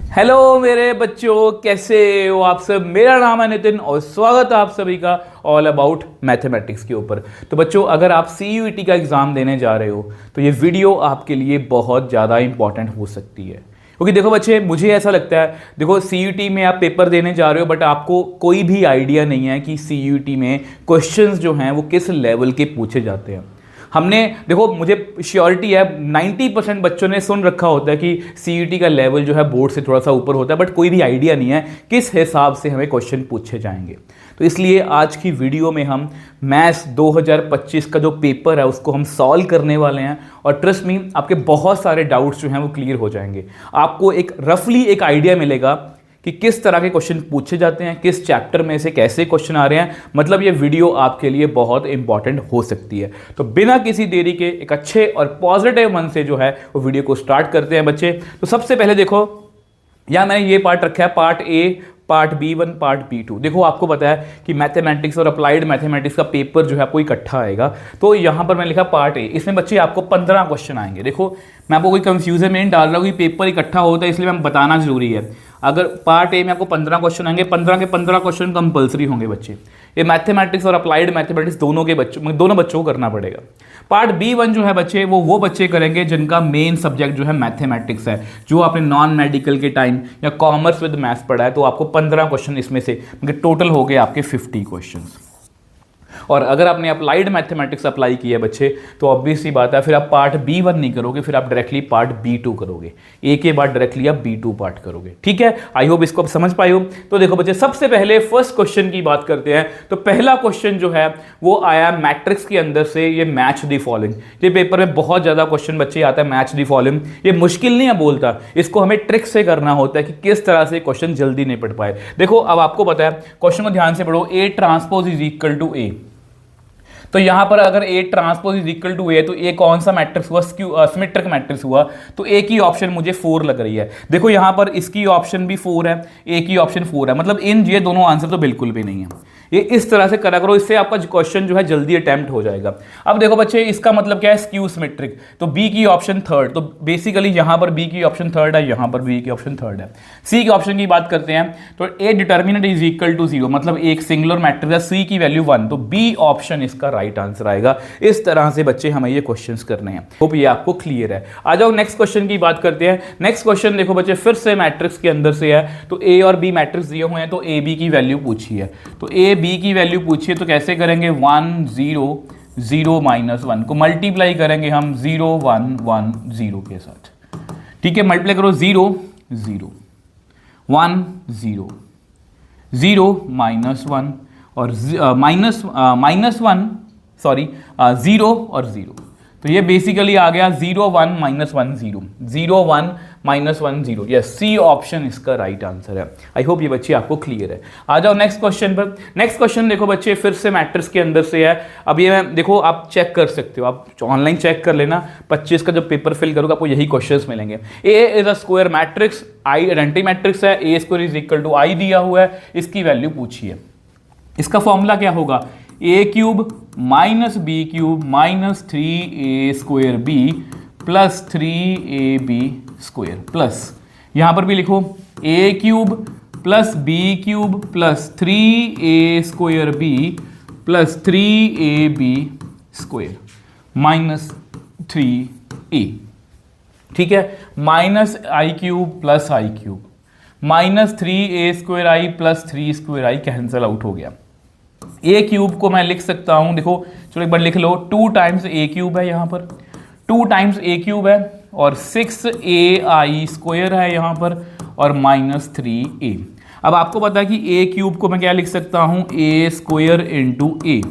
Hello मेरे बच्चों, कैसे हो आप सब। मेरा नाम है नितिन और स्वागत है आप सभी का ऑल अबाउट मैथमेटिक्स के ऊपर। तो बच्चों, अगर आप CUET का एग्ज़ाम देने जा रहे हो तो ये वीडियो आपके लिए बहुत ज़्यादा इंपॉर्टेंट हो सकती है। क्योंकि देखो बच्चे, मुझे ऐसा लगता है, देखो CUET में आप पेपर देने जा रहे हो बट आपको कोई भी आइडिया नहीं है कि CUET में क्वेश्चंस जो हैं वो किस लेवल के पूछे जाते हैं। हमने देखो, मुझे श्योरिटी है 90% बच्चों ने सुन रखा होता है कि CUET का लेवल जो है बोर्ड से थोड़ा सा ऊपर होता है, बट कोई भी आइडिया नहीं है किस हिसाब से हमें क्वेश्चन पूछे जाएंगे। तो इसलिए आज की वीडियो में हम मैथ्स 2025 का जो पेपर है उसको हम सॉल्व करने वाले हैं और ट्रस्ट मी, आपके बहुत सारे डाउट्स जो हैं वो क्लियर हो जाएंगे। आपको एक रफली एक आइडिया मिलेगा कि किस तरह के क्वेश्चन पूछे जाते हैं, किस चैप्टर में से कैसे क्वेश्चन आ रहे हैं। मतलब ये वीडियो आपके लिए बहुत इंपॉर्टेंट हो सकती है। तो बिना किसी देरी के एक अच्छे और पॉजिटिव मन से जो है वो वीडियो को स्टार्ट करते हैं बच्चे। तो सबसे पहले देखो, यहाँ मैंने ये पार्ट रखा है, part A, part B1, part B2। देखो, आपको पता है कि मैथमेटिक्स और अप्लाइड मैथमेटिक्स का पेपर जो है आपको इकट्ठा आएगा। तो यहाँ पर मैंने लिखा पार्ट ए, इसमें बच्चे आपको 15 क्वेश्चन आएंगे। देखो, मैं आपको कोई कंफ्यूजन में नहीं डाल रहा हूँ कि पेपर इकट्ठा होता है, इसलिए मैं बताना जरूरी है। अगर पार्ट ए में आपको 15 क्वेश्चन आएंगे, 15 के 15 क्वेश्चन कंपलसरी होंगे बच्चे। ये मैथमेटिक्स और अप्लाइड मैथमेटिक्स दोनों बच्चों को करना पड़ेगा। पार्ट B1 जो है बच्चे, वो बच्चे करेंगे जिनका मेन सब्जेक्ट जो है मैथमेटिक्स है, जो आपने नॉन मेडिकल के टाइम या कॉमर्स विद मैथ्स पढ़ा है। तो आपको 15 क्वेश्चन इसमें से टोटल हो गए आपके 50 क्वेश्चन। और अगर आपने अप्लाइड मैथमेटिक्स अप्लाई किया है बच्चे, तो ऑब्वियस सी बात है फिर आप पार्ट B1 नहीं करोगे, फिर आप डायरेक्टली पार्ट B2 करोगे। ए के बाद डायरेक्टली आप B2 पार्ट करोगे। ठीक है, आई होप इसको आप समझ पाए हो। तो देखो बच्चे, सबसे पहले फर्स्ट क्वेश्चन की बात करते हैं। तो पहला क्वेश्चन जो है वो आया मैट्रिक्स के अंदर से, ये मैच द फॉलोइंग। ये पेपर में बहुत ज्यादा क्वेश्चन बच्चे आता है मैच द फॉलोइंग। ये मुश्किल नहीं है बोलता, इसको हमें ट्रिक से करना होता है कि किस तरह से क्वेश्चन जल्दी नहीं पढ़ पाए। देखो, अब आपको पता है, क्वेश्चन को ध्यान से पढ़ो। A transpose is equal to A। तो यहां पर अगर A transpose is equal to A, तो A कौन सा मैट्रिक्स हुआ? सिमेट्रिक मैट्रिक्स हुआ। तो A की ऑप्शन मुझे 4 लग रही है। देखो, यहां पर इसकी ऑप्शन भी 4 है, A की ऑप्शन 4 है। मतलब इन ये दोनों आंसर तो बिल्कुल भी नहीं है। ये इस तरह से करा करो, इससे आपका क्वेश्चन जो है जल्दी अटेम्प्ट हो जाएगा। अब देखो बच्चे, इसका मतलब क्या है? Skew symmetric. तो B की ऑप्शन 3rd, तो बेसिकली यहां पर B की ऑप्शन 3rd है, यहां पर B की ऑप्शन 3rd है। C की ऑप्शन की बात करते हैं तो A determinant is equal to 0, मतलब एक सिंगुलर मैट्रिक्स है, C की वैल्यू 1, तो B ऑप्शन इसका राइट आंसर आएगा। इस तरह से बच्चे हमें ये क्वेश्चंस करने हैं। होप ये आपको क्लियर है। आ जाओ नेक्स्ट क्वेश्चन की बात करते हैं। नेक्स्ट क्वेश्चन देखो बच्चे, फिर से मैट्रिक्स के अंदर से है। तो A और B मैट्रिक्स दिए हुए हैं, तो A B की वैल्यू पूछी है। तो A B की वैल्यू पूछिए तो कैसे करेंगे? 1 0 0 -1 को मल्टीप्लाई करेंगे हम 0 1 1 0 के साथ। ठीक है, मल्टीप्लाई करो 0 0 1 0 0 -1 और -1 सॉरी 0 और 0। तो ये बेसिकली आ गया 0 1 -1 0 0 1 -1 0। यस, सी ऑप्शन इसका राइट आंसर है। आई होप ये बच्चे आपको क्लियर है। आ जाओ नेक्स्ट क्वेश्चन पर। नेक्स्ट क्वेश्चन देखो बच्चे, फिर से मैट्रिक्स के अंदर से है। अब ये देखो, आप चेक कर सकते हो, आप ऑनलाइन चेक कर लेना। 25 का जब पेपर फिल करोगे आपको यही क्वेश्चंस मिलेंगे। A is a square matrix, I identity matrix है, A square is equal to I दिया हुआ है, इसकी वैल्यू पूछी है। इसका फॉर्मूला क्या होगा? a cube minus B cube minus 3a square b plus 3ab square, plus यहां पर भी लिखो a cube plus B cube plus 3a square b plus 3ab square minus 3a। ठीक है, minus I cube plus I cube minus 3a square I plus 3 square I cancel out हो गया। ए cube को मैं लिख सकता हूं, देखो चलो एक बार लिख लो, 2 टाइम्स ए क्यूब है, यहां पर 2 टाइम्स ए क्यूब है और 6ai स्क्वायर है यहां पर और माइनस 3a। अब आपको पता है कि ए क्यूब को मैं क्या लिख सकता हूं? ए स्क्वायर इंटू ए।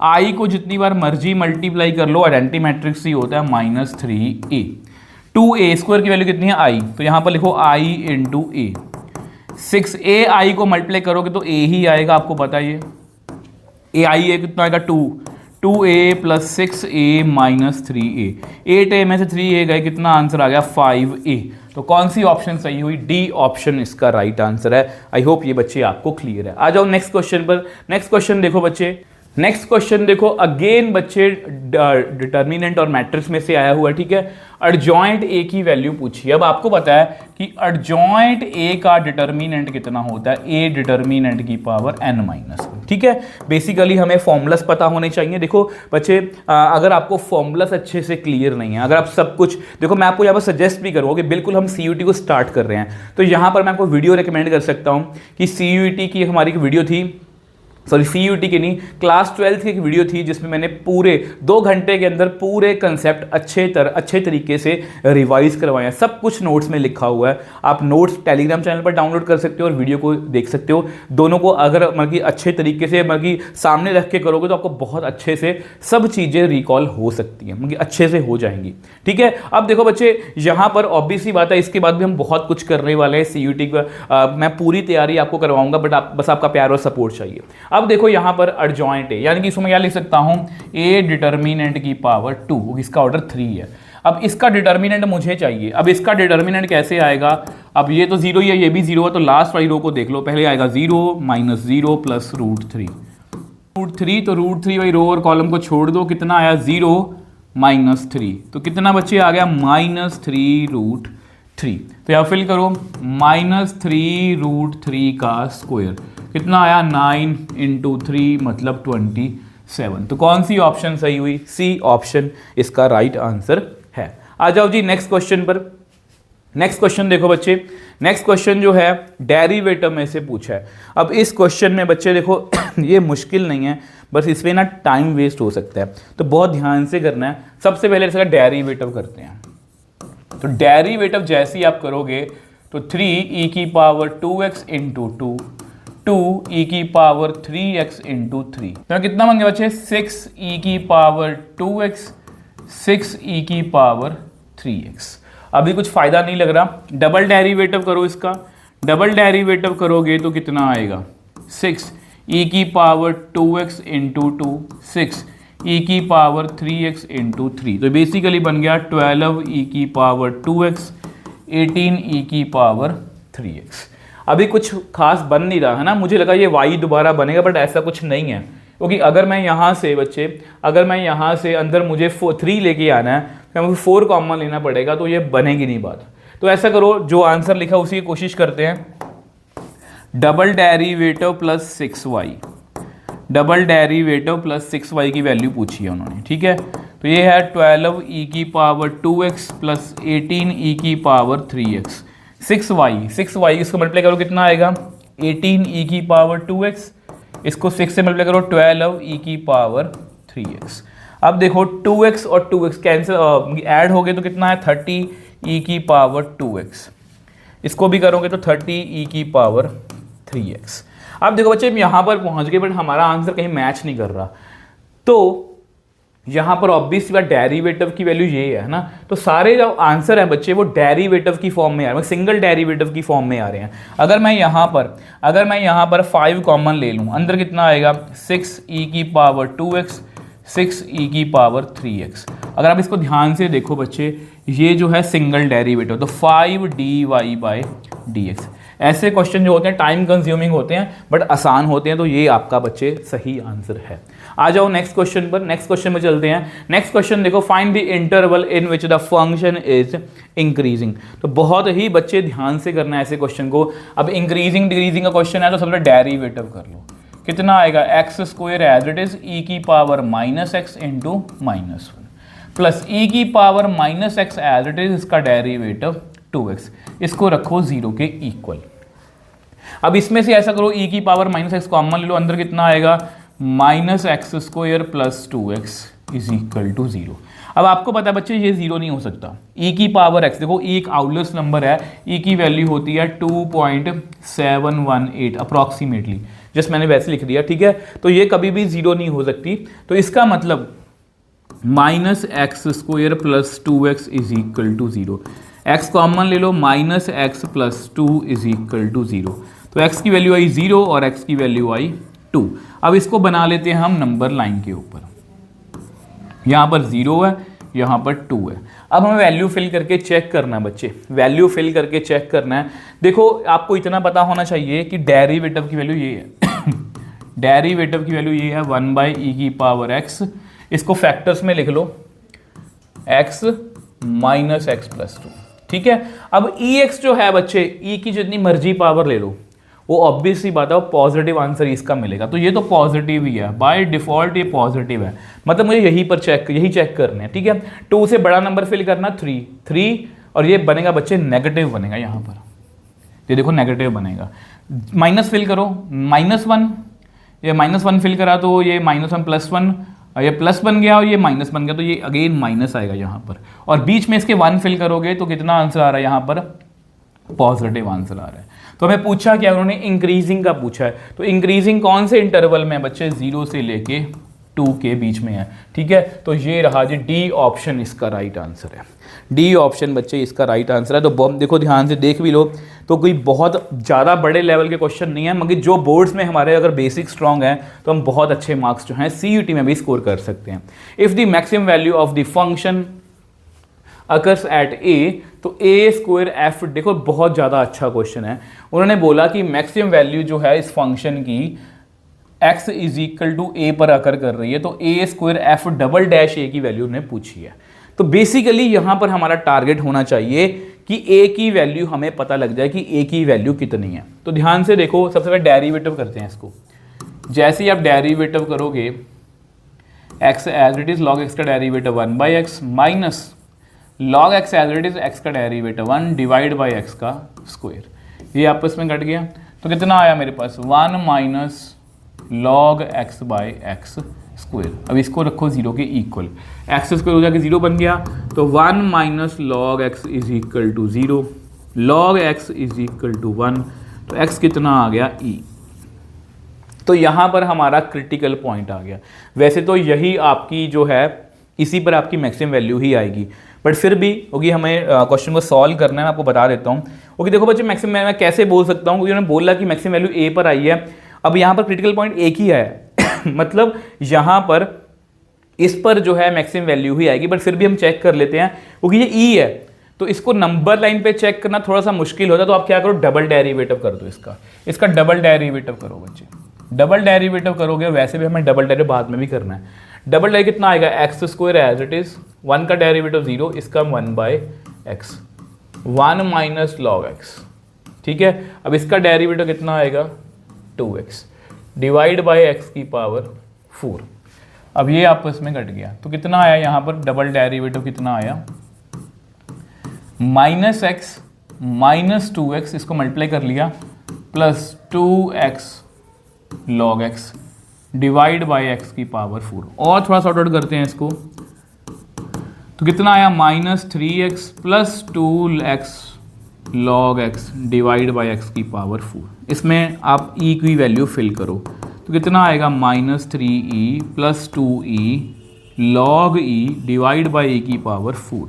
आई को जितनी बार मर्जी मल्टीप्लाई कर लो, आइडेंटिटी मैट्रिक्स ही होता है, माइनस 3a। 2a स्क्वायर की वैल्यू कितनी है? आई, तो यहां पर लिखो आई इंटू ए। 6a आई को मल्टीप्लाई करोगे तो a ही आएगा, आपको पता है ये ए आई है कितना आएगा? 2a plus 6a minus 3a। 8a में से 3a गए, कितना आंसर आ गया? 5a। तो कौन सी ऑप्शन सही हुई? डी ऑप्शन इसका राइट आंसर है। आई होप ये बच्चे आपको क्लियर है। आ जाओ नेक्स्ट क्वेश्चन पर। नेक्स्ट क्वेश्चन देखो बच्चे, नेक्स्ट क्वेश्चन देखो, अगेन बच्चे डिटर्मिनेंट और मैट्रिक्स में से आया हुआ है, ठीक है। एडजॉइंट ए की वैल्यू पूछी। अब आपको पता है कि एडजॉइंट ए का डिटर्मिनेंट कितना होता है, ए डिटर्मिनेंट की पावर n माइनस, ठीक है। बेसिकली हमें फॉर्मूलास पता होने चाहिए। देखो बच्चे, अगर आपको फॉर्मूलास अच्छे से क्लियर नहीं है, अगर आप सब कुछ देखो, मैं आपको यहाँ पर सजेस्ट भी करूँगा कि बिल्कुल हम CUET को स्टार्ट कर रहे हैं, तो यहाँ पर मैं आपको वीडियो रिकमेंड कर सकता हूँ कि CUET की हमारी एक वीडियो थी, सॉरी CUET की नहीं, क्लास 12 की एक वीडियो थी जिसमें मैंने पूरे 2 घंटे के अंदर पूरे कंसेप्ट अच्छे तरीके से रिवाइज करवाए हैं। सब कुछ नोट्स में लिखा हुआ है। आप नोट्स टेलीग्राम चैनल पर डाउनलोड कर सकते हो और वीडियो को देख सकते हो। दोनों को अगर मतलब कि अच्छे तरीके से मतलब कि सामने रख के करोगे तो आपको बहुत अच्छे से सब चीज़ें रिकॉल हो सकती हैं, मतलब अच्छे से हो जाएंगी, ठीक है। अब देखो बच्चे, यहाँ पर ऑब्वियसली बात है, इसके बाद भी हम बहुत कुछ करने वाले हैं CUET का। मैं पूरी तैयारी आपको करवाऊंगा, बट बस आपका प्यार और सपोर्ट चाहिए। अब देखो यहाँ पर एडजॉइंट है, यानी कि इसको मैं क्या लिख सकता हूँ, ए डिटर्मिनेंट की पावर 2, इसका ऑर्डर 3 है। अब इसका डिटर्मिनेंट मुझे चाहिए। अब इसका डिटर्मिनेंट कैसे आएगा, अब ये तो 0 ही है, ये भी 0 है, तो लास्ट वाली रो को देख लो। पहले आएगा 0 माइनस 0 प्लस √3, तो √3 वाली रो और कॉलम को छोड़ दो, कितना आया 0 माइनस 3, तो कितना बच्चे आ गया -3√3। तो यहाँ फिल करो, -3√3 का स्क्वायर कितना आया 9 × 3 मतलब 27। तो कौन सी ऑप्शन सही हुई, सी ऑप्शन इसका राइट आंसर है। आ जाओ जी नेक्स्ट क्वेश्चन पर। नेक्स्ट क्वेश्चन देखो बच्चे, नेक्स्ट क्वेश्चन जो है डेरिवेटिव में से पूछा है। अब इस क्वेश्चन में बच्चे देखो ये मुश्किल नहीं है, बस इसमें ना टाइम वेस्ट हो सकता है, तो बहुत ध्यान से करना है। सबसे पहले इसका डेरिवेटिव करते हैं। तो डेरिवेटिव जैसे ही आप करोगे तो 3e की पावर 2x × 2, 2e की पावर 3x × 3, तो कितना बन गया बच्चे 6e की पावर 2x, 6e की पावर 3x। अभी कुछ फायदा नहीं लग रहा, डबल डेरिवेटिव करो इसका। डबल डेरिवेटिव करोगे तो कितना आएगा 6e की पावर 2x × 2, 6e की पावर 3x × 3, तो बेसिकली बन गया 12e की पावर 2x, 18e की पावर 3x। अभी कुछ खास बन नहीं रहा है ना, मुझे लगा ये y दोबारा बनेगा, बट ऐसा कुछ नहीं है, क्योंकि अगर मैं यहाँ से बच्चे, अगर मैं यहाँ से अंदर मुझे 3 लेके आना है तो मुझे 4 कॉमन लेना पड़ेगा, तो ये बनेगी नहीं बात। तो ऐसा करो, जो आंसर लिखा उसी की कोशिश करते हैं। Double derivative plus 6y, double derivative plus 6y की वैल्यू पूछी है उन्होंने, ठीक है। तो ये है 12e की पावर 2x प्लस 18e की पावर 3x, 6y इसको मल्टीप्लाई करो कितना आएगा 18e की पावर 2x, इसको 6 से मल्टीप्लाई करो 12e की पावर 3x। अब देखो 2x और 2x कैंसिल ऐड हो गए तो कितना है 30e की पावर 2x, इसको भी करोगे तो 30e की पावर 3x। अब देखो बच्चे हम यहाँ पर पहुँच गए, बट हमारा आंसर कहीं मैच नहीं कर रहा, तो यहाँ पर ऑब्वियसली बात डेरिवेटिव की वैल्यू ये है ना, तो सारे जो आंसर है बच्चे वो डेरिवेटिव की फॉर्म में आ रहे हैं, सिंगल डेरिवेटिव की फॉर्म में आ रहे हैं। अगर मैं यहाँ पर 5 कॉमन ले लूँ, अंदर कितना आएगा 6e की पावर 2x, 6e की पावर 3x। अगर आप इसको ध्यान से देखो बच्चे, ये जो है सिंगल डेरिवेटिव, तो 5dy/dx। ऐसे क्वेश्चन जो होते हैं टाइम कंज्यूमिंग होते हैं, बट आसान होते हैं, तो ये आपका बच्चे सही आंसर है। आ जाओ नेक्स्ट क्वेश्चन पर, नेक्स्ट क्वेश्चन में चलते हैं। नेक्स्ट क्वेश्चन देखो, find the interval in which the function is increasing. तो बहुत ही बच्चे ध्यान से करना है ऐसे क्वेश्चन को। अब इंक्रीजिंग डिक्रीजिंग का क्वेश्चन है, तो सबसे डेरिवेटिव कर लो, कितना आएगा x² as it is e की पावर -x × -1 प्लस e की power -x as it is, इसका डेरिवेटिव 2x, इसको रखो 0 के इक्वल। अब इसमें से ऐसा करो, e की पावर -x कॉमन ले लो, अंदर कितना आएगा -x² + 2x is equal to 0। अब आपको पता है बच्चे ये 0 नहीं हो सकता, e की पावर x, देखो e एक आउटलेस नंबर है, e की वैल्यू होती है 2.718 अप्रॉक्सीमेटली, जस्ट मैंने वैसे लिख दिया, ठीक है। तो ये कभी भी 0 नहीं हो सकती, तो इसका मतलब -x² + 2x is equal to 0। x common ले लो, -x + 2 इज इक्वल टू 0, तो x की वैल्यू आई 0 और x की वैल्यू आई 2। अब इसको बना लेते हैं हम नंबर लाइन के ऊपर, यहाँ पर 0 है, यहाँ पर 2 है। अब हमें वैल्यू फिल करके चेक करना है बच्चे, वैल्यू फिल करके चेक करना है। देखो आपको इतना पता होना चाहिए कि डेरिवेटिव की वैल्यू ये है डेरिवेटिव की वैल्यू ये है 1/e⁻x, इसको फैक्टर्स में लिख लो x माइनस एक्स प्लस 2, ठीक है। अब ex जो है बच्चे, e की जितनी मर्जी पावर ले लो, वो ऑब्वियसली बात है पॉजिटिव आंसर इसका मिलेगा, तो ये तो पॉजिटिव ही है, बाय डिफॉल्ट ये पॉजिटिव है, मतलब मुझे यही चेक करने हैं, ठीक है। 2 से बड़ा नंबर फिल करना 3 और ये बनेगा बच्चे नेगेटिव बनेगा, यहाँ पर ये देखो नेगेटिव बनेगा। माइनस फिल करो -1, ये -1 फिल करा तो ये -1 +1, ये प्लस बन गया और ये माइनस बन गया, तो ये अगेन माइनस आएगा यहाँ पर, और बीच में इसके 1 फिल करोगे तो कितना आंसर आ रहा है यहाँ पर, पॉजिटिव आंसर आ रहा है। तो हमें पूछा क्या, उन्होंने इंक्रीजिंग का पूछा है, तो इंक्रीजिंग कौन से इंटरवल में बच्चे, 0 से लेके 2 के बीच में है, ठीक है। तो ये रहा जी डी ऑप्शन इसका राइट आंसर है, डी ऑप्शन बच्चे इसका राइट आंसर है। तो देखो ध्यान से देख भी लो, तो कोई बहुत ज़्यादा बड़े लेवल के क्वेश्चन नहीं है, मगर जो बोर्ड्स में हमारे अगर बेसिक स्ट्रॉन्ग है तो हम बहुत अच्छे मार्क्स जो हैं CUT में भी स्कोर कर सकते हैं। If the maximum value of the function occurs at A, तो a² f, देखो बहुत ज़्यादा अच्छा क्वेश्चन है। उन्होंने बोला कि मैक्सिमम वैल्यू जो है इस फंक्शन की x = a पर अकर कर रही है, तो a² f" की वैल्यू उन्होंने पूछी है। तो बेसिकली यहाँ पर हमारा टारगेट होना चाहिए कि a की वैल्यू हमें पता लग जाए कि a की वैल्यू कितनी है। तो ध्यान से देखो, सबसे पहले डेरिवेटिव करते हैं इसको। जैसे ही आप डेरिवेटिव करोगे, x as it is log x का derivative 1/x minus log x as it is x का डेरिवेटिव 1 डिवाइड बाई x का स्क्वायर, ये आपस में कट गया, तो कितना आया मेरे पास 1 minus log x by X square. अब इसको रखो 0 के इक्वल, एक्स स्क्वायर हो जाके 0 बन गया, तो 1 minus log x = 0, log x = 1, तो x कितना आ गया e। तो यहाँ पर हमारा क्रिटिकल पॉइंट आ गया। वैसे तो यही आपकी जो है, इसी पर आपकी मैक्सिमम वैल्यू ही आएगी, बट फिर भी क्योंकि हमें क्वेश्चन को सॉल्व करना है, मैं आपको बता देता हूँ। ओके देखो बच्चे, मैक्सिमम मैं कैसे बोल सकता हूँ, क्योंकि उन्होंने बोला कि मैक्सिमम वैल्यू ए पर आई है। अब यहाँ पर क्रिटिकल पॉइंट एक ही है मतलब यहाँ पर इस पर जो है मैक्सिमम वैल्यू ही आएगी, बट फिर भी हम चेक कर लेते हैं, क्योंकि ये ई है तो इसको नंबर लाइन पे चेक करना थोड़ा सा मुश्किल होता है। तो आप क्या करो, डबल डेरिवेटिव कर दो इसका डबल डेरिवेटिव करो बच्चे। डबल डेरिवेटिव करोगे, वैसे भी हमें डबल डेरिवेटिव बाद में भी करना है। डबल डेरिवेटिव कितना आएगा, x² एज इट इज, 1 का डेरिवेटिव 0, इसका 1/x, 1 माइनस log x, ठीक है। अब इसका डेरिवेटिव कितना आएगा 2x डिवाइड बाई x की पावर 4। अब ये आपस में कट गया, तो कितना आया यहाँ पर डबल डेरिवेटिव कितना आया, -x माइनस 2x, इसको मल्टीप्लाई कर लिया, plus 2x log x divide by x की पावर 4। और थोड़ा सॉर्ट आउट करते हैं इसको, तो कितना आया -3x plus 2x log x divide by x की पावर 4। इसमें आप e की वैल्यू फिल करो, तो कितना आएगा -3e plus 2e log e divide by e की पावर 4।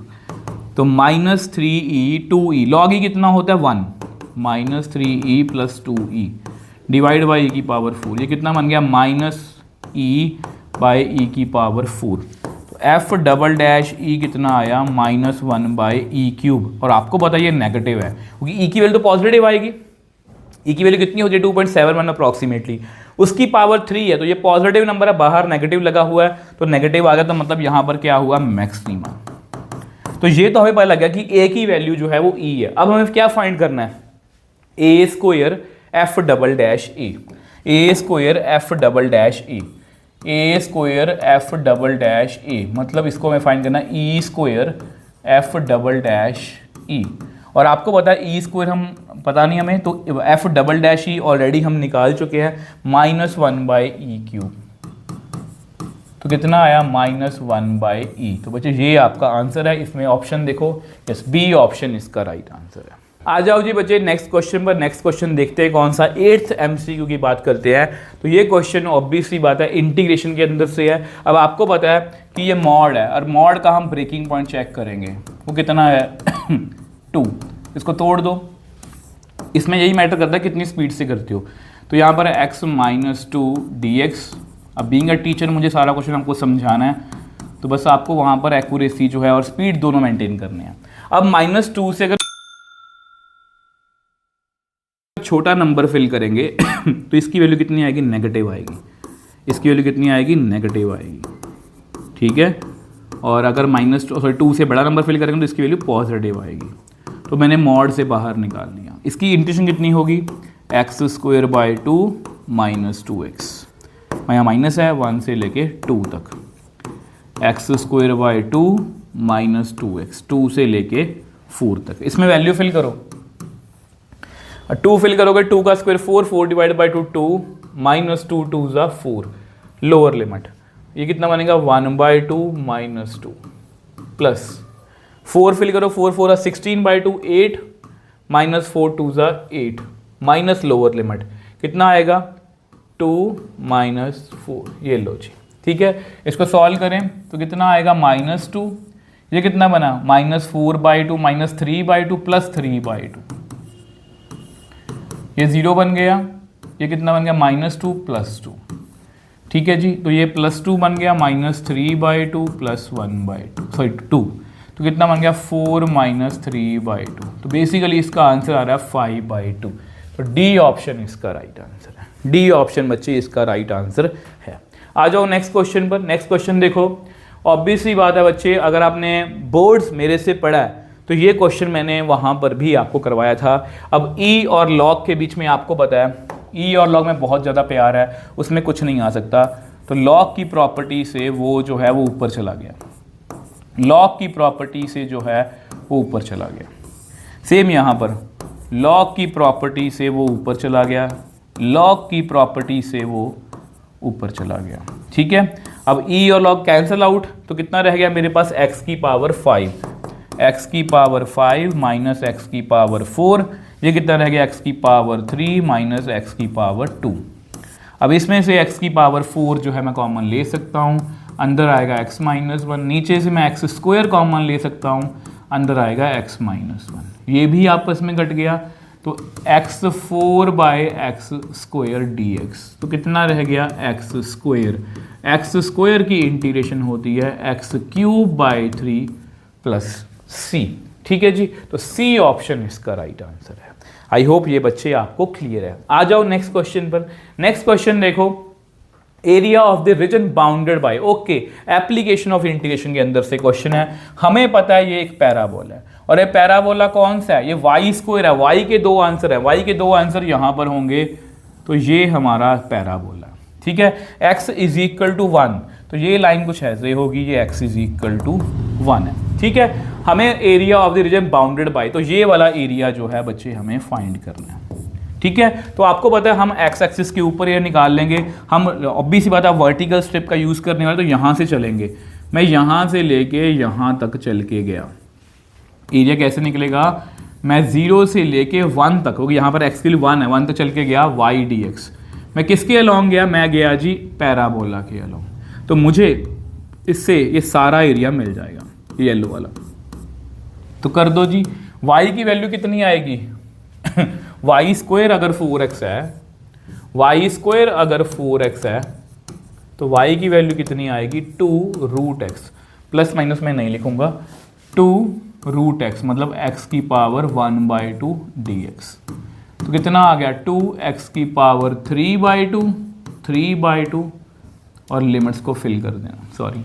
तो -3e 2e, log e कितना होता है 1, -3e plus 2e divide by E की पावर 4, ये कितना बन गया -e बाई ई की पावर 4। तो f" कितना आया -1/e³, और आपको पता है ये नेगेटिव है, क्योंकि ई की वैल्यू तो पॉजिटिव आएगी। ई की वैल्यू कितनी होती है 2.71 अप्रॉक्सीमेटली, उसकी पावर 3 है, तो ये पॉजिटिव नंबर है, बाहर नेगेटिव लगा हुआ है, तो नेगेटिव आ गया, तो मतलब यहाँ पर क्या हुआ मैक्सिमा। तो ये तो हमें पता लग गया कि ए की वैल्यू जो है वो ई है। अब हमें क्या फाइंड करना है, a² f डबल डैश ए, a² f डबल डैश ए, a² f डबल डैश ए, मतलब इसको हमें फाइंड करना e² f double dash e। और आपको पता है e² हम पता नहीं हमें, तो f double dash e already हम निकाल चुके हैं, -1/e³। तो कितना आया -1/e। तो बच्चे ये आपका आंसर है, इसमें ऑप्शन देखो, यस बी ऑप्शन इसका राइट आंसर है। आ जाओ जी बच्चे नेक्स्ट क्वेश्चन पर। नेक्स्ट क्वेश्चन देखते हैं कौन सा, 8th MCQ की बात करते हैं। तो ये क्वेश्चन ऑब्वियसली बात है इंटीग्रेशन के अंदर से है। अब आपको पता है कि ये मॉड है, और मॉड का हम ब्रेकिंग पॉइंट चेक करेंगे, वो कितना है 2। इसको तोड़ दो, इसमें यही मैटर करता है कितनी स्पीड से करते हो। तो यहाँ पर है x-2 dx। अब बीइंग अ टीचर मुझे सारा क्वेश्चन आपको समझाना है, तो बस आपको वहाँ पर एक्यूरेसी जो है और स्पीड दोनों मेंटेन करने हैं। अब -2 से अगर छोटा नंबर फिल करेंगे तो इसकी वैल्यू कितनी आएगी, नेगेटिव आएगी। इसकी वैल्यू कितनी आएगी, नेगेटिव आएगी, ठीक है। और अगर -2 से बड़ा नंबर फिल करेंगे तो इसकी वैल्यू पॉजिटिव आएगी। तो मैंने मॉड से बाहर निकाल लिया। इसकी इंटीग्रेशन कितनी होगी, x² - 2x, यहाँ माइनस है 1 से लेके 2 तक, x² - 2x, 2 से लेके 4 तक। इसमें वैल्यू फिल करो, 2 फिल करोगे, 2 का स्क्वायर 4, 4 डिवाइड बाई 2 2, -2 2 ज़ा 4, लोअर लिमिट, ये कितना बनेगा 1/2 - 2 प्लस 4 फिल करो, 4 4 16/2 8, -4 2 ज़ा 8, माइनस लोअर लिमिट कितना आएगा 2 - 4, ये लो जी, ठीक है। इसको सॉल्व करें तो कितना आएगा -2, ये कितना बना -4/2 -3/2 प्लस 3/2, ये 0 बन गया, ये कितना बन गया -2 + 2, ठीक है जी। तो ये +2 बन गया -3/2 + 1/2 सॉरी 2, तो कितना बन गया 4 - 3/2। तो बेसिकली इसका आंसर आ रहा है 5/2। तो डी ऑप्शन इसका राइट आंसर है, डी ऑप्शन बच्चे इसका राइट आंसर है। आ जाओ नेक्स्ट क्वेश्चन पर। नेक्स्ट क्वेश्चन देखो, ऑब्वियस सी बात है बच्चे, अगर आपने बोर्ड्स मेरे से पढ़ा है तो ये क्वेश्चन मैंने वहाँ पर भी आपको करवाया था। अब ई और लॉग के बीच में आपको पता है ई और लॉग में बहुत ज़्यादा प्यार है, उसमें कुछ नहीं आ सकता। तो लॉग की प्रॉपर्टी से वो जो है वो ऊपर चला गया, लॉग की प्रॉपर्टी से जो है वो ऊपर चला गया। सेम यहाँ पर लॉग की प्रॉपर्टी से वो ऊपर चला गया, लॉग की प्रॉपर्टी से वो ऊपर चला गया, ठीक है। अब ई और लॉग कैंसिल आउट, तो कितना रह गया मेरे पास x की पावर 5, x की पावर 5 माइनस x की पावर 4, ये कितना रह गया x की पावर 3 माइनस x की पावर 2। अब इसमें से x की पावर 4 जो है मैं कॉमन ले सकता हूँ, अंदर आएगा x - 1, नीचे से मैं x² कॉमन ले सकता हूँ, अंदर आएगा x - 1, ये भी आपस में कट गया। तो x4/x² dx, तो कितना रह गया x², x² की इंटीग्रेशन होती है x³ + c, ठीक है जी। तो c ऑप्शन इसका राइट आंसर है। आई होप ये बच्चे आपको क्लियर है। आ जाओ नेक्स्ट क्वेश्चन पर। नेक्स्ट क्वेश्चन देखो, area of the region bounded bye, okay, application of integration के अंदर से क्वेश्चन है। हमें पता है ये एक पैराबोला है, और ये पैराबोला कौन सा है, ये y² है, y के 2 आंसर है, y के 2 आंसर यहां पर होंगे, तो ये हमारा पैराबोला, ठीक है। x = 1, तो ये लाइन कुछ ऐसे होगी, ये x = 1 है, ठीक है। हमें area of the region bounded bye, तो ये वाला एरिया जो है बच्चे हमें फाइंड करना है, ठीक है। तो आपको पता है हम x एक्सिस के ऊपर ये निकाल लेंगे, हम ऑब्वियस सी बात है वर्टिकल स्ट्रिप का यूज़ करने वाले, तो यहाँ से चलेंगे, मैं यहाँ से लेके यहाँ तक चल के गया, एरिया कैसे निकलेगा, मैं 0 से लेके 1 तक, क्योंकि यहाँ पर x के लिए 1 है, 1 तक चल के गया y dx। मैं किसके अलॉन्ग गया, मैं गया जी पैराबोला के अलॉन्ग, तो मुझे इससे ये सारा एरिया मिल जाएगा, ये येलो वाला। तो कर दो जी, y की वैल्यू कितनी आएगी y² अगर 4x है, y² अगर 4x है, तो y की वैल्यू कितनी आएगी 2√x, प्लस माइनस में नहीं लिखूंगा, 2√x मतलब x की पावर 1/2 dx। तो कितना आ गया 2x की पावर 3/2 और लिमिट्स को फिल कर देना, सॉरी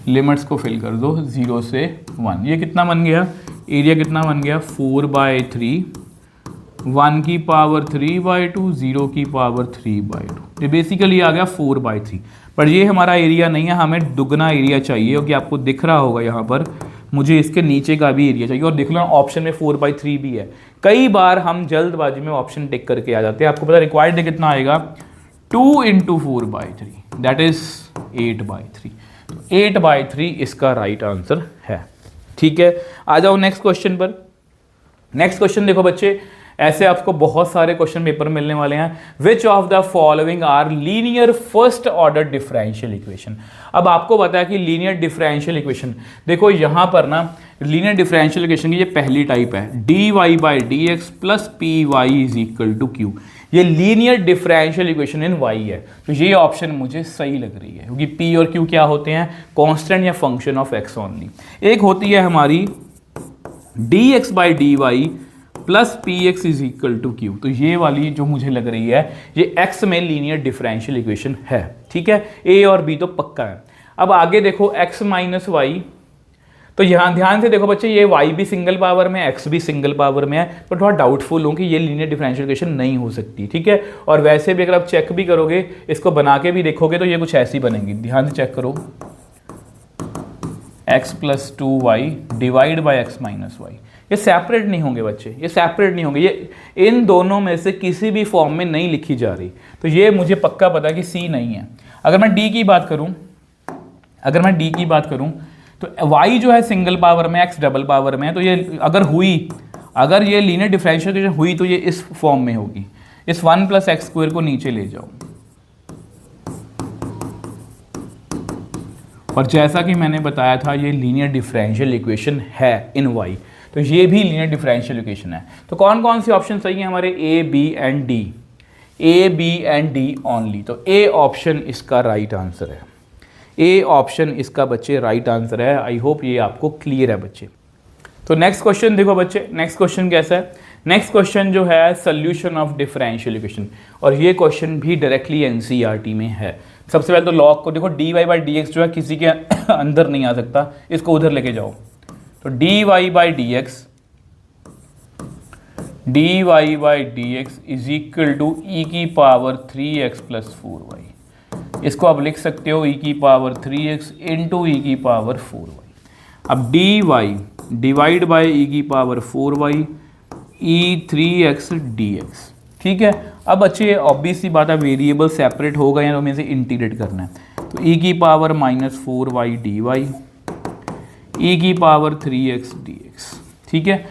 लिमिट्स को फिल कर दो 0 से 1। ये कितना बन गया, एरिया कितना बन गया 4/3, 1 की पावर 3/2, 0 की पावर 3/2, ये बेसिकली आ गया 4/3। पर ये हमारा एरिया नहीं है, हमें दुगना एरिया चाहिए, क्योंकि आपको दिख रहा होगा यहाँ पर मुझे इसके नीचे का भी एरिया चाहिए। और देख लो ऑप्शन में 4/3 भी है। कई बार हम जल्दबाजी में ऑप्शन टिक करके आ जाते हैं। आपको पता रिक्वायर्ड कितना आएगा 2 × 4/3 दैट इज 8/3। 8/3 इसका राइट आंसर है, ठीक है। आ जाओ नेक्स्ट क्वेश्चन पर। नेक्स्ट क्वेश्चन देखो बच्चे, ऐसे आपको बहुत सारे क्वेश्चन पेपर मिलने वाले हैं। Which of the following are linear first order differential equation. अब आपको पता है कि लीनियर डिफरेंशियल इक्वेशन, देखो यहाँ पर ना लीनियर डिफरेंशियल इक्वेशन की ये पहली टाइप है, dy/dx + py = q। ये linear differential equation in y है, तो ये ऑप्शन मुझे सही लग रही है, क्योंकि p और q क्या होते हैं, कांस्टेंट या फंक्शन ऑफ x ओनली। एक होती है हमारी dx/dy plus P X is equal to Q. तो ये वाली जो मुझे लग रही है ये एक्स में लीनियर डिफरेंशियल इक्वेशन है, ठीक है। ए और बी तो पक्का है। अब आगे देखो एक्स माइनस वाई, तो यहाँ ध्यान से देखो बच्चे, ये y भी सिंगल पावर में, x भी सिंगल पावर में है, तो थोड़ा डाउटफुल हूँ कि ये लीनियर डिफरेंशियल इक्वेशन नहीं हो सकती, ठीक है। और वैसे भी अगर आप चेक भी करोगे, इसको बना के भी देखोगे तो ये कुछ ऐसी बनेगी। ध्यान से चेक करो, x plus 2y divide by X minus Y, ये सेपरेट नहीं होंगे बच्चे, ये सेपरेट नहीं होंगे, ये इन दोनों में से किसी भी फॉर्म में नहीं लिखी जा रही। तो ये मुझे पक्का पता कि C नहीं है। अगर मैं D की बात करूँ, तो y जो है सिंगल पावर में, x डबल पावर में है, तो ये अगर ये लीनियर डिफरेंशियल हुई तो ये इस फॉर्म में होगी। इस 1 प्लस एक्स स्क्वायर को नीचे ले जाओ, और जैसा कि मैंने बताया था ये लीनियर डिफरेंशियल इक्वेशन है इन y, तो ये भी लीनियर डिफरेंशियल इक्वेशन है। तो कौन कौन सी ऑप्शन सही है हमारे, A, B and D, A, B and D only. तो A ऑप्शन इसका राइट आंसर है, ए ऑप्शन इसका बच्चे राइट आंसर है। आई होप ये आपको क्लियर है बच्चे। तो नेक्स्ट क्वेश्चन देखो बच्चे, नेक्स्ट क्वेश्चन कैसा है। नेक्स्ट क्वेश्चन जो है सोल्यूशन ऑफ डिफरेंशियल इक्वेशन, और ये क्वेश्चन भी डायरेक्टली एनसीईआरटी में है। सबसे पहले तो लॉग को देखो, D Y by D X जो है किसी के अंदर नहीं आ सकता, इसको उधर लेके जाओ। तो d Y by D x is equal to e की पावर 3x प्लस 4y। इसको आप लिख सकते हो e की पावर 3x इंटू ई की पावर 4y। अब dy डिवाइड बाई ई की पावर 4y ई 3x dx, ठीक है। अब अच्छे ऑब्वियस सी बात है, वेरिएबल सेपरेट हो गए हैं तो हमें इसे इंटीग्रेट करना है। तो e की पावर माइनस 4y dy ई की पावर 3x dx, ठीक है।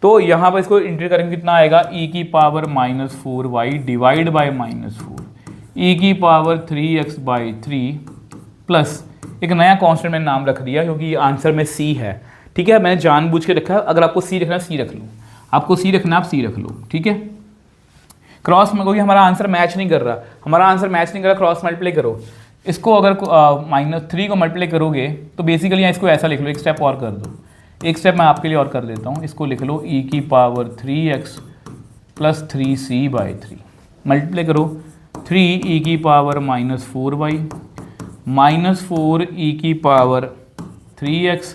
तो यहाँ पर इसको इंटीग्रेट करेंगे, कितना आएगा, e की power minus 4y divide by minus 4 e की पावर 3x बाई 3 प्लस एक नया कांस्टेंट मैंने नाम रख दिया क्योंकि ये आंसर में C है, ठीक है। मैंने जानबूझ के रखा है, अगर आपको C रखना है C रख लो, आपको C रखना आप C रख लो, ठीक है। क्रॉस में क्योंकि हमारा आंसर मैच नहीं कर रहा, क्रॉस मल्टीप्लाई करो। इसको अगर -3 को मल्टीप्लाई करोगे तो बेसिकली यहाँ इसको ऐसा लिख लो, एक स्टेप और कर दो, एक स्टेप मैं आपके लिए और कर देता हूँ। इसको लिख लो e की power 3x plus 3c by 3 multiply करो 3 e की power minus 4y minus 4 e की पावर 3x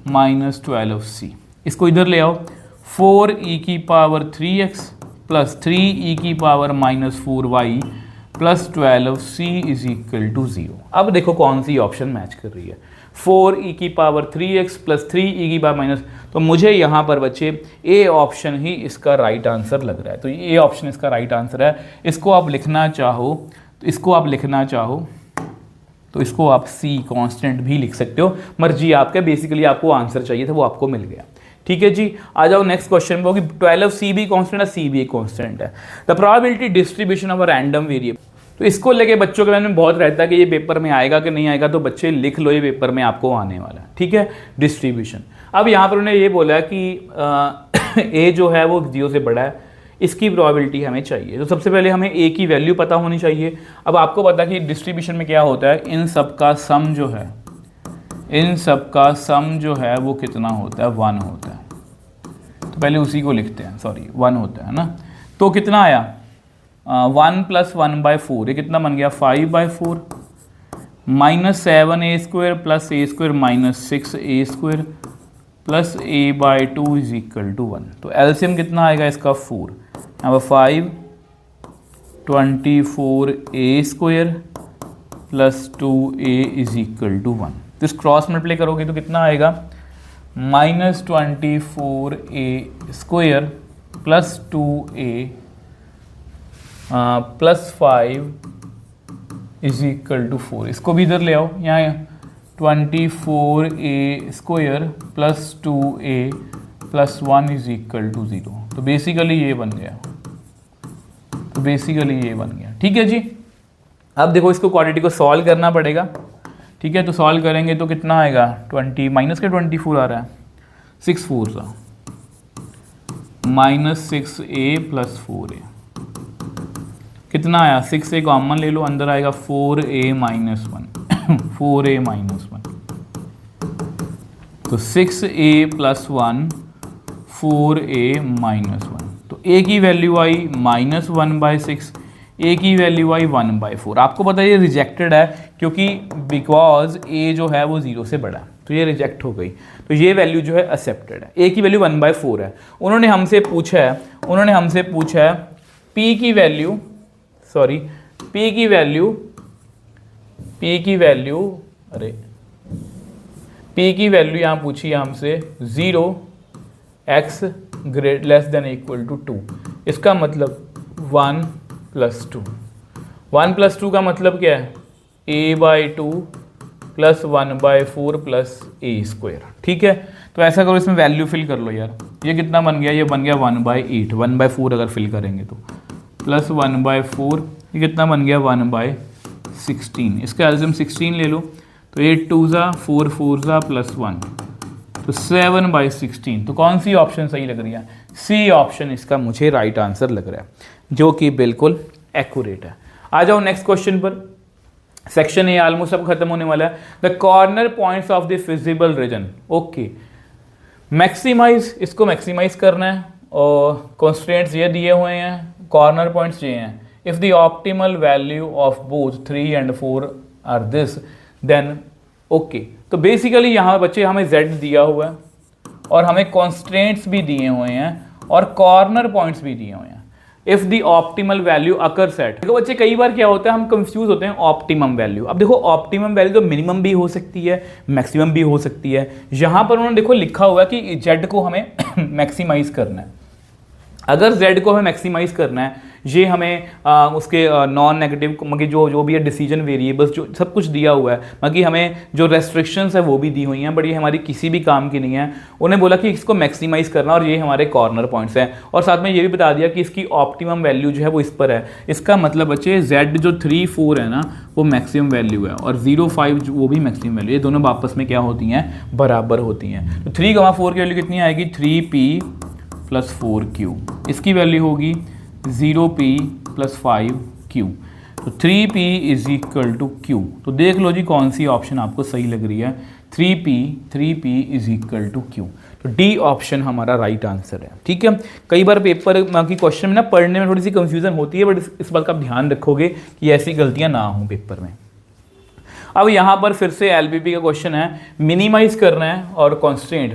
माइनस 12c। इसको इधर ले आओ, 4 e की पावर 3x प्लस 3 e की power minus 4y plus 12c is equal to 0। अब देखो कौन सी ऑप्शन मैच कर रही है, 4 e की पावर 3x प्लस 3 e की पावर माइनस, तो मुझे यहाँ पर बच्चे ए ऑप्शन ही इसका राइट आंसर लग रहा है। तो ये ऑप्शन इसका राइट आंसर है। इसको आप लिखना चाहो तो इसको आप C कांस्टेंट भी लिख सकते हो, मर्जी आपके, बेसिकली आपको आंसर चाहिए था वो आपको मिल गया, ठीक है जी। आ जाओ नेक्स्ट क्वेश्चन पे, 12c भी कांस्टेंट है, C भी एक कांस्टेंट है। The probability distribution of a random variable, तो इसको लेके बच्चों के मन में बहुत रहता है कि ये पेपर में आएगा कि नहीं आएगा, तो बच्चे लिख लो ये पेपर में आपको आने वाला है, ठीक है, डिस्ट्रीब्यूशन। अब यहाँ पर उन्होंने ये बोला कि ए जो है वो 0 से बड़ा है, इसकी प्रोबेबिलिटी हमें चाहिए। तो सबसे पहले हमें ए की वैल्यू पता होनी चाहिए। अब आपको पता है कि डिस्ट्रीब्यूशन में क्या होता है, इन सब का सम जो है वो कितना होता है, 1 होता है। तो पहले उसी को लिखते हैं, 1 होता है ना। तो कितना आया, 1 प्लस 1/4, ये कितना बन गया, 5/4 minus 7a² plus a² minus 6a² plus a/2 is equal to 1। तो एलसीएम कितना आएगा इसका, 4। अब 5 24a² plus 2a is equal to 1। तो इस क्रॉस मल्टीप्लाई करोगे तो कितना आएगा, -24a² plus 2a plus 5 is equal to 4। इसको भी इधर ले आओ, यहाँ 24a² plus 2a plus 1 is equal to 0। तो बेसिकली ये बन गया, ठीक है जी। अब देखो इसको क्वाड्रेटिक को सॉल्व करना पड़ेगा, ठीक है। तो सॉल्व करेंगे तो कितना आएगा, 20 माइनस के 24 आ रहा है, 6 4 सा माइनस 6a प्लस 4a, कितना आया, 6a कॉमन ले लो, अंदर आएगा 4a माइनस 1 4a माइनस 1। तो 6a प्लस 1 4a माइनस 1। तो a की वैल्यू आई -1/6, a की वैल्यू आई 1/4। आपको पता है ये रिजेक्टेड है क्योंकि बिकॉज a जो है वो 0 से बड़ा है, तो ये रिजेक्ट हो गई। तो ये वैल्यू जो है एक्सेप्टेड है। a की वैल्यू 1/4 है। उन्होंने हमसे पूछा है p की वैल्यू, सॉरी p की वैल्यू यहाँ पूछी है हमसे 0x < 2। इसका मतलब 1 + 2। 1 + 2 का मतलब क्या है? a/2 + 1/4 + a²। ठीक है, तो ऐसा करो, इसमें वैल्यू फिल कर लो यार। ये कितना बन गया? ये बन गया 1/8। 1/4 अगर फिल करेंगे तो प्लस 1/4, ये कितना बन गया? 1/16। इसका एल्सियम 16 ले लो, तो 8 2 ज़ा 4 4 ज़ा +1, तो 7/16। तो कौन सी ऑप्शन सही लग रही है? सी ऑप्शन इसका मुझे राइट आंसर लग रहा है, जो कि बिल्कुल एक्यूरेट है। आ जाओ नेक्स्ट क्वेश्चन पर। सेक्शन ए ऑलमोस्ट सब खत्म होने वाला है। The corner points of the feasible region. Okay, maximize, इसको मैक्सिमाइज करना है और कॉन्स्टेंट्स ये दिए हुए हैं, कॉर्नर पॉइंट्स ये हैं। If the optimal value of both 3 and 4 are this then okay. तो बेसिकली यहाँ बच्चे हमें z दिया हुआ है और हमें कॉन्स्टेंट्स भी दिए हुए हैं और कॉर्नर पॉइंट्स भी दिए हुए हैं। If the optimal value occurs at, देखो बच्चे कई बार क्या होता है, हम कंफ्यूज होते हैं ऑप्टिमम वैल्यू। अब देखो ऑप्टिमम वैल्यू तो मिनिमम भी हो सकती है, मैक्सिमम भी हो सकती है। यहाँ पर उन्होंने देखो लिखा हुआ है कि z को हमें मैक्सिमाइज करना है। अगर z को हमें मैक्सिमाइज करना है, ये हमें उसके नॉन नेगेटिव मतलब जो भी है डिसीजन वेरिएबल्स जो सब कुछ दिया हुआ है, बाकी हमें जो रेस्ट्रिक्शंस है वो भी दी हुई हैं, बट ये हमारी किसी भी काम की नहीं है। उन्हें बोला कि इसको मैक्सिमाइज करना और ये हमारे कॉर्नर पॉइंट्स हैं, और साथ में ये भी बता दिया कि इसकी ऑप्टिमम वैल्यू जो है वो इस पर है। इसका मतलब बच्चे z जो 3 4 है ना वो मैक्सिमम वैल्यू है और 0 5 वो भी मैक्सिमम वैल्यू, ये दोनों आपस में क्या होती हैं? बराबर होती हैं। तो 3, 4 की वैल्यू कितनी आएगी? 3p + 4q। इसकी वैल्यू होगी 0p + 5q। तो 3p = q। तो देख लो जी कौन सी ऑप्शन आपको सही लग रही है। 3p = q। तो डी ऑप्शन हमारा राइट आंसर है। ठीक है, कई बार पेपर की क्वेश्चन में ना पढ़ने में थोड़ी सी कंफ्यूजन होती है, बट इस बात का आप ध्यान रखोगे कि ऐसी गलतियां ना हों पेपर में। अब यहाँ पर फिर से एलबीपी का क्वेश्चन है, मिनिमाइज करना है और constant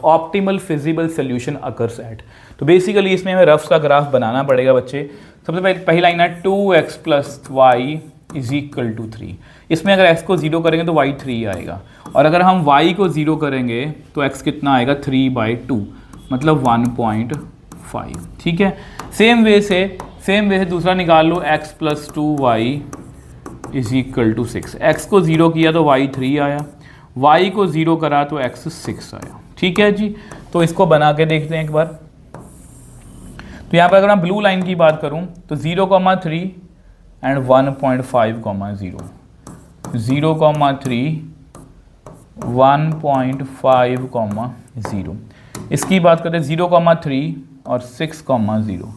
optimal feasible solution occurs eight. तो बेसिकली इसमें हमें रफ्स का ग्राफ बनाना पड़ेगा बच्चे। सबसे पहली लाइन है 2x + y = 3। इसमें अगर x को 0 करेंगे तो y 3 आएगा, और अगर हम y को 0 करेंगे तो x कितना आएगा? 3/2 मतलब 1.5। ठीक है, सेम वे से दूसरा निकाल लो, x + 2y = 6। x को 0 किया तो y 3 आया, y को 0 करा तो x 6 आया। ठीक है जी, तो इसको बना के देखते हैं एक बार। तो यहाँ पर अगर मैं ब्लू लाइन की बात करूँ तो 0,3 एंड 1.5,0, 0,3 1.5,0। इसकी बात करें 0,3 और 6,0।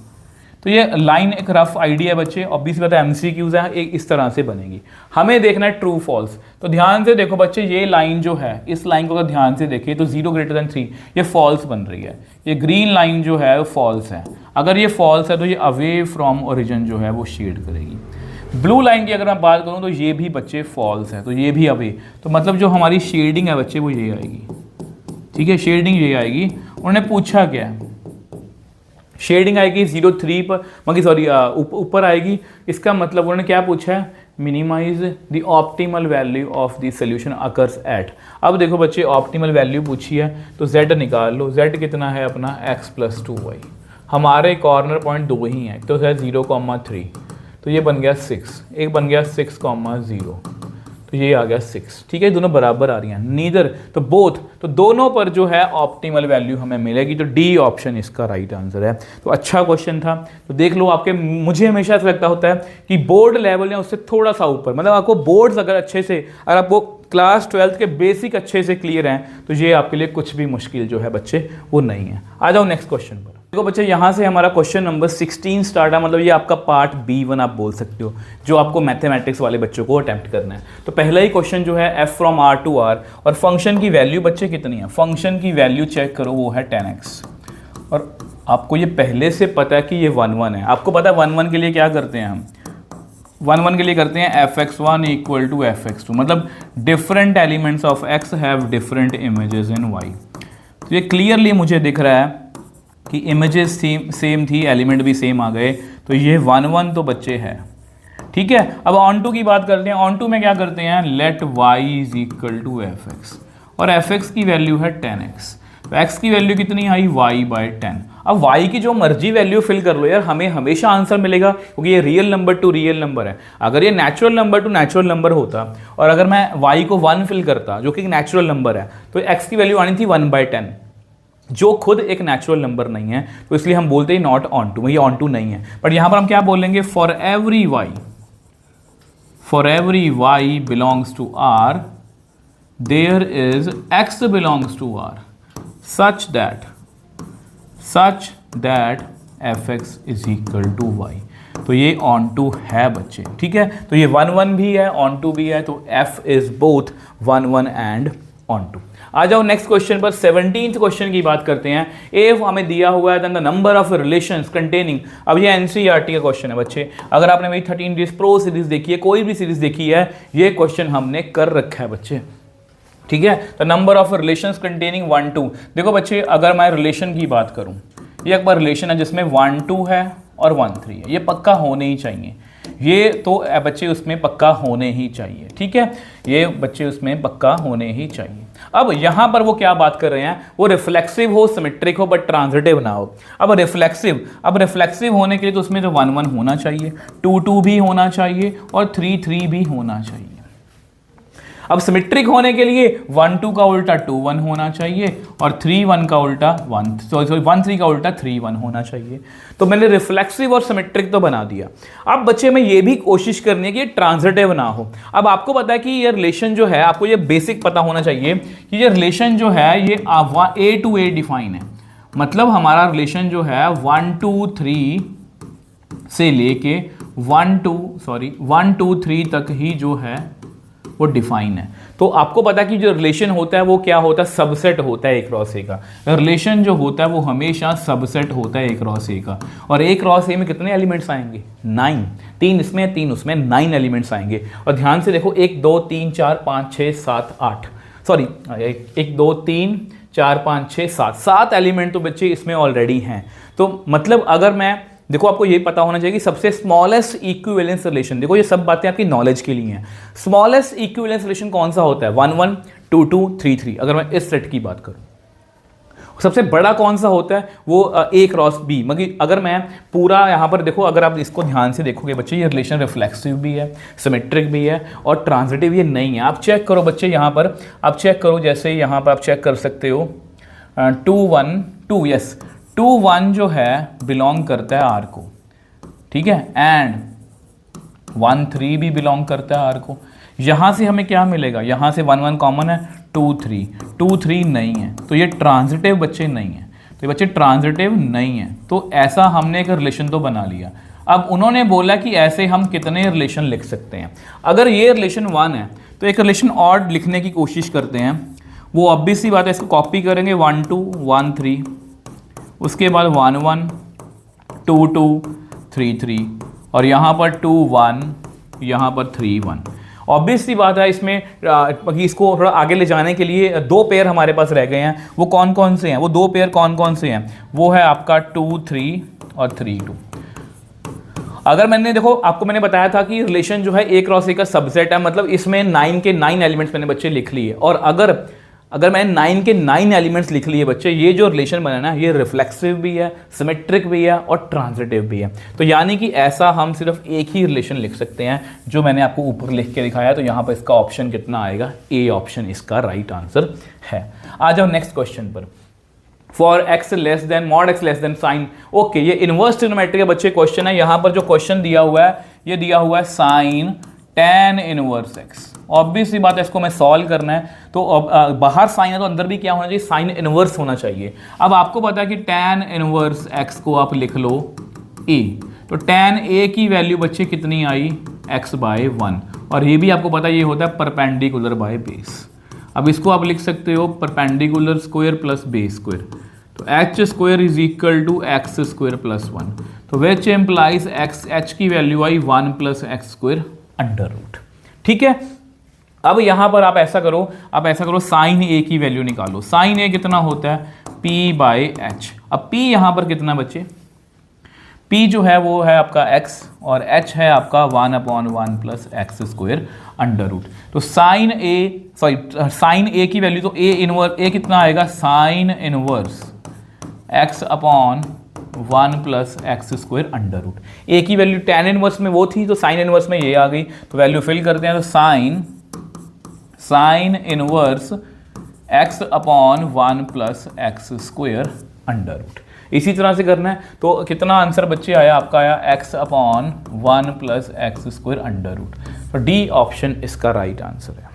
तो ये लाइन एक रफ आइडिया है बच्चे, ऑब्वियसली बात है एमसीक्यूज है, एक इस तरह से बनेगी। हमें देखना है ट्रू फॉल्स। तो ध्यान से देखो बच्चे, ये लाइन जो है, इस लाइन को अगर ध्यान से देखें तो 0 > 3 ये फॉल्स बन रही है। ये ग्रीन लाइन जो है वो फॉल्स है। अगर ये फॉल्स है तो ये अवे फ्रॉम ओरिजिन जो है वो शेड करेगी। ब्लू लाइन की अगर मैं बात करूँ तो ये भी बच्चे फॉल्स है, तो ये भी अवे। तो मतलब जो हमारी शेडिंग है बच्चे वो ये आएगी। ठीक है, शेडिंग ये आएगी। उन्होंने पूछा क्या है, शेडिंग आएगी 0,3 पर, मगर सॉरी ऊपर आएगी। इसका मतलब उन्होंने क्या पूछा है? Minimize the optimal value of the solution occurs at. अब देखो बच्चे, ऑप्टिमल वैल्यू पूछी है तो z निकाल लो। z कितना है अपना? x + 2y। हमारे कॉर्नर पॉइंट 2 ही हैं, तो है 0,3, तो ये बन गया 6, एक बन गया 6,0, तो ये आ गया 6। ठीक है, दोनों बराबर आ रही हैं, नीदर तो बोथ, तो दोनों पर जो है ऑप्टिमल वैल्यू हमें मिलेगी। तो डी ऑप्शन इसका राइट आंसर है। तो अच्छा क्वेश्चन था। तो देख लो, आपके मुझे हमेशा ऐसा लगता होता है कि बोर्ड लेवल या उससे थोड़ा सा ऊपर, मतलब आपको बोर्ड्स अगर अच्छे से, अगर आपको क्लास 12th के बेसिक अच्छे से क्लियर हैं तो ये आपके लिए कुछ भी मुश्किल जो है बच्चे वो नहीं है। आ जाओ नेक्स्ट क्वेश्चन पर। देखो बच्चे, यहाँ से हमारा क्वेश्चन नंबर 16 स्टार्ट है, मतलब ये आपका पार्ट B1 आप बोल सकते हो, जो आपको मैथमेटिक्स वाले बच्चों को अटेम्प्ट करना है। तो पहला ही क्वेश्चन जो है f from R to R, और फंक्शन की वैल्यू बच्चे कितनी है? फंक्शन की वैल्यू चेक करो, वो है 10x, और आपको ये पहले से पता है कि ये 1 1 है। आपको पता है 1 1 के लिए क्या करते हैं हम, 1 1 के लिए करते हैं fx1 इक्वल टू fx2, मतलब different elements of x have different images in y। तो ये क्लियरली मुझे दिख रहा है कि इमेजेस सेम थी, एलिमेंट भी सेम आ गए, तो ये 1 1 तो बच्चे है। ठीक है, अब ऑन टू की बात करते हैं। ऑन टू में क्या करते हैं, let y is equal to fx, और fx की वैल्यू है 10x, तो x की वैल्यू कितनी आई, y बाई 10। अब y की जो मर्जी वैल्यू फिल कर लो यार, हमें हमेशा आंसर मिलेगा, क्योंकि ये real number two real number है। अगर ये natural number two natural number होता और अगर मैं y को 1 फिल करता जो कि नेचुरल नंबर है, तो x की वैल्यू आनी थी 1 बाई 10, जो खुद एक नेचुरल नंबर नहीं है, तो इसलिए हम बोलते हैं नॉट ऑन टू, ये ऑन टू नहीं है। बट यहां पर हम क्या बोलेंगे, for every y belongs to r there is x belongs to r such that fx is equal to y। तो ये ऑन टू है बच्चे, ठीक है। तो ये 1 1 भी है, ऑन टू भी है, तो f is both 1 1 and on two. आ जाओ नेक्स्ट क्वेश्चन पर, 17th क्वेश्चन की बात करते हैं। इफ हमें दिया हुआ है the number of relations containing, अब ये एनसीईआरटी का क्वेश्चन है बच्चे। अगर आपने मेरी 13 डेज प्रो सीरीज देखी है, कोई भी सीरीज देखी है, ये क्वेश्चन हमने कर रखा है बच्चे, ठीक है। तो नंबर ऑफ रिलेशंस कंटेनिंग 1 2। देखो बच्चे, अगर मैं रिलेशन की बात करूं, ये एक बार रिलेशन है जिसमें 1 2 है और 1 3 है, ये पक्का होने ही चाहिए, ये तो बच्चे उसमें पक्का होने ही चाहिए, ठीक है, ये बच्चे उसमें पक्का होने ही चाहिए। अब यहां पर वो क्या बात कर रहे हैं, वो रिफ्लेक्सिव हो, सिमेट्रिक हो, बट ट्रांजिटिव ना हो। अब रिफ्लेक्सिव होने के लिए तो उसमें तो 1 1 होना चाहिए, 2 2 भी होना चाहिए और 3 3 भी होना चाहिए। अब सिमेट्रिक होने के लिए 1 2 का उल्टा 2 1 होना चाहिए और 3 1 का उल्टा 1 3 का उल्टा 3 1 होना चाहिए। तो मैंने रिफ्लेक्सिव और सिमेट्रिक तो बना दिया। अब बच्चे में ये भी कोशिश करनी है कि ट्रांजिटिव ना हो। अब आपको पता है कि ये रिलेशन जो है, आपको ये बेसिक पता होना चाहिए कि ये रिलेशन जो है ये A टू A डिफाइन है, मतलब हमारा रिलेशन जो है 1 2 3 से लेके 1 2 3 तक ही जो है वो डिफाइन है। तो आपको पता है कि जो रिलेशन होता है वो क्या होता है, सबसेट होता है A क्रॉस A का। रिलेशन जो होता है वो हमेशा सबसेट होता है A क्रॉस A का। और A क्रॉस A में कितने एलिमेंट्स आएंगे, 9, 3 इसमें 3 उसमें, 9 एलिमेंट्स आएंगे। और ध्यान से देखो, 1 2 3 4 5 6 7 8, सॉरी 1 2 3 4 5 6 7 एलिमेंट तो बच्चे इसमें ऑलरेडी हैं। तो मतलब अगर मैं देखो, आपको ये पता होना चाहिए कि सबसे स्मॉलेस्ट इक्विवेलेंस रिलेशन, देखो ये सब बातें आपकी नॉलेज के लिए हैं। स्मॉलेस्ट इक्विवेलेंस रिलेशन कौन सा होता है, 1 1 2 2 3 3। अगर मैं इस सेट की बात करूं, सबसे बड़ा कौन सा होता है, वो A क्रॉस B। मगर अगर मैं पूरा यहाँ पर देखो, अगर आप इसको ध्यान से देखोगे बच्चे, ये रिलेशन रिफ्लेक्सिव भी है, सिमेट्रिक भी है और ट्रांजिटिव ये नहीं है। आप चेक करो बच्चे, यहाँ पर आप चेक करो, जैसे यहाँ पर आप चेक कर सकते हो 2 1 2, यस 2 1 जो है बिलोंग करता है R को, ठीक है, एंड 1 3 भी बिलोंग करता है R को। यहाँ से हमें क्या मिलेगा, यहाँ से 1 1 कॉमन है, 2 3 नहीं है, तो ये ट्रांजिटिव बच्चे नहीं है, तो ये बच्चे ट्रांजिटिव नहीं है। तो ऐसा हमने एक रिलेशन तो बना लिया। अब उन्होंने बोला कि ऐसे हम कितने रिलेशन लिख सकते हैं। अगर ये रिलेशन 1 है तो एक रिलेशन और लिखने की कोशिश करते हैं। वो ऑब्वियस सी बात है, इसको कॉपी करेंगे 1 2 1 3, उसके बाद 1 1 2 2 3 3 और यहाँ पर 2 1, यहाँ पर 3 1। ऑब्वियस सी बात है, इसमें इसको थोड़ा आगे ले जाने के लिए 2 पेयर हमारे पास रह गए हैं। वो कौन कौन से हैं, वो 2 पेयर कौन कौन से हैं, वो है आपका 2 3 और 3 2। अगर मैंने देखो, आपको मैंने बताया था कि रिलेशन जो है A क्रॉस A का सबसेट है, मतलब इसमें 9 के 9 एलिमेंट्स मैंने बच्चे लिख लिए। और अगर मैंने 9 के 9 एलिमेंट्स लिख लिए बच्चे, ये जो रिलेशन बना ना, ये रिफ्लेक्सिव भी है, सिमेट्रिक भी है और ट्रांजिटिव भी है। तो यानी कि ऐसा हम सिर्फ एक ही रिलेशन लिख सकते हैं, जो मैंने आपको ऊपर लिख के दिखाया। तो यहाँ पर इसका ऑप्शन कितना आएगा, A ऑप्शन इसका राइट आंसर है। आ जाओ नेक्स्ट क्वेश्चन पर। For x less than mod x less than sine, okay, ये इनवर्स ट्रिग्नोमेट्री का बच्चे क्वेश्चन है। यहाँ पर जो क्वेश्चन दिया हुआ है, ये दिया हुआ है sine tan inverse x। Obvious सी बात है, इसको मैं सॉल्व करना है, तो बाहर साइन है तो अंदर भी क्या होना चाहिए, साइन इनवर्स होना चाहिए। अब आपको पता है कि tan इनवर्स x को आप लिख लो a, तो tan a की वैल्यू बच्चे कितनी आई, x बाय 1, और ये भी आपको पता है ये होता है परपेंडिकुलर बाय बेस। अब इसको आप लिख सकते हो perpendicular square plus base square, तो h square is equal to x square plus 1, तो विच एम्प्लाइज एक्स, एच की वैल्यू आई 1 plus x square under root. ठीक है, अब यहां पर आप ऐसा करो साइन ए की वैल्यू निकालो। साइन ए कितना होता है, p बाई एच। अब p यहां पर कितना बच्चे, p जो है वो है आपका x और h है आपका 1/1 plus x square under root. तो साइन ए की वैल्यू तो ए कितना आएगा, sine inverse x upon 1 plus x square under root. A की वैल्यू tan इनवर्स में वो थी, तो साइन इनवर्स में ये आ गई, तो वैल्यू फिल करते हैं। तो sine inverse x upon 1 plus x square under root. इसी तरह से करना है, तो कितना आंसर बच्चे आया आपका, आया x upon 1 plus x square under root. तो डी ऑप्शन इसका राइट आंसर है,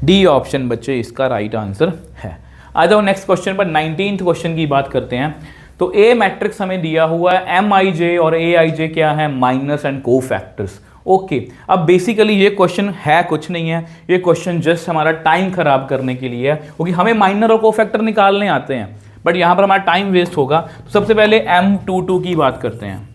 डी ऑप्शन बच्चे इसका राइट आंसर है। आ जाओ नेक्स्ट क्वेश्चन पर, 19th क्वेश्चन की बात करते हैं। तो ए मैट्रिक्स हमें दिया हुआ है, एम आई जे और ए आई जे क्या है, माइनस एंड को फैक्टर्स। ओके, अब बेसिकली ये क्वेश्चन है कुछ नहीं है, ये क्वेश्चन जस्ट हमारा टाइम खराब करने के लिए है, क्योंकि हमें माइनर और को फैक्टर निकालने आते हैं, बट यहां पर हमारा टाइम वेस्ट होगा। तो सबसे पहले M22 की बात करते हैं।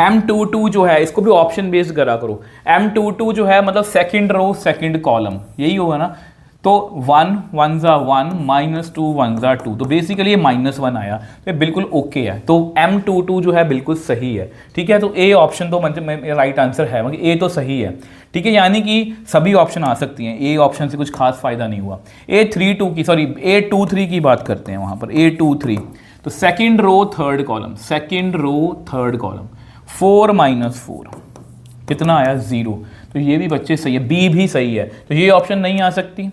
M22 जो है, इसको भी ऑप्शन बेस्ड करा करो। M22 जो है मतलब सेकंड रो सेकंड कॉलम, यही होगा ना। तो 1 1 ज़ा 1 माइनस 2 1 ज़ा 2, तो बेसिकली ये -1 आया, तो ये बिल्कुल ओके है। तो M22 जो है बिल्कुल सही है। ठीक है, तो ए ऑप्शन तो राइट आंसर है, मतलब ए तो सही है। ठीक है, यानी कि सभी ऑप्शन आ सकती हैं, ए ऑप्शन से कुछ खास फायदा नहीं हुआ। A23 की बात करते हैं वहाँ पर, A23, तो second row third column, 4 minus 4 कितना आया, 0। तो ये भी बच्चे सही है, बी भी सही है, तो ये ऑप्शन नहीं आ सकती।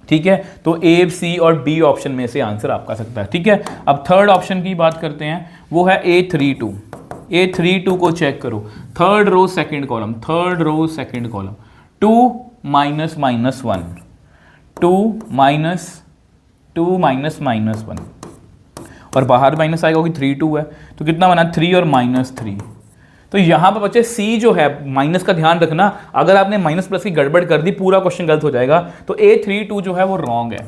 ठीक है, तो ए, सी और बी ऑप्शन में से आंसर आपका सकता है। ठीक है, अब थर्ड ऑप्शन की बात करते हैं, वो है A32 को चेक करो, third row second column, 2 minus -1, 2 minus -1, और बाहर माइनस आएगा क्योंकि 3 2 है, तो कितना बना, 3 और -3। तो यहां पर बच्चे सी जो है, माइनस का ध्यान रखना, अगर आपने माइनस प्लस की गड़बड़ कर दी पूरा क्वेश्चन गलत हो जाएगा। तो A32 जो है वो रॉन्ग है,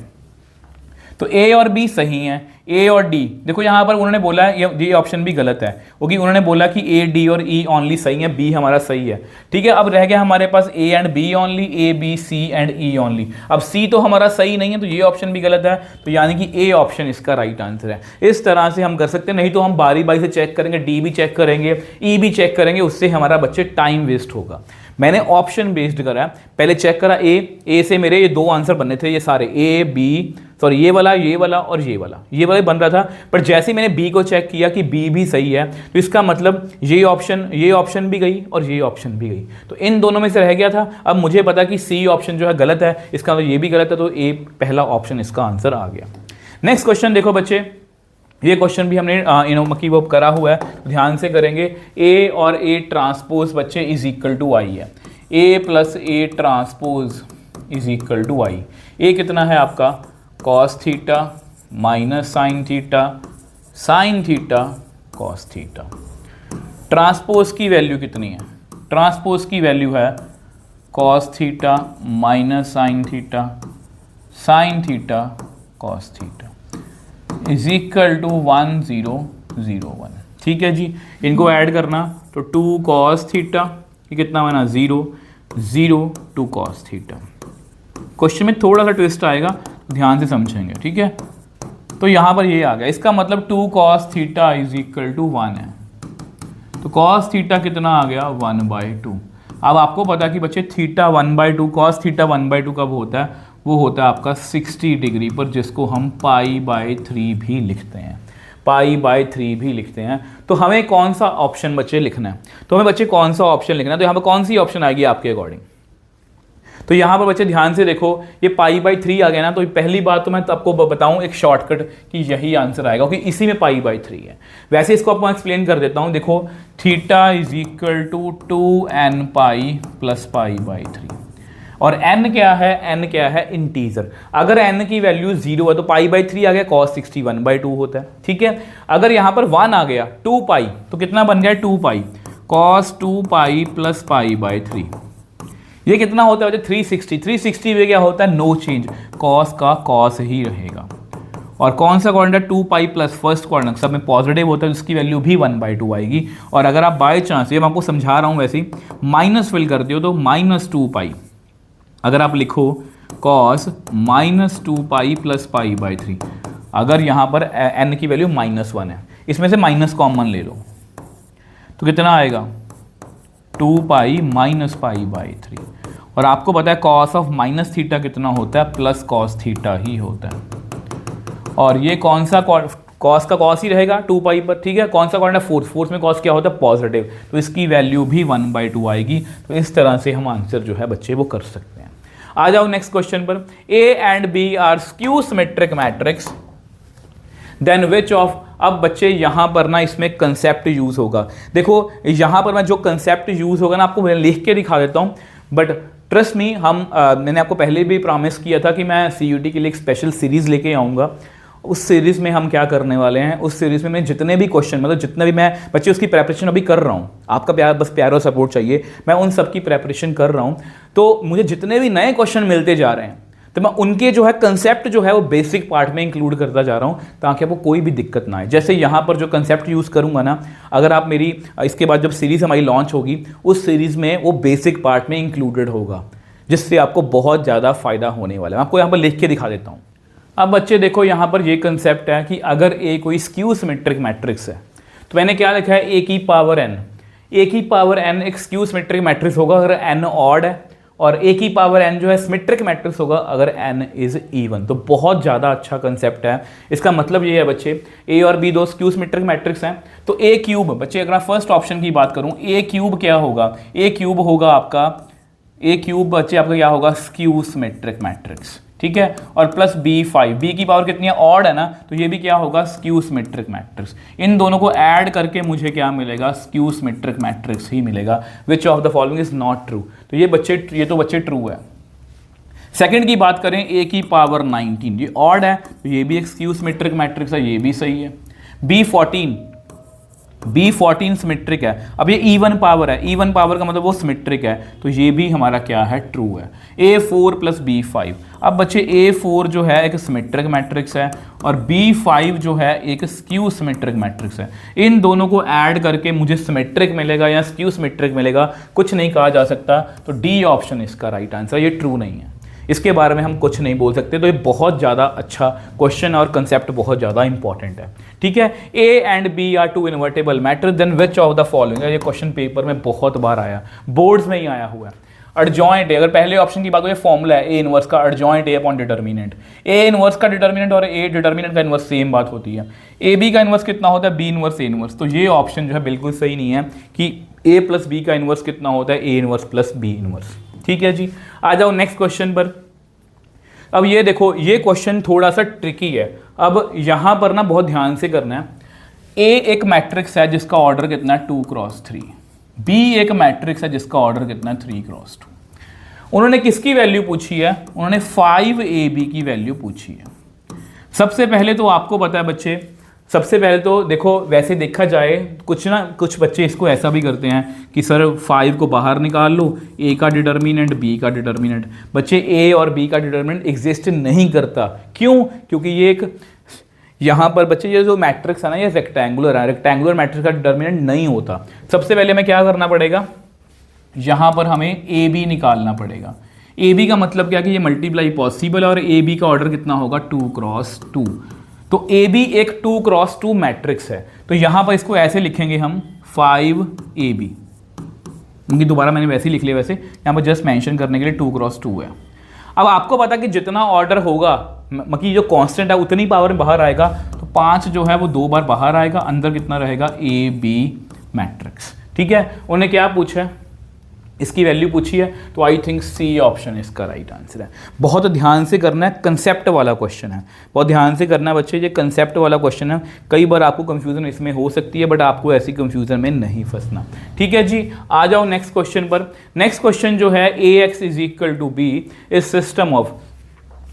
तो ए और बी सही हैं। ए और डी, देखो यहाँ पर उन्होंने बोला है, ये ऑप्शन भी गलत है, क्योंकि उन्होंने बोला कि ए, डी और ई ओनली सही है, बी हमारा सही है। ठीक है, अब रह गया हमारे पास A and B only, A B C and E only. अब सी तो हमारा सही नहीं है, तो ये ऑप्शन भी गलत है, तो यानी कि ए ऑप्शन इसका राइट आंसर है। इस तरह से हम कर सकते हैं, नहीं तो हम बारी बारी से चेक करेंगे, डी भी चेक करेंगे, ई भी चेक करेंगे, उससे हमारा बच्चे टाइम वेस्ट होगा। मैंने ऑप्शन बेस्ड करा, पहले चेक करा ए से मेरे ये 2 आंसर बनने थे, ये सारे ए बी, सॉरी ये वाला और ये वाला बन रहा था, पर जैसे मैंने बी को चेक किया कि बी भी सही है, तो इसका मतलब ये ऑप्शन भी गई और ये ऑप्शन भी गई, तो इन दोनों में से रह गया था। अब मुझे पता कि सी ऑप्शन जो है गलत है, इसका मतलब ये भी गलत है, तो ए पहला ऑप्शन इसका आंसर आ गया। नेक्स्ट क्वेश्चन देखो बच्चे, ये क्वेश्चन भी हमने वो करा हुआ है, तो ध्यान से करेंगे। ए और ए ट्रांसपोज बच्चे इज इक्वल टू आई है, A plus A transpose is equal to I. A कितना है आपका, cos theta minus sine theta cos theta. Transpose की वैल्यू कितनी है, ट्रांसपोज की वैल्यू है cos theta minus sine theta cos theta is equal to 1 0 0 1। ठीक है जी, इनको ऐड करना, तो 2 कॉस थीटा, ये कितना बना, 0 0 2 कॉस थीटा। क्वेश्चन में थोड़ा सा ट्विस्ट आएगा, ध्यान से समझेंगे। ठीक है, तो यहां पर ये आ गया, इसका मतलब 2 cos theta is equal to 1 है, तो कॉस थीटा कितना आ गया, 1/2। अब आपको पता कि बच्चे थीटा 1/2, कॉस थीटा 1/2 कब होता है, वो होता है आपका 60 डिग्री पर, जिसको हम π/3 भी लिखते हैं, π/3 भी लिखते हैं। तो हमें कौन सा ऑप्शन बच्चे लिखना है, तो हमें बच्चे कौन सा ऑप्शन लिखना है, तो यहाँ पर कौन सी ऑप्शन आएगी आपके अकॉर्डिंग। तो यहाँ पर बच्चे ध्यान से देखो, ये π/3 आ गया ना, तो पहली बात तो मैं आपको बताऊं एक शॉर्टकट कि यही आंसर आएगा, क्योंकि इसी में π/3 है। वैसे इसको आपको एक्सप्लेन कर देता हूं, देखो theta is equal to 2n pi plus π/3, और n क्या है, इंटीजर। अगर n की वैल्यू 0 है तो π/3 आ गया, cos 60 1/2 होता है। ठीक है, अगर यहाँ पर 1 आ गया 2π, तो कितना बन गया, 2π cos 2π प्लस π/3, ये कितना होता है 360 में क्या होता है, नो चेंज, कॉस का कॉस ही रहेगा। और कौन सा क्वाड्रेंट है 2 पाई प्लस फर्स्ट क्वाड्रेंट सब में पॉजिटिव होता है, जिसकी वैल्यू भी 1/2 आएगी। और अगर आप बाय चांस, ये मैं आपको समझा रहा हूँ वैसे ही, माइनस फिल करते हो तो -2 पाई, अगर आप लिखो cos -2 पाई प्लस पाई/3, अगर यहाँ पर n की वैल्यू -1 है, इसमें से माइनस कॉमन ले लो तो कितना आएगा 2 पाई माइनस पाई/3। और आपको पता है cos ऑफ माइनस थीटा कितना होता है, प्लस cos थीटा ही होता है। और ये कौन सा cos का cos ही रहेगा 2 पाई पर, ठीक है। कौन सा क्वाड्रेंट है फोर्स में cos क्या होता है पॉजिटिव, तो इसकी वैल्यू भी 1/2 आएगी। तो इस तरह से हम आंसर जो है बच्चे वो कर सकते हैं। आ जाओ नेक्स्ट क्वेश्चन पर। A and B are skew symmetric matrix, then which of, अब बच्चे यहां पर ना इसमें कंसेप्ट यूज होगा। देखो यहां पर मैं जो कंसेप्ट यूज होगा ना आपको मैं लिख के दिखा देता हूं, बट ट्रस्ट मी, मैंने आपको पहले भी प्रॉमिस किया था कि मैं CUET के लिए एक स्पेशल सीरीज लेके आऊंगा। उस सीरीज में हम क्या करने वाले हैं, उस सीरीज में मैं जितने भी क्वेश्चन, मतलब जितने भी मैं बच्चे उसकी प्रेपरेशन अभी कर रहा हूँ, आपका प्यार और सपोर्ट चाहिए, मैं उन सब की प्रेपरेशन कर रहा हूँ। तो मुझे जितने भी नए क्वेश्चन मिलते जा रहे हैं तो मैं उनके जो है कंसेप्ट जो है वो बेसिक पार्ट में इंक्लूड करता जा रहा हूँ, ताकि आपको कोई भी दिक्कत ना आए। जैसे यहाँ पर जो कंसेप्ट यूज़ करूँगा ना, अगर आप मेरी इसके बाद जब सीरीज़ हमारी लॉन्च होगी उस सीरीज़ में वो बेसिक पार्ट में इंक्लूडेड होगा, जिससे आपको बहुत ज़्यादा फ़ायदा होने वाला है। मैं आपको यहाँ पर लिख के दिखा देता हूँ। अब बच्चे देखो यहाँ पर ये कंसेप्ट है कि अगर ए कोई स्क्यू सिमेट्रिक मैट्रिक्स है, तो मैंने क्या लिखा है ए की पावर n एक स्क्यू सिमेट्रिक मैट्रिक्स होगा अगर n ऑड है, और ए की पावर n जो है सिमेट्रिक मैट्रिक्स होगा अगर n इज इवन। तो बहुत ज़्यादा अच्छा कंसेप्ट है। इसका मतलब ये है बच्चे, ए और बी दो स्क्यू सिमेट्रिक मैट्रिक्स हैं, तो ए क्यूब, बच्चे अगर मैं फर्स्ट ऑप्शन की बात करूँ, ए क्यूब क्या होगा, ए क्यूब होगा आपका, ए क्यूब बच्चे आपका क्या होगा स्क्यू सिमेट्रिक मैट्रिक्स, ठीक है। और प्लस B5, बी की पावर कितनी है ऑड है ना, तो ये भी क्या होगा स्क्यू सिमेट्रिक मैट्रिक्स। इन दोनों को ऐड करके मुझे क्या मिलेगा, स्क्यू सिमेट्रिक मैट्रिक्स ही मिलेगा। विच of the following is not true, तो ये तो बच्चे ट्रू है। सेकंड की बात करें, ए की पावर 19, ये ऑड है तो ये भी एक स्क्यू सिमेट्रिक मैट्रिक्स है, ये भी सही है। B14 सिमेट्रिक है, अब ये इवन पावर है, इवन पावर का मतलब वो सिमेट्रिक है, तो ये भी हमारा क्या है ट्रू है। A4 प्लस B5, अब बच्चे A4 जो है एक सिमेट्रिक मैट्रिक्स है और B5 जो है एक स्क्यू सिमेट्रिक मैट्रिक्स है। इन दोनों को ऐड करके मुझे सिमेट्रिक मिलेगा या स्क्यू सिमेट्रिक मिलेगा, कुछ नहीं कहा जा सकता। तो डी ऑप्शन इसका राइट आंसर, ये ट्रू नहीं है, इसके बारे में हम कुछ नहीं बोल सकते। तो ये बहुत ज़्यादा अच्छा क्वेश्चन और कंसेप्ट बहुत ज़्यादा इंपॉर्टेंट है, ठीक है। A and B are two invertible matrix, then which of the following, ये क्वेश्चन पेपर में बहुत बार आया, बोर्ड्स में ही आया हुआ है। एडजॉइंट ए, अगर पहले ऑप्शन की बात करें फॉर्मूला है ए इनवर्स का, adjoint A upon determinant. A inverse का डिटर्मिनेंट और ए डिटर्मिनेंट का इनवर्स सेम बात होती है। ए बी का इनवर्स कितना होता है, बी इनवर्स ए इनवर्स। तो ये ऑप्शन जो है बिल्कुल सही नहीं है कि ए प्लस बी का इनवर्स कितना होता है, A inverse plus B inverse, ठीक है जी। आ जाओ नेक्स्ट क्वेश्चन पर। अब ये देखो, ये क्वेश्चन थोड़ा सा ट्रिकी है। अब यहाँ पर ना बहुत ध्यान से करना है। ए एक मैट्रिक्स है जिसका ऑर्डर कितना है 2×3, बी एक मैट्रिक्स है जिसका ऑर्डर कितना है 3×2। उन्होंने किसकी वैल्यू पूछी है, उन्होंने 5AB की वैल्यू पूछी है। सबसे पहले तो आपको पता है बच्चे, सबसे पहले तो देखो वैसे देखा जाए कुछ बच्चे इसको ऐसा भी करते हैं कि सर 5 को बाहर निकाल लो, ए का डिटर्मिनेंट बी का डिटर्मिनेंट। बच्चे ए और बी का डिटर्मिनेंट एग्जिस्ट नहीं करता, क्यों, क्योंकि ये एक यहाँ पर बच्चे ये जो मैट्रिक्स है ना ये रेक्टेंगुलर है, रेक्टेंगुलर मैट्रिक्स का डिटर्मिनेंट नहीं होता। सबसे पहले हमें क्या करना पड़ेगा, यहाँ पर हमें ए बी निकालना पड़ेगा। ए बी का मतलब क्या कि ये मल्टीप्लाई पॉसिबल है और ए बी का ऑर्डर कितना होगा 2×2। तो ए बी एक 2×2 मैट्रिक्स है, तो यहाँ पर इसको ऐसे लिखेंगे हम 5AB, क्योंकि दोबारा मैंने वैसे ही लिख लिया, वैसे यहाँ पर जस्ट मेंशन करने के लिए 2×2 है। अब आपको पता कि जितना ऑर्डर होगा मतलब जो कांस्टेंट है उतनी पावर में बाहर आएगा, तो 5 जो है वो 2 बार बाहर आएगा, अंदर कितना रहेगा AB मैट्रिक्स, ठीक है। उन्होंने क्या पूछा है, इसकी वैल्यू पूछी है, तो आई थिंक सी ऑप्शन इसका राइट आंसर है। बहुत ध्यान से करना है, कंसेप्ट वाला क्वेश्चन है, बहुत ध्यान से करना है बच्चे, ये कंसेप्ट वाला क्वेश्चन है। कई बार आपको कंफ्यूजन इसमें हो सकती है, बट आपको ऐसी कंफ्यूजन में नहीं फंसना, ठीक है जी। आ जाओ नेक्स्ट क्वेश्चन पर। नेक्स्ट क्वेश्चन जो है AX = B is system of,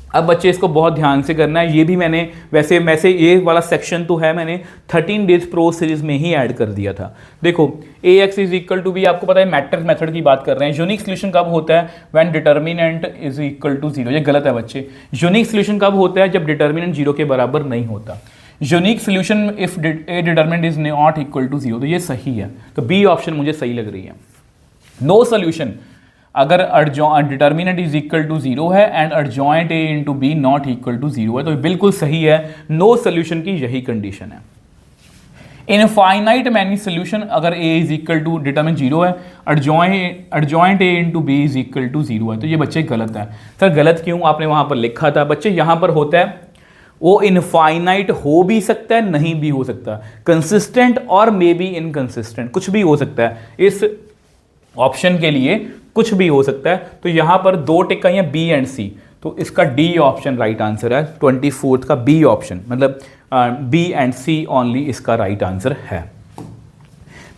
अब बच्चे इसको बहुत ध्यान से करना है, ये भी मैंने वैसे ये वाला सेक्शन तो है मैंने 13 डेज प्रो सीरीज में ही ऐड कर दिया था। देखो ax is equal to B, आपको पता है मैट्रिक्स मेथड की बात कर रहे हैं। यूनिक सोल्यूशन कब होता है? When determinant is equal to 0। ये गलत है बच्चे। यूनिक सोल्यूशन कब होता है? जब डिटर्मिनेंट 0 के बराबर नहीं होता। Unique solution if A determinant is not equal to 0, तो ये सही है। तो बी ऑप्शन मुझे सही लग रही है। नो सोल्यूशन, अगर डिटर्मिनेंट इज इक्वल टू 0 है and adjoint A into B not equal to 0 है, तो बिल्कुल सही है। नो सोल्यूशन की यही कंडीशन है। इनफाइनाइट मैनी सोल्यूशन, अगर A is equal to determinant 0 है, adjoint A into B is equal to 0 है, तो ये बच्चे गलत है। सर गलत क्यों? आपने वहां पर लिखा था बच्चे, यहां पर होता है वो इनफाइनाइट हो भी सकता है, नहीं भी हो सकता, कंसिस्टेंट और मे बी इनकंसिस्टेंट, कुछ भी हो सकता है। इस ऑप्शन के लिए कुछ भी हो सकता है। तो यहां पर दो टिक आई है बी एंड सी, तो इसका डी ऑप्शन राइट आंसर है। 24 का बी ऑप्शन, मतलब बी एंड सी ओनली इसका राइट आंसर है।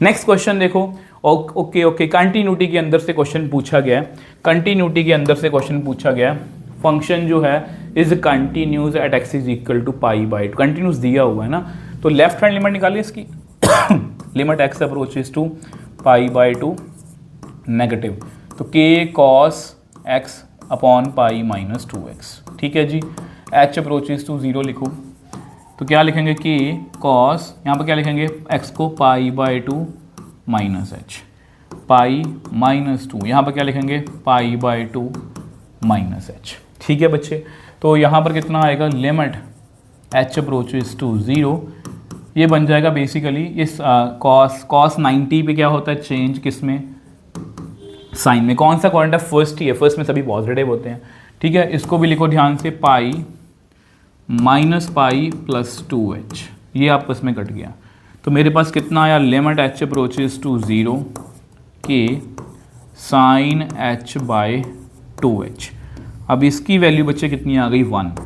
नेक्स्ट क्वेश्चन देखो। ओके कंटिन्यूटी के अंदर से क्वेश्चन पूछा गया है। कंटिन्यूटी के अंदर से क्वेश्चन पूछा गया है, फंक्शन जो है is continuous at X is equal to pi by two. Continuous दिया हुआ है ना, तो लेफ्ट हैंड लिमिट निकालिए इसकी। Limit X approaches to pi by two negative, तो के cos X upon pi minus 2x। ठीक है जी। एच अप्रोचेस टू 0 लिखो, तो क्या लिखेंगे? के कॉस, यहाँ पर क्या लिखेंगे? x को पाई by to minus H, pi minus 2, यहाँ पर क्या लिखेंगे? पाई बाई टू माइनस एच। ठीक है बच्चे, तो यहाँ पर कितना आएगा? लिमिट h अप्रोचेस टू 0, ये बन जाएगा बेसिकली इस कॉस 90 पे क्या होता है? चेंज किस में? साइन में। कौन सा क्वाड्रेंट है? फर्स्ट ही है, फर्स्ट में सभी पॉजिटिव होते हैं। ठीक है, इसको भी लिखो ध्यान से, pi minus pi plus 2h, ये आपस में कट गया। तो मेरे पास कितना आया? लिमिट h अप्रोचेस टू 0 के साइन h बाय 2h। अब इसकी वैल्यू बच्चे कितनी आ गई? 1,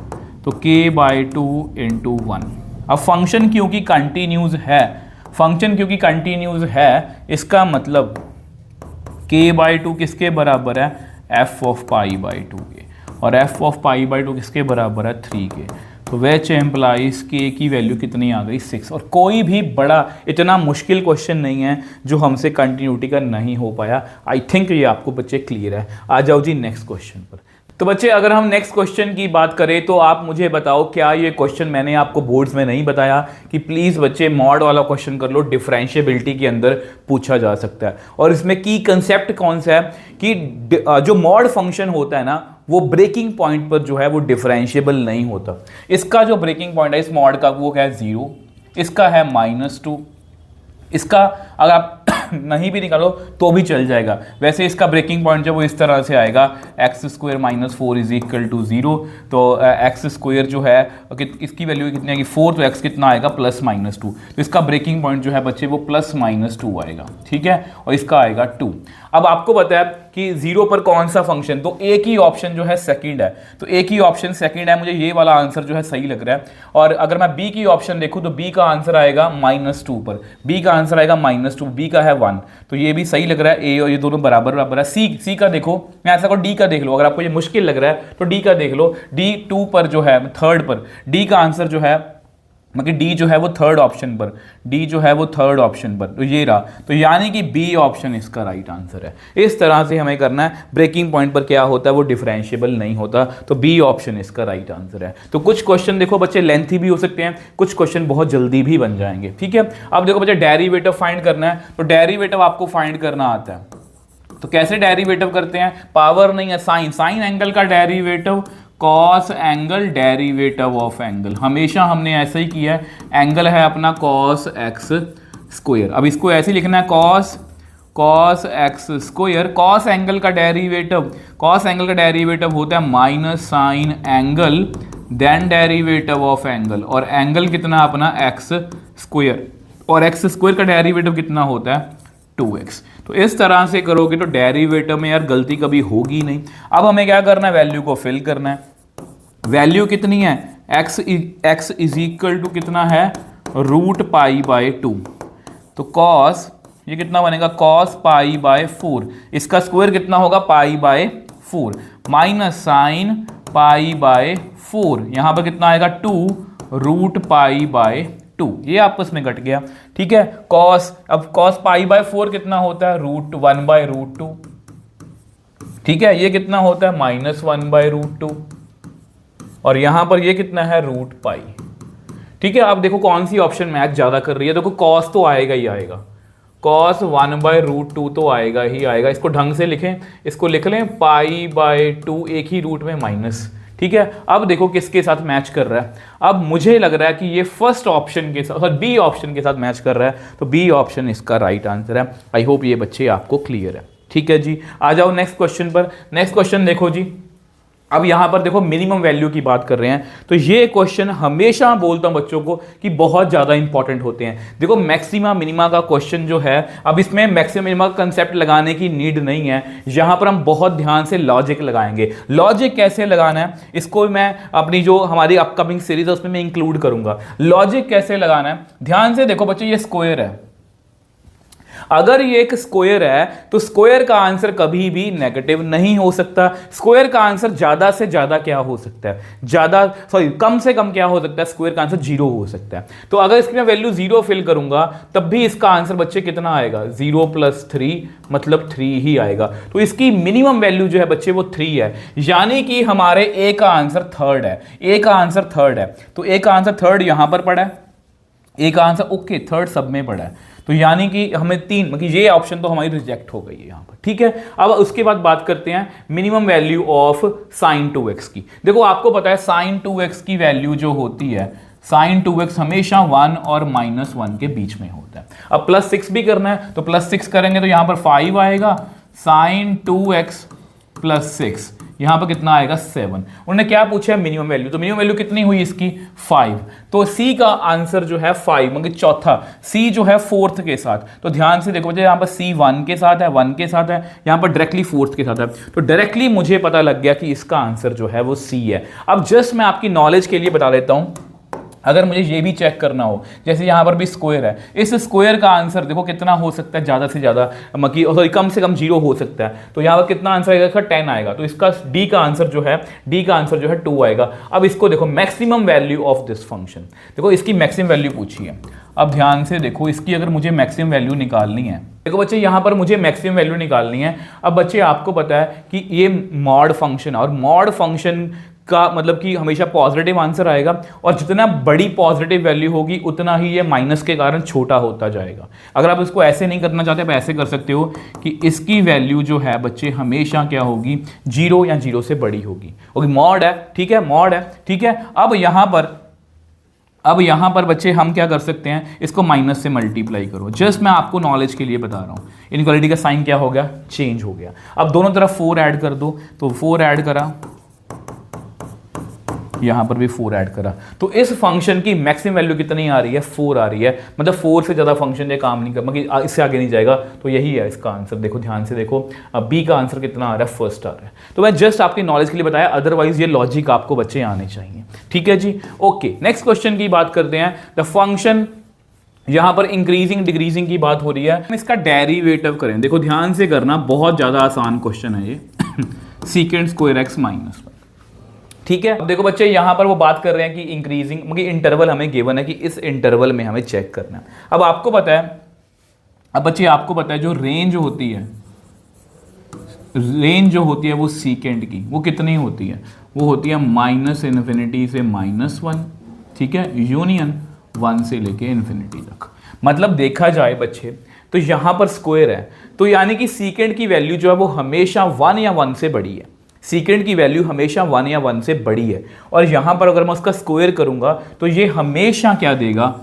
तो k बाय 2 इंटू 1। अब फंक्शन क्योंकि कंटिन्यूज है, फंक्शन क्योंकि कंटिन्यूज है, इसका मतलब k बाई 2 किसके बराबर है? f ऑफ पाई बाई 2 के, और f ऑफ पाई बाई 2 किसके बराबर है? 3 के। तो विच एम्प्लाइज k की वैल्यू कितनी आ गई? 6। और कोई भी बड़ा इतना मुश्किल क्वेश्चन नहीं है जो हमसे कंटिन्यूटी का नहीं हो पाया। आई थिंक ये आपको बच्चे क्लियर है। आ जाओ जी नेक्स्ट क्वेश्चन पर। तो बच्चे अगर हम नेक्स्ट क्वेश्चन की बात करें तो आप मुझे बताओ, क्या ये क्वेश्चन मैंने आपको बोर्ड्स में नहीं बताया कि प्लीज़ बच्चे मॉड वाला क्वेश्चन कर लो, डिफरेंशिएबिलिटी के अंदर पूछा जा सकता है। और इसमें की कंसेप्ट कौन सा है कि जो मॉड फंक्शन होता है ना, वो ब्रेकिंग पॉइंट पर जो है वो डिफरेंशिएबल नहीं होता। इसका जो ब्रेकिंग पॉइंट है इस मॉड का वो है 0, इसका है -2, इसका अगर आप नहीं भी निकालो तो भी चल जाएगा। वैसे इसका ब्रेकिंग पॉइंट जो वो इस तरह से आएगा, X square minus 4 is equal to 0। तो एक्स स्क्वायर जो है इसकी वैल्यू कितनी आएगी? 4, तो एक्स कितना आएगा? Plus minus 2। तो इसका ब्रेकिंग पॉइंट जो है बच्चे वो प्लस माइनस 2 आएगा। ठीक है, और इसका आएगा 2। अब आपको पता है कि 0 पर कौन सा फंक्शन, तो एक ही ऑप्शन जो है सेकंड है, तो एक ही ऑप्शन सेकंड है। मुझे ये वाला आंसर जो है सही लग रहा है। और अगर मैं बी की ऑप्शन देखूं तो बी का आंसर आएगा -2 पर, बी का आंसर आएगा -2, बी का है 1, तो ये भी सही लग रहा है। ए और ये दोनों बराबर बराबर है। सी का देखो, मैं ऐसा को डी का देख लो, अगर आपको ये मुश्किल लग रहा है तो डी का देख लो। डी 2 पर जो है थर्ड पर, डी का आंसर जो है मतलब डी जो है वो थर्ड ऑप्शन पर, डी जो है वो थर्ड ऑप्शन पर, तो ये रहा। तो यानी कि बी ऑप्शन इसका राइट आंसर है। इस तरह से हमें करना है। ब्रेकिंग पॉइंट पर क्या होता है? वो डिफरेंशिएबल नहीं होता, तो बी ऑप्शन इसका राइट आंसर है। तो कुछ क्वेश्चन देखो बच्चे लेंथी भी हो सकते हैं, कुछ क्वेश्चन बहुत जल्दी भी बन जाएंगे। ठीक है, अब देखो बच्चे डेरिवेटिव फाइंड करना है, तो डेरिवेटिव आपको फाइंड करना आता है। तो कैसे डेरिवेटिव करते हैं? पावर नहीं है, साइन, साइन एंगल का derivative cos angle derivative of angle, हमेशा हमने ऐसा ही किया है। एंगल है अपना कॉस एक्स स्क्वायर, अब इसको ऐसे लिखना है cos X square. Cos angle का डेरिवेटिव होता है minus sine angle then derivative of angle, और एंगल कितना अपना एक्स स्क्वायर, और एक्स स्क्वायर का डेरिवेटिव कितना होता है? 2x। तो इस तरह से करोगे तो डेरिवेटिव में यार गलती कभी होगी नहीं। अब हमें क्या करना है? वैल्यू को फिल करना है। वैल्यू कितनी है? x इज इक्वल टू कितना है? √π/2। तो कॉस ये कितना बनेगा? कॉस π/4, इसका स्क्वायर कितना होगा? π/4 माइनस साइन पाई बाय 4, यहाँ पर कितना आएगा 2 रूट पाई बाय 2, ये आपस में घट गया। ठीक है, कॉस, अब कॉस पाई बाय 4 कितना होता है √1/√2। ठीक है, ये कितना होता है -1/√2, और यहां पर ये कितना है √पाई। ठीक है, अब देखो कौन सी ऑप्शन मैच ज्यादा कर रही है। देखो कॉस तो आएगा ही आएगा, कॉस 1/√2 तो आएगा ही आएगा। इसको ढंग से लिखें, इसको लिख लें π/2, एक ही रूट में माइनस। ठीक है, अब देखो किसके साथ मैच कर रहा है। अब मुझे लग रहा है कि ये फर्स्ट ऑप्शन के साथ, बी ऑप्शन के साथ मैच कर रहा है, तो बी ऑप्शन इसका राइट आंसर है। आई होप ये बच्चे आपको क्लियर है। ठीक है जी, आ जाओ नेक्स्ट क्वेश्चन पर। नेक्स्ट क्वेश्चन देखो जी, अब यहां पर देखो मिनिमम वैल्यू की बात कर रहे हैं, तो ये क्वेश्चन हमेशा बोलता हूं बच्चों को कि बहुत ज्यादा इंपॉर्टेंट होते हैं। देखो मैक्सिमा मिनिमा का क्वेश्चन जो है, अब इसमें मैक्सिमा मिनिमा का कंसेप्ट लगाने की नीड नहीं है, यहां पर हम बहुत ध्यान से लॉजिक लगाएंगे। लॉजिक कैसे लगाना है, इसको मैं अपनी जो हमारी अपकमिंग सीरीज है उसमें मैं इंक्लूड करूंगा। लॉजिक कैसे लगाना है, ध्यान से देखो बच्चों, ये स्क्वायर है। अगर ये एक स्क्वायर है तो स्क्वायर का आंसर कभी भी नेगेटिव नहीं हो सकता। स्क्वायर का आंसर ज्यादा से ज्यादा क्या हो सकता है, कम से कम क्या हो सकता है, स्क्वायर का आंसर 0 हो सकता है। तो अगर इसकी मैं वैल्यू 0 फिल करूंगा तब भी इसका आंसर बच्चे कितना आएगा, 0 + 3 मतलब 3 ही आएगा। तो इसकी मिनिमम वैल्यू जो है बच्चे वो 3 है, यानी कि हमारे ए का आंसर 3rd है। ए का आंसर 3rd है, तो ए का आंसर 3rd यहां पर पड़ा है, ए का आंसर ओके 3rd सब में पड़ा है, तो यानी कि हमें 3, मतलब ये ऑप्शन तो हमारी रिजेक्ट हो गई है यहाँ पर। ठीक है, अब उसके बाद बात करते हैं minimum value of sin 2x की। देखो आपको पता है sin 2x की वैल्यू जो होती है, sin 2x हमेशा 1 और -1 के बीच में होता है। अब +6 भी करना है तो +6 करेंगे तो यहाँ पर 5 आएगा, sin 2x + 6 यहां पर कितना आएगा 7। उन्होंने क्या पूछा है मिनिमम वैल्यू, तो मिनिमम वैल्यू कितनी हुई इसकी 5, तो सी का आंसर जो है 5, मतलब चौथा। सी जो है 4th के साथ, तो ध्यान से देखो यहाँ पर सी 1 के साथ है, 1 के साथ है, यहाँ पर डायरेक्टली 4th के साथ है, तो डायरेक्टली मुझे पता लग गया कि इसका आंसर जो है वो सी है। अब जस्ट मैं आपकी नॉलेज के लिए बता देता हूं, अगर मुझे ये भी चेक करना हो, जैसे यहाँ पर भी स्क्वायर है, इस स्क्वायर का आंसर देखो कितना हो सकता है, ज़्यादा से ज़्यादा सॉरी कम से कम 0 हो सकता है, तो यहाँ पर कितना आंसर आएगा, इसका 10 आएगा, तो इसका डी का आंसर जो है 2 आएगा। अब इसको देखो maximum value of this function, देखो इसकी मैक्सिमम वैल्यू पूछी है। अब ध्यान से देखो, इसकी अगर मुझे मैक्सिमम वैल्यू निकालनी है, देखो बच्चे यहाँ पर मुझे मैक्सिमम वैल्यू निकालनी है। अब बच्चे आपको पता है कि ये मॉड फंक्शन, और मॉड फंक्शन का मतलब कि हमेशा पॉजिटिव आंसर आएगा, और जितना बड़ी पॉजिटिव वैल्यू होगी उतना ही ये माइनस के कारण छोटा होता जाएगा। अगर आप इसको ऐसे नहीं करना चाहते, आप ऐसे कर सकते हो कि इसकी वैल्यू जो है बच्चे हमेशा क्या होगी, 0 या 0 से बड़ी होगी। ओके, मॉड है, ठीक है, मॉड है, ठीक है। अब यहां पर बच्चे हम क्या कर सकते हैं, इसको माइनस से मल्टीप्लाई करो। जस्ट मैं आपको नॉलेज के लिए बता रहा हूं, इनइक्वालिटी का साइन क्या हो गया, चेंज हो गया। अब दोनों तरफ 4 ऐड कर दो, तो 4 ऐड करा, यहां पर भी 4 ऐड करा, तो इस फंक्शन की मैक्सिमम वैल्यू कितनी आ रही है, 4 आ रही है। मतलब 4 से ज्यादा फंक्शन ये काम नहीं कर, मतलब इससे आगे नहीं जाएगा, तो यही है इसका आंसर। देखो ध्यान से देखो, अब बी का आंसर कितना आ रहा है, 1st आ रहा है। तो मैं जस्ट आपकी नॉलेज के लिए बताया, अदरवाइज ये लॉजिक आपको बच्चे आने चाहिए। ठीक है जी, ओके। नेक्स्ट क्वेश्चन की बात करते हैं। द फंक्शन, यहां पर इंक्रीजिंग डिक्रीजिंग की बात हो रही है, हम इसका डेरिवेटिव करें। देखो ध्यान से करना, बहुत ज्यादा आसान क्वेश्चन है ये। सेकेंड स्क्वायर एक्स माइनस 1, ठीक है। अब देखो बच्चे यहाँ पर वो बात कर रहे हैं कि इंक्रीजिंग, मतलब इंटरवल हमें गिवन है कि इस इंटरवल में हमें चेक करना है। अब आपको पता है, अब बच्चे आपको पता है जो रेंज होती है, रेंज जो होती है वो सीकेंड की, वो कितनी होती है, वो होती है -∞ से -1, ठीक है, यूनियन 1 से लेके इन्फिनिटी तक। मतलब देखा जाए बच्चे तो यहाँ पर स्क्वायर है, तो यानी कि सीकेंड की वैल्यू जो है वो हमेशा 1 या 1 से बड़ी है। सीकेंड की वैल्यू हमेशा 1 या 1 से बड़ी है, और यहां पर अगर मैं उसका स्क्वायर करूंगा तो ये हमेशा क्या देगा,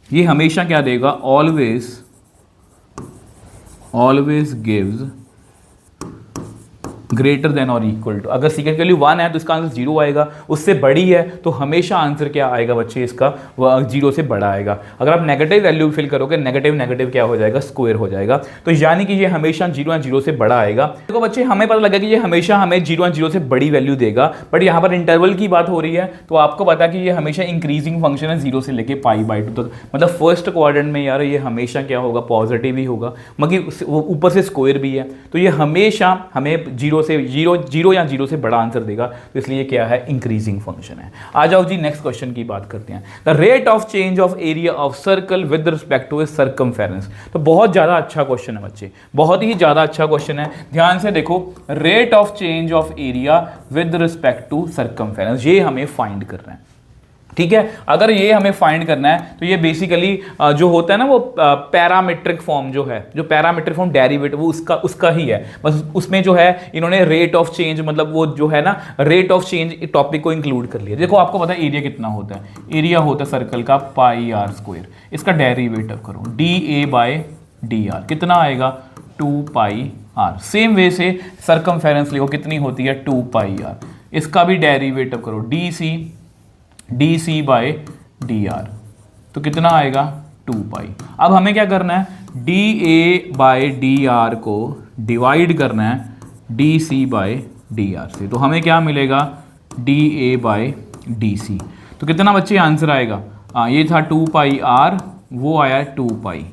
ये हमेशा क्या देगा, ऑलवेज गिव्स ग्रेटर देन और इक्वल टू। अगर सीकेंड की वैल्यू 1 है तो इसका आंसर 0 आएगा, उससे बड़ी है तो हमेशा आंसर क्या आएगा बच्चे, इसका 0 से बड़ा आएगा। अगर आप नेगेटिव वैल्यू फिल करोगे, नेगेटिव क्या हो जाएगा, स्क्वायर हो जाएगा। तो यानी कि ये हमेशा 0 या 0 से बड़ा आएगा। देखो बच्चे हमें पता लगा कि ये हमेशा हमें 0 या 0 से बड़ी वैल्यू देगा, बट यहाँ पर इंटरवल की बात हो रही है, तो आपको पता है कि ये हमेशा इंक्रीजिंग फंक्शन है 0 से लेके π/2 तक। मतलब फर्स्ट क्वाड्रेंट में यार ये हमेशा क्या होगा, पॉजिटिव ही होगा, मगर ऊपर से स्क्वायर भी है, तो ये हमेशा हमें 0 से जीरो या जीरो से बड़ा आंसर देगा, तो इसलिए क्या है, इंक्रीजिंग फंक्शन है। आ जाओ जी नेक्स्ट क्वेश्चन की बात करते हैं। The rate of change of area of circle with respect to circumference. तो बहुत ज़्यादा अच्छा क्वेश्चन है बच्चे, बहुत ही ज़्यादा अच्छा क्वेश्चन है। ध्यान से देखो, rate of change of area with respect to circumference, ये हमें फाइंड करना है। ठीक है, अगर ये हमें फाइंड करना है तो ये बेसिकली जो होता है ना वो पैरामीट्रिक फॉर्म जो है, जो पैरामीट्रिक फॉर्म डेरिवेटिव वो उसका ही है, बस उसमें जो है इन्होंने रेट ऑफ चेंज मतलब वो जो है ना रेट ऑफ चेंज टॉपिक को इंक्लूड कर लिया। देखो आपको पता है एरिया कितना होता है, एरिया होता है सर्कल का पाई आर स्क्वायर, इसका डेरिवेटिव करो D A by D R, कितना आएगा 2 पाई आर। सेम वे से सर्कमफेरेंस लिखो, कितनी होती है 2 पाई आर, इसका भी डेरिवेटिव करो D C by D R, तो कितना आएगा 2 पाई। अब हमें क्या करना है, D A by D R को डिवाइड करना है D C by D R से, तो हमें क्या मिलेगा D A by D C. तो कितना बच्चे आंसर आएगा, ये था 2 पाई आर, वो आया 2 पाई,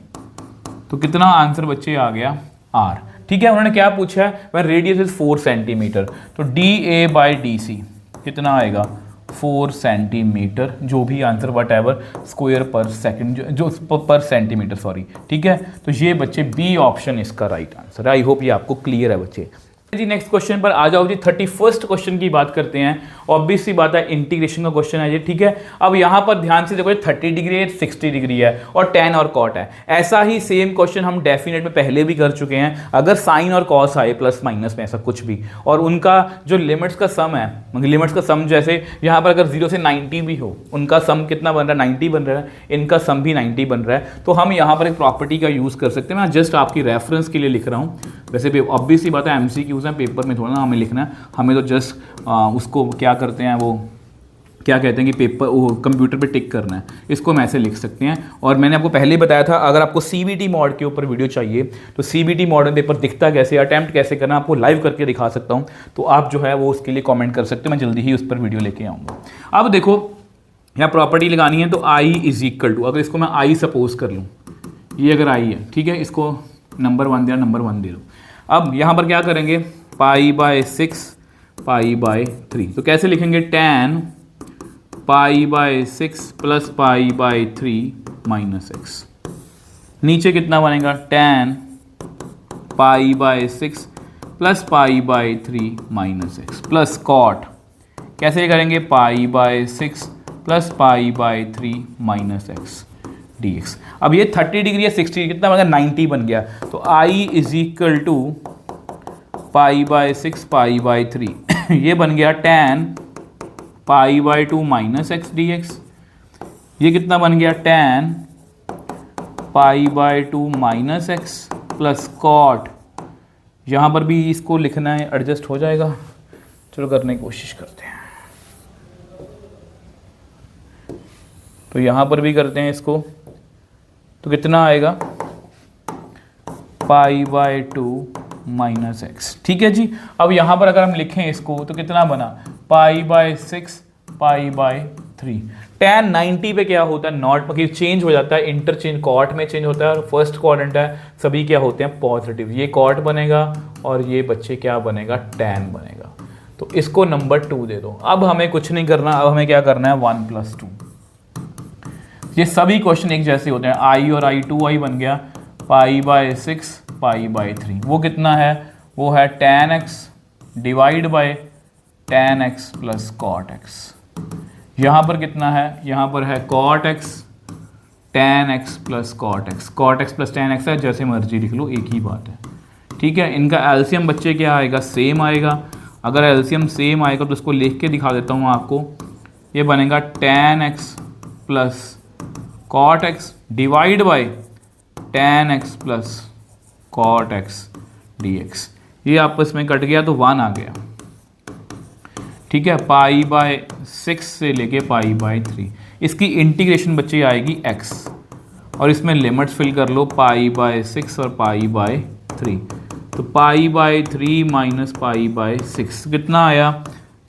तो कितना आंसर बच्चे आ गया आर। ठीक है, उन्होंने क्या पूछा है, वह रेडियस इज 4 सेंटीमीटर, तो D A by D C कितना आएगा 4 सेंटीमीटर, जो भी आंसर वट एवर स्क्वायर पर सेकंड जो पर सेंटीमीटर सॉरी। ठीक है, तो ये बच्चे बी ऑप्शन इसका राइट आंसर है। आई होप ये आपको क्लियर है बच्चे जी। नेक्स्ट क्वेश्चन पर आ जाओ जी, 31st क्वेश्चन की बात करते हैं। ऑब्वियस सी बात है इंटीग्रेशन का क्वेश्चन है ये। ठीक है, अब यहाँ पर ध्यान से देखो 30 डिग्री है, 60 डिग्री है और tan और cot है। ऐसा ही सेम क्वेश्चन हम डेफिनेट में पहले भी कर चुके हैं, अगर साइन और कॉस आए प्लस माइनस में ऐसा कुछ भी, और उनका जो लिमिट्स का सम है, लिमिट्स का सम जैसे यहाँ पर अगर 0 से 90 भी हो, उनका सम कितना बन रहा है 90 बन रहा है, इनका सम भी 90 बन रहा है, तो हम यहाँ पर एक प्रॉपर्टी का यूज़ कर सकते हैं। मैं जस्ट आपकी रेफरेंस के लिए लिख रहा हूँ, वैसे ऑब्वियस सी बात है MCQs है, पेपर में थोड़ा ना हमें लिखना है, हमें तो जस्ट उसको क्या करते हैं, वो क्या कहते हैं कि पेपर वो कंप्यूटर पे टिक करना है, इसको हम ऐसे लिख सकते हैं। और मैंने आपको पहले ही बताया था, अगर आपको CBT मोड के ऊपर वीडियो चाहिए तो CBT मॉडर्न पेपर दिखता कैसे, अटैम्प्ट कैसे करना, आपको लाइव करके दिखा सकता हूँ, तो आप जो है वो उसके लिए कमेंट कर सकते हो, मैं जल्दी ही उस पर वीडियो लेके आऊँगा। अब देखो यहाँ प्रॉपर्टी लगानी है, तो I इज इक्वल टू, अगर इसको मैं I सपोज कर लूँ, ये अगर I है, ठीक है, इसको नंबर 1 दिया, नंबर 1 दे दो। अब यहाँ पर क्या करेंगे, पाई बाय 6 पाई बाय 3, तो कैसे लिखेंगे, tan pi by 6 plus pi by 3 minus x. नीचे कितना बनेगा, tan pi by 6 plus pi by 3 minus X plus cot, कैसे करेंगे, पाई by 6 plus pi by 3 minus X dx। अब ये 30 डिग्री या 60 कितना बन गया, 90 बन गया, तो I is equal to pi by 6 pi by 3 ये बन गया tan pi by 2 minus X dx। ये कितना बन गया, tan pi by 2 minus X plus cot, यहाँ पर भी इसको लिखना है, एडजस्ट हो जाएगा, चलो करने की कोशिश करते हैं। तो यहाँ पर भी करते हैं इसको, तो कितना आएगा, पाई बाय 2 माइनस एक्स। ठीक है जी, अब यहाँ पर अगर हम लिखें इसको तो कितना बना, पाई बाय 6 पाई बाय 3। tan 90 पे क्या होता है, नॉट मतलब चेंज हो जाता है, इंटरचेंज कॉट में चेंज होता है, और फर्स्ट क्वाड्रेंट है, सभी क्या होते हैं पॉजिटिव, ये कॉट बनेगा और ये बच्चे क्या बनेगा, tan बनेगा। तो इसको नंबर 2 दे दो। अब हमें कुछ नहीं करना, अब हमें क्या करना है 1 + 2। ये सभी क्वेश्चन एक जैसे होते हैं, I और I 2I बन गया, पाई बाय 6 पाई बाय 3, वो कितना है, वो है tan x divide by tan x plus cot x। यहाँ पर कितना है, यहाँ पर है cot x tan x plus cot x plus tan x है, जैसे मर्जी लिख लो, एक ही बात है। ठीक है, इनका एलसीएम बच्चे क्या आएगा, सेम आएगा। अगर एलसीएम सेम आएगा तो इसको लिख के दिखा देता हूँ आपको, ये बनेगा tan x plus cot x divide by tan x plus cot x dx। ये आपस में कट गया तो 1 आ गया। ठीक है, पाई बाय 6 से लेके पाई बाय 3, इसकी इंटीग्रेशन बच्चे आएगी x, और इसमें लिमिट्स फिल कर लो, पाई बाय 6 और पाई बाय 3, तो पाई बाय 3 माइनस पाई बाय 6 कितना आया,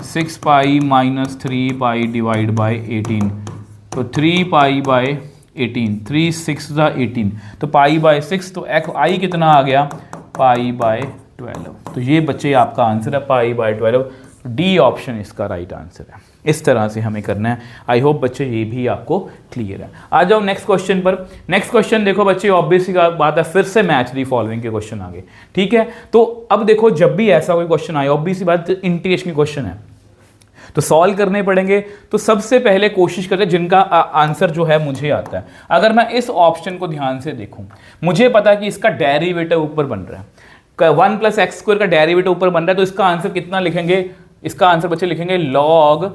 6 pi minus 3 pi divide by 18, तो 3 पाई बाय 18, 3 6 18, तो पाई बाय 6, तो I कितना आ गया, पाई बाय 12। तो ये बच्चे आपका आंसर है π/12। डी ऑप्शन इसका राइट आंसर है। इस तरह से हमें करना है। आई होप बच्चे ये भी आपको क्लियर है। आ जाओ नेक्स्ट क्वेश्चन पर। नेक्स्ट क्वेश्चन देखो बच्चे, ऑब्वियस बात है, फिर से मैच दी फॉलोइंग के क्वेश्चन आ गए। ठीक है, तो अब देखो जब भी ऐसा कोई क्वेश्चन आए, ऑब्वियस बात इंटीग्रेशन की क्वेश्चन है तो सॉल्व करने पड़ेंगे। तो सबसे पहले कोशिश करते हैं जिनका आंसर जो है मुझे आता है। अगर मैं इस ऑप्शन को ध्यान से देखूं, मुझे पता है कि इसका डेरिवेटिव ऊपर बन रहा है, 1 + x² का डेरिवेटिव ऊपर बन रहा है। तो इसका आंसर कितना लिखेंगे? इसका आंसर बच्चे लिखेंगे log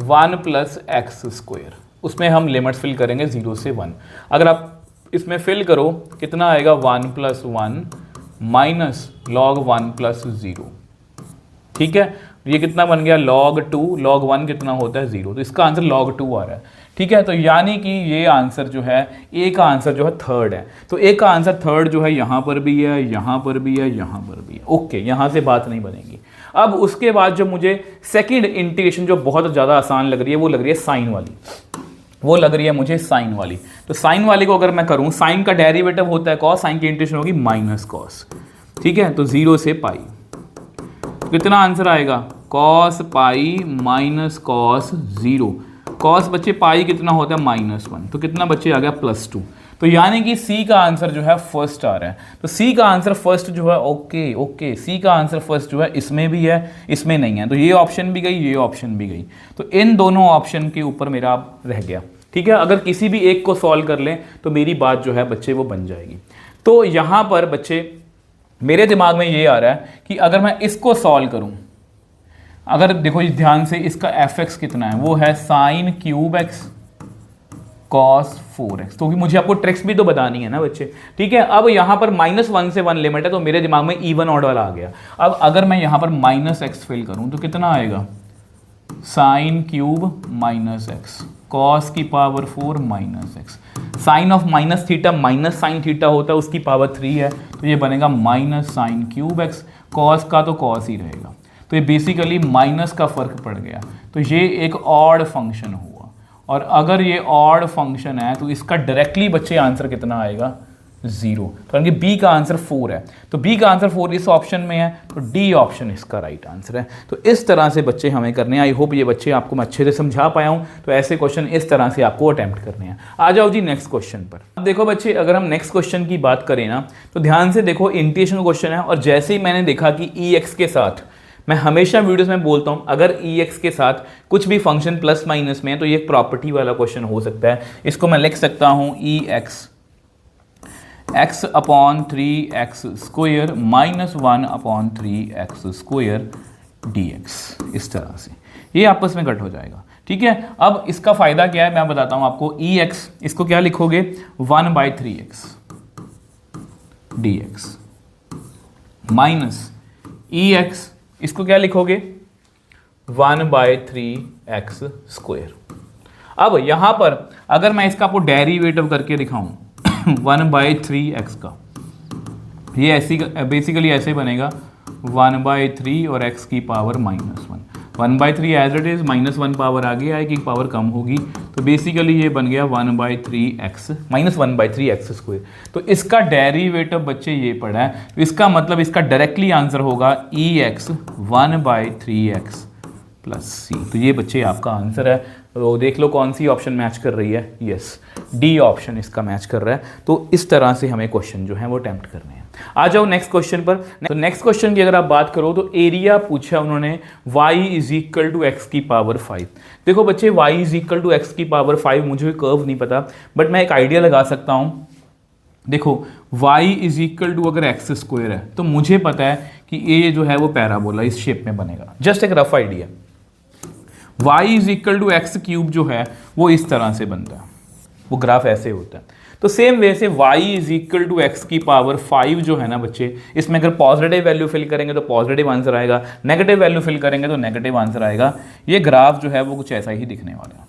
1 + x²। उसमें हम लिमिट्स फिल करेंगे 0 से 1। अगर आप इसमें फिल करो कितना आएगा? 1 + 1 माइनस log 1 + 0। ठीक है, ये कितना बन गया? log 2। log 1 कितना होता है? 0। तो इसका आंसर log 2 आ रहा है। ठीक है, तो यानी कि ये आंसर जो है, ए का आंसर जो है थर्ड है। तो ए का आंसर थर्ड जो है यहाँ पर भी है, यहाँ पर भी है, यहाँ पर भी है। ओके, यहाँ से बात नहीं बनेगी। अब उसके बाद जो मुझे सेकंड इंटीग्रेशन जो बहुत ज़्यादा आसान लग रही है, वो लग रही है साइन वाली। वो लग रही है मुझे साइन वाली। तो साइन वाली को अगर मैं करूँ, साइन का डेरिवेटिव होता है कॉस, साइन की इंटीग्रेशन होगी माइनस कॉस। ठीक है, तो 0 से पाई। कितना आंसर आएगा? cos pi minus cos 0। Cos बच्चे पाई कितना होता है? -1। तो कितना बच्चे आ गया? +2। तो यानी कि सी का आंसर जो है फर्स्ट आ रहा है। तो सी का आंसर फर्स्ट जो है, ओके, सी का आंसर फर्स्ट जो है इसमें भी है, इसमें नहीं है। तो ये ऑप्शन भी गई, ये ऑप्शन भी गई। तो इन दोनों ऑप्शन के ऊपर मेरा अब रह गया। ठीक है, अगर किसी भी एक को सॉल्व कर लें तो मेरी बात जो है बच्चे वो बन जाएगी। तो यहाँ पर बच्चे मेरे दिमाग में ये आ रहा है कि अगर मैं इसको सॉल्व करूं, अगर देखो इस ध्यान से, इसका fx कितना है? वो है sin³ x cos 4x। तो मुझे आपको ट्रिक्स भी तो बतानी है ना बच्चे। ठीक है, अब यहाँ पर -1 से 1 लिमिट है, तो मेरे दिमाग में इवन ऑड वाला आ गया। अब अगर मैं यहाँ पर -x फिल करूँ तो कितना आएगा? sin³ -x cos की power 4 -x। Sine of minus theta minus sine theta होता है, उसकी पावर 3 है, तो ये बनेगा -sin³ x। कॉस का तो कॉस ही रहेगा। तो ये बेसिकली माइनस का फर्क पड़ गया। तो ये एक ऑड फंक्शन हुआ, और अगर ये ऑड फंक्शन है तो इसका डायरेक्टली बच्चे आंसर कितना आएगा? 0। तो यानी बी का आंसर 4 है। तो बी का आंसर 4 इस ऑप्शन में है, तो डी ऑप्शन इसका राइट आंसर है। तो इस तरह से बच्चे हमें करने हैं। आई होप ये बच्चे आपको मैं अच्छे से समझा पाया हूँ। तो ऐसे क्वेश्चन इस तरह से आपको अटेम्प्ट करने हैं। आ जाओ जी नेक्स्ट क्वेश्चन पर। अब देखो बच्चे, अगर हम नेक्स्ट क्वेश्चन की बात करें ना, तो ध्यान से देखो, इंटीग्रेशन क्वेश्चन है। और जैसे ही मैंने देखा कि EX के साथ, मैं हमेशा वीडियोस में बोलता हूं, अगर EX के साथ कुछ भी फंक्शन प्लस माइनस में है तो ये एक प्रॉपर्टी वाला क्वेश्चन हो सकता है। इसको मैं लिख सकता हूं EX x/3x² -1/3x² dx। इस तरह से ये आपस में कट हो जाएगा। ठीक है, अब इसका फ़ायदा क्या है मैं बताता हूँ आपको। EX इसको क्या लिखोगे? 1/3x dx माइनस EX इसको क्या लिखोगे? 1/3x²। अब यहाँ पर अगर मैं इसका आपको डेरिवेटिव करके दिखाऊं 1/3x का, ये ऐसी बेसिकली ऐसे बनेगा 1/3 और x की पावर -1। 1/3 एज इट इज, -1 पावर आगे आएगी, पावर कम होगी। तो बेसिकली ये बन गया 1/3x -1/3x²। तो इसका डेरिवेटिव बच्चे ये पड़ा है। तो इसका मतलब इसका डायरेक्टली आंसर होगा EX 1/3x + c। तो ये बच्चे आपका आंसर है। तो देख लो कौन सी ऑप्शन मैच कर रही है। यस, डी ऑप्शन इसका मैच कर रहा है। तो इस तरह से हमें क्वेश्चन जो है वो अटेम्प्ट करने हैं। आ जाओ नेक्स्ट क्वेश्चन पर। तो नेक्स्ट क्वेश्चन की अगर आप बात करो तो एरिया पूछा उन्होंने y = x⁵। देखो बच्चे, y = x⁵, मुझे कर्व नहीं पता, बट मैं एक आइडिया लगा सकता हूँ। देखो y = अगर x² है तो मुझे पता है कि ये जो है वो पैराबोला इस शेप में बनेगा। जस्ट एक रफ आइडिया। y = x³ जो है वो इस तरह से बनता है, वो ग्राफ ऐसे होता है। तो सेम वे से y = x⁵ जो है ना बच्चे, इसमें अगर पॉजिटिव वैल्यू फिल करेंगे तो पॉजिटिव आंसर आएगा, नेगेटिव वैल्यू फिल करेंगे तो नेगेटिव आंसर आएगा। ये ग्राफ जो है वो कुछ ऐसा ही दिखने वाला है।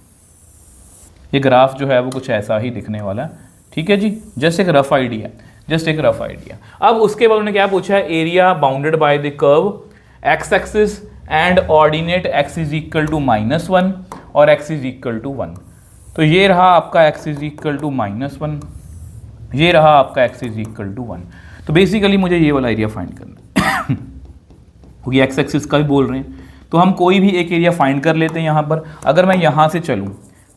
ये ग्राफ जो है वो कुछ ऐसा ही दिखने वाला है। ठीक है जी, जस्ट एक रफ आइडिया, जस्ट एक रफ आइडिया। अब उसके बाद उन्होंने क्या पूछा है? Area bounded by the curve x axis and ordinate x = -1 और x = 1। तो ये रहा आपका x = -1, ये रहा आपका x = 1। तो बेसिकली मुझे ये वाला एरिया फाइंड करना है। क्योंकि एक्स एक्सिस का भी बोल रहे हैं। तो हम कोई भी एक एरिया फाइंड कर लेते हैं यहाँ पर। अगर मैं यहाँ से चलूँ,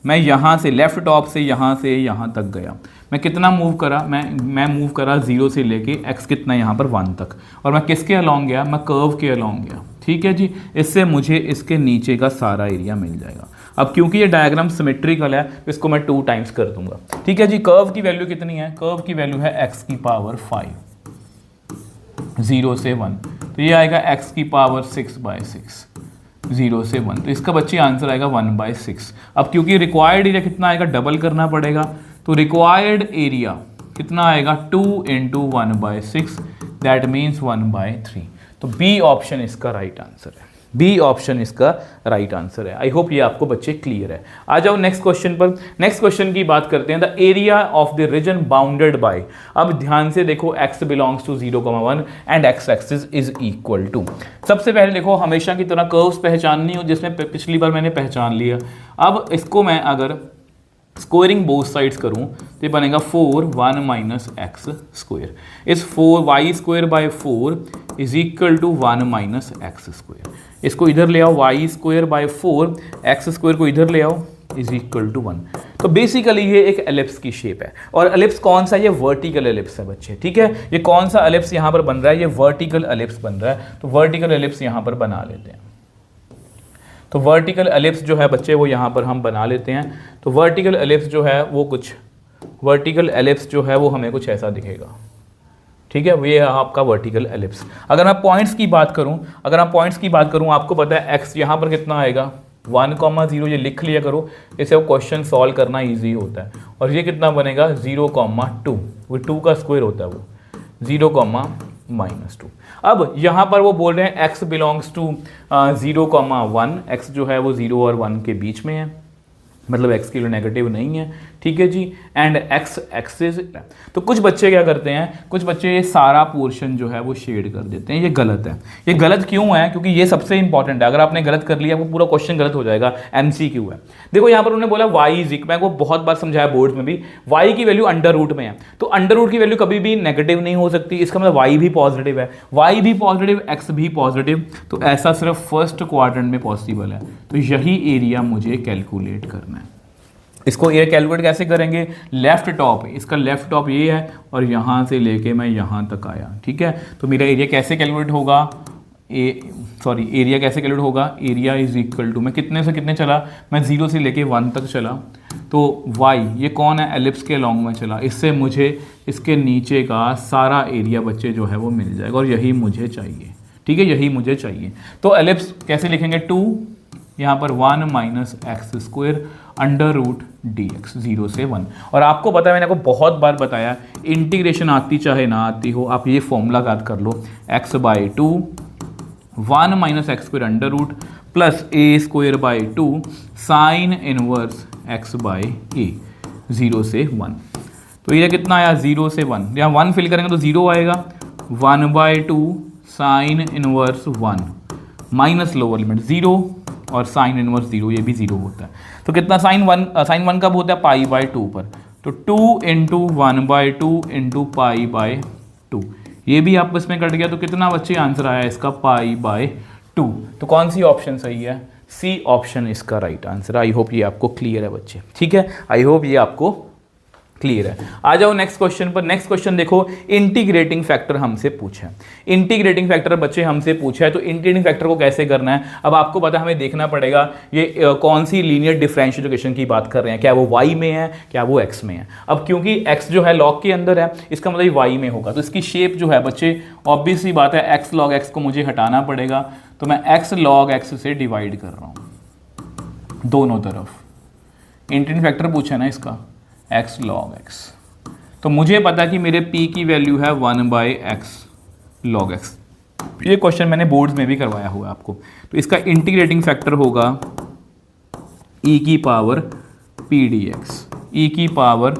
मैं यहाँ से लेफ़्ट टॉप से यहाँ तक गया, मैं कितना मूव करा, मैं मूव करा 0 से लेके x कितना यहाँ पर 1 तक, और मैं किसके अलॉन्ग गया, मैं कर्व के अलॉन्ग गया। ठीक है जी, इससे मुझे इसके नीचे का सारा एरिया मिल जाएगा। अब क्योंकि ये डायग्राम सिमेट्रिकल है तो इसको मैं 2 टाइम्स कर दूंगा। ठीक है जी, कर्व की वैल्यू कितनी है, कर्व की वैल्यू है x की पावर 5, 0 से 1, तो ये आएगा x की पावर 6/6, 0 से 1, तो इसका बच्चे आंसर आएगा 1/6। अब क्योंकि रिक्वायर्ड एरिया कितना आएगा, डबल करना पड़ेगा, तो रिक्वायर्ड एरिया कितना आएगा 2 × 1/6, दैट मीन्स 1/3। तो बी ऑप्शन इसका राइट आंसर है, बी ऑप्शन इसका राइट आंसर है। आई होप ये आपको बच्चे क्लियर है। आ जाओ नेक्स्ट क्वेश्चन पर। नेक्स्ट क्वेश्चन की बात करते हैं, the area of the region bounded by. अब ध्यान से देखो, x belongs to 0,1 and x axis is equal to. सबसे पहले देखो, हमेशा की तरह कर्व्स पहचाननी हो, जिसमें पिछली बार मैंने पहचान लिया। अब इसको मैं अगर स्क्वायरिंग बोथ साइड्स करूं तो ये बनेगा 4 1 - x स्क्वायर। इस 4y² / 4 is equal to 1 - x square. इसको इधर ले आओ, y² / 4, x स्क्वायर को इधर ले आओ, इज इक्वल टू 1। तो बेसिकली ये एक एलिप्स की शेप है, और एलिप्स कौन सा, ये वर्टिकल एलिप्स है बच्चे। ठीक है, ये कौन सा एलिप्स यहाँ पर बन रहा है, ये वर्टिकल एलिप्स बन रहा है। तो वर्टिकल एलिप्स यहाँ पर बना लेते हैं। तो वर्टिकल एलिप्स जो है बच्चे वो यहाँ पर हम बना लेते हैं। तो वर्टिकल एलिप्स जो है वो कुछ, वर्टिकल एलिप्स जो है वो हमें कुछ ऐसा दिखेगा। ठीक है, ये है आपका वर्टिकल एलिप्स। अगर मैं पॉइंट्स की बात करूं, आपको पता है x यहाँ पर कितना आएगा 1,0, ये लिख लिया करो, इसे वो क्वेश्चन सॉल्व करना ईजी होता है। और ये कितना बनेगा 0,2, वो 2 का स्क्वायर होता है, वो 0,-2। अब यहाँ पर वो बोल रहे हैं x बिलोंग्स टू 0,1, x जो है वो 0 और 1 के बीच में है, मतलब x के लिए नेगेटिव नहीं है। ठीक है जी, एंड x एक्सिस। तो कुछ बच्चे क्या करते हैं, कुछ बच्चे ये सारा पोर्शन जो है वो शेड कर देते हैं। ये गलत है। ये गलत क्यों है, क्योंकि ये सबसे इंपॉर्टेंट है। अगर आपने गलत कर लिया वो पूरा क्वेश्चन गलत हो जाएगा, MCQ है। देखो यहाँ पर उन्होंने बोला y इज इक्वल, मैं को बहुत बार समझाया बोर्ड में भी, y की वैल्यू अंडर रूट में है, तो अंडर रूट की वैल्यू कभी भी नेगेटिव नहीं हो सकती। इसका मतलब y भी पॉजिटिव है, y भी पॉजिटिव, x भी पॉजिटिव। तो ऐसा सिर्फ फर्स्ट क्वाड्रेंट में पॉसिबल है। तो यही एरिया मुझे कैलकुलेट करना है। इसको एरिया कैलकुलेट कैसे करेंगे, लेफ्ट टॉप, इसका लेफ्ट टॉप ये है और यहाँ से लेके मैं यहाँ तक आया। ठीक है, तो मेरा एरिया कैसे कैलकुलेट होगा, एरिया कैसे कैलकुलेट होगा, एरिया इज इक्वल टू, मैं कितने से कितने चला, मैं 0 से लेके 1 तक चला, तो y ये कौन है, एलिप्स के लॉन्ग में चला, इससे मुझे इसके नीचे का सारा एरिया बच्चे जो है वो मिल जाएगा, और यही मुझे चाहिए। ठीक है, यही मुझे चाहिए। तो एलिप्स कैसे लिखेंगे, 2 यहाँ पर 1 - x square under root dx 0 से 1। और आपको पता है, मैंने आपको बहुत बार बताया, इंटीग्रेशन आती चाहे ना आती हो, आप ये फॉर्मूला याद कर लो, x/2 1 - x square under root plus a² / 2 sine inverse x/a 0 से 1। तो ये कितना आया 0 से 1, यहाँ 1 फिल करेंगे तो 0 आएगा, 1/2 sine inverse 1 minus lower limit 0 और साइन इनवर्स 0, ये भी 0 होता है। तो कितना साइन 1 कब होता है, π/2 पर, तो 2 × 1/2 × π/2, ये भी आपस में कट गया। तो कितना बच्चे आंसर आया इसका π/2। तो कौन सी ऑप्शन सही है, सी ऑप्शन इसका राइट आंसर। आई होप ये आपको क्लियर है बच्चे। ठीक है, आई होप ये आपको क्लियर है। आ जाओ नेक्स्ट क्वेश्चन पर। नेक्स्ट क्वेश्चन देखो, इंटीग्रेटिंग फैक्टर हमसे पूछा है। इंटीग्रेटिंग फैक्टर बच्चे हमसे पूछा है, तो इंटीग्रेटिंग फैक्टर को कैसे करना है, अब आपको पता है, हमें देखना पड़ेगा ये कौन सी लीनियर डिफरेंशियल इक्वेशन की बात कर रहे हैं, क्या वो y में है, क्या वो x में है। अब क्योंकि x जो है लॉग के अंदर है, इसका मतलब y में होगा, तो इसकी शेप जो है बच्चे ऑब्वियस सी बात है, x log x को मुझे हटाना पड़ेगा, तो मैं x log x से डिवाइड कर रहा हूँ दोनों तरफ। इंटीग्रेटिंग फैक्टर पूछा है ना इसका, x log x, तो मुझे पता कि मेरे p की वैल्यू है 1/x log x। ये क्वेश्चन मैंने बोर्ड्स में भी करवाया हुआ है आपको। तो इसका इंटीग्रेटिंग फैक्टर होगा e की पावर p dx, e की पावर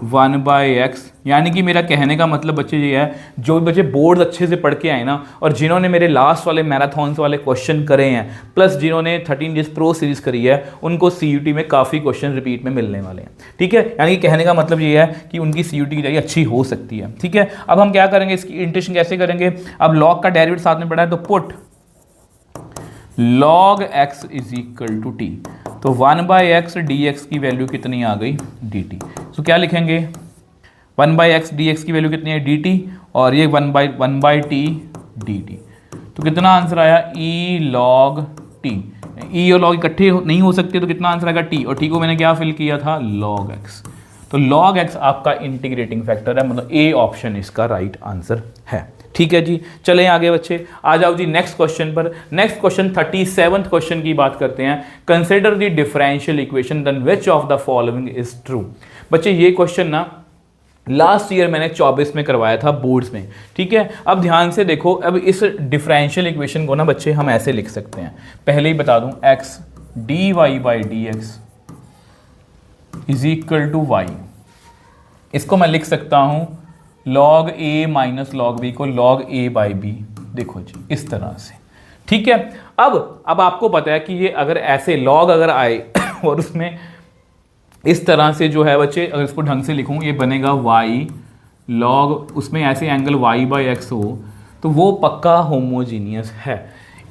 1/x, यानी कि मेरा कहने का मतलब बच्चे ये है, जो बच्चे बोर्ड अच्छे से पढ़ के आए ना, और जिन्होंने मेरे लास्ट वाले मैराथन्स वाले क्वेश्चन करे हैं, प्लस जिन्होंने 13 डेज प्रो सीरीज करी है, उनको CUT में काफ़ी क्वेश्चन रिपीट में मिलने वाले हैं। ठीक है, यानी कि कहने का मतलब ये है कि उनकी CUT की तैयारी अच्छी हो सकती है। ठीक है, अब हम क्या करेंगे, इसकी इंटीग्रेशन कैसे करेंगे, अब लॉग का डेरिवेटिव साथ में पड़ा है, तो put log x is equal to T. तो 1/x dx की वैल्यू कितनी आ गई, dt। तो क्या लिखेंगे, 1/x dx की वैल्यू कितनी है, dt, और ये 1/t dt। तो कितना आंसर आया, e log t। e और log इकट्ठे नहीं हो सकते, तो कितना आंसर आएगा, t, और t को मैंने क्या फिल किया था, log x। तो log x आपका इंटीग्रेटिंग फैक्टर है, मतलब ए ऑप्शन इसका राइट आंसर है। ठीक है जी, चलें आगे बच्चे, आ जाओ जी नेक्स्ट क्वेश्चन पर। नेक्स्ट क्वेश्चन 37th क्वेश्चन की बात करते हैं। Consider the differential equation then which of the following is true. बच्चे ये क्वेश्चन ना लास्ट ईयर मैंने 24 में करवाया था बोर्ड्स में, ठीक है। अब ध्यान से देखो, अब इस डिफरेंशियल इक्वेशन को ना बच्चे हम ऐसे लिख सकते हैं, पहले ही बता दूं, x dy/dx is equal to y। इसको मैं लिख सकता हूं log a minus log b को log a/b, देखो जी इस तरह से, ठीक है। अब आपको पता है कि ये अगर ऐसे log अगर आए और उसमें इस तरह से जो है बच्चे, अगर इसको ढंग से लिखूं, ये बनेगा y log, उसमें ऐसे एंगल y/x हो, तो वो पक्का होमोजीनियस है।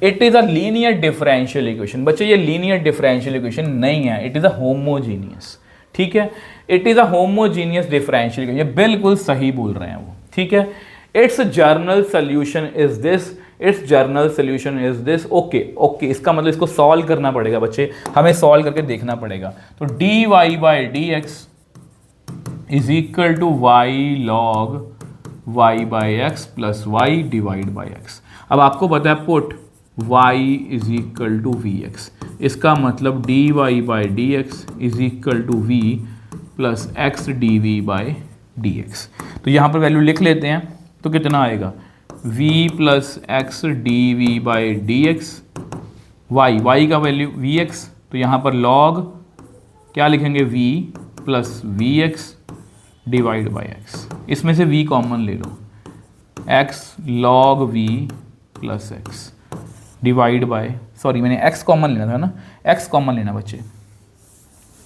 It is a linear differential equation. बच्चे ये लीनियर डिफरेंशियल इक्वेशन नहीं है, इट इज़ अ होमोजीनियस, ठीक है। It is a homogeneous differential equation, ये बिल्कुल सही बोल रहे हैं वो, ठीक है। It's general solution is this, it's general solution is this. Okay, इसका मतलब इसको सॉल्व करना पड़ेगा बच्चे, हमें सॉल्व करके देखना पड़ेगा। तो dy/dx is equal to y log y/x plus y divide by x। अब आपको पता है put y is equal to vx, इसका मतलब dy/dx is equal to v plus x dv/dx। तो यहाँ पर वैल्यू लिख लेते हैं, तो कितना आएगा, v plus x dv/dx, y का वैल्यू vx, तो यहाँ पर log क्या लिखेंगे, v plus vx divide by x। इसमें से v कॉमन ले लो, x log v plus x divide by, sorry मैंने x कॉमन लेना था ना, x कॉमन लेना बच्चे,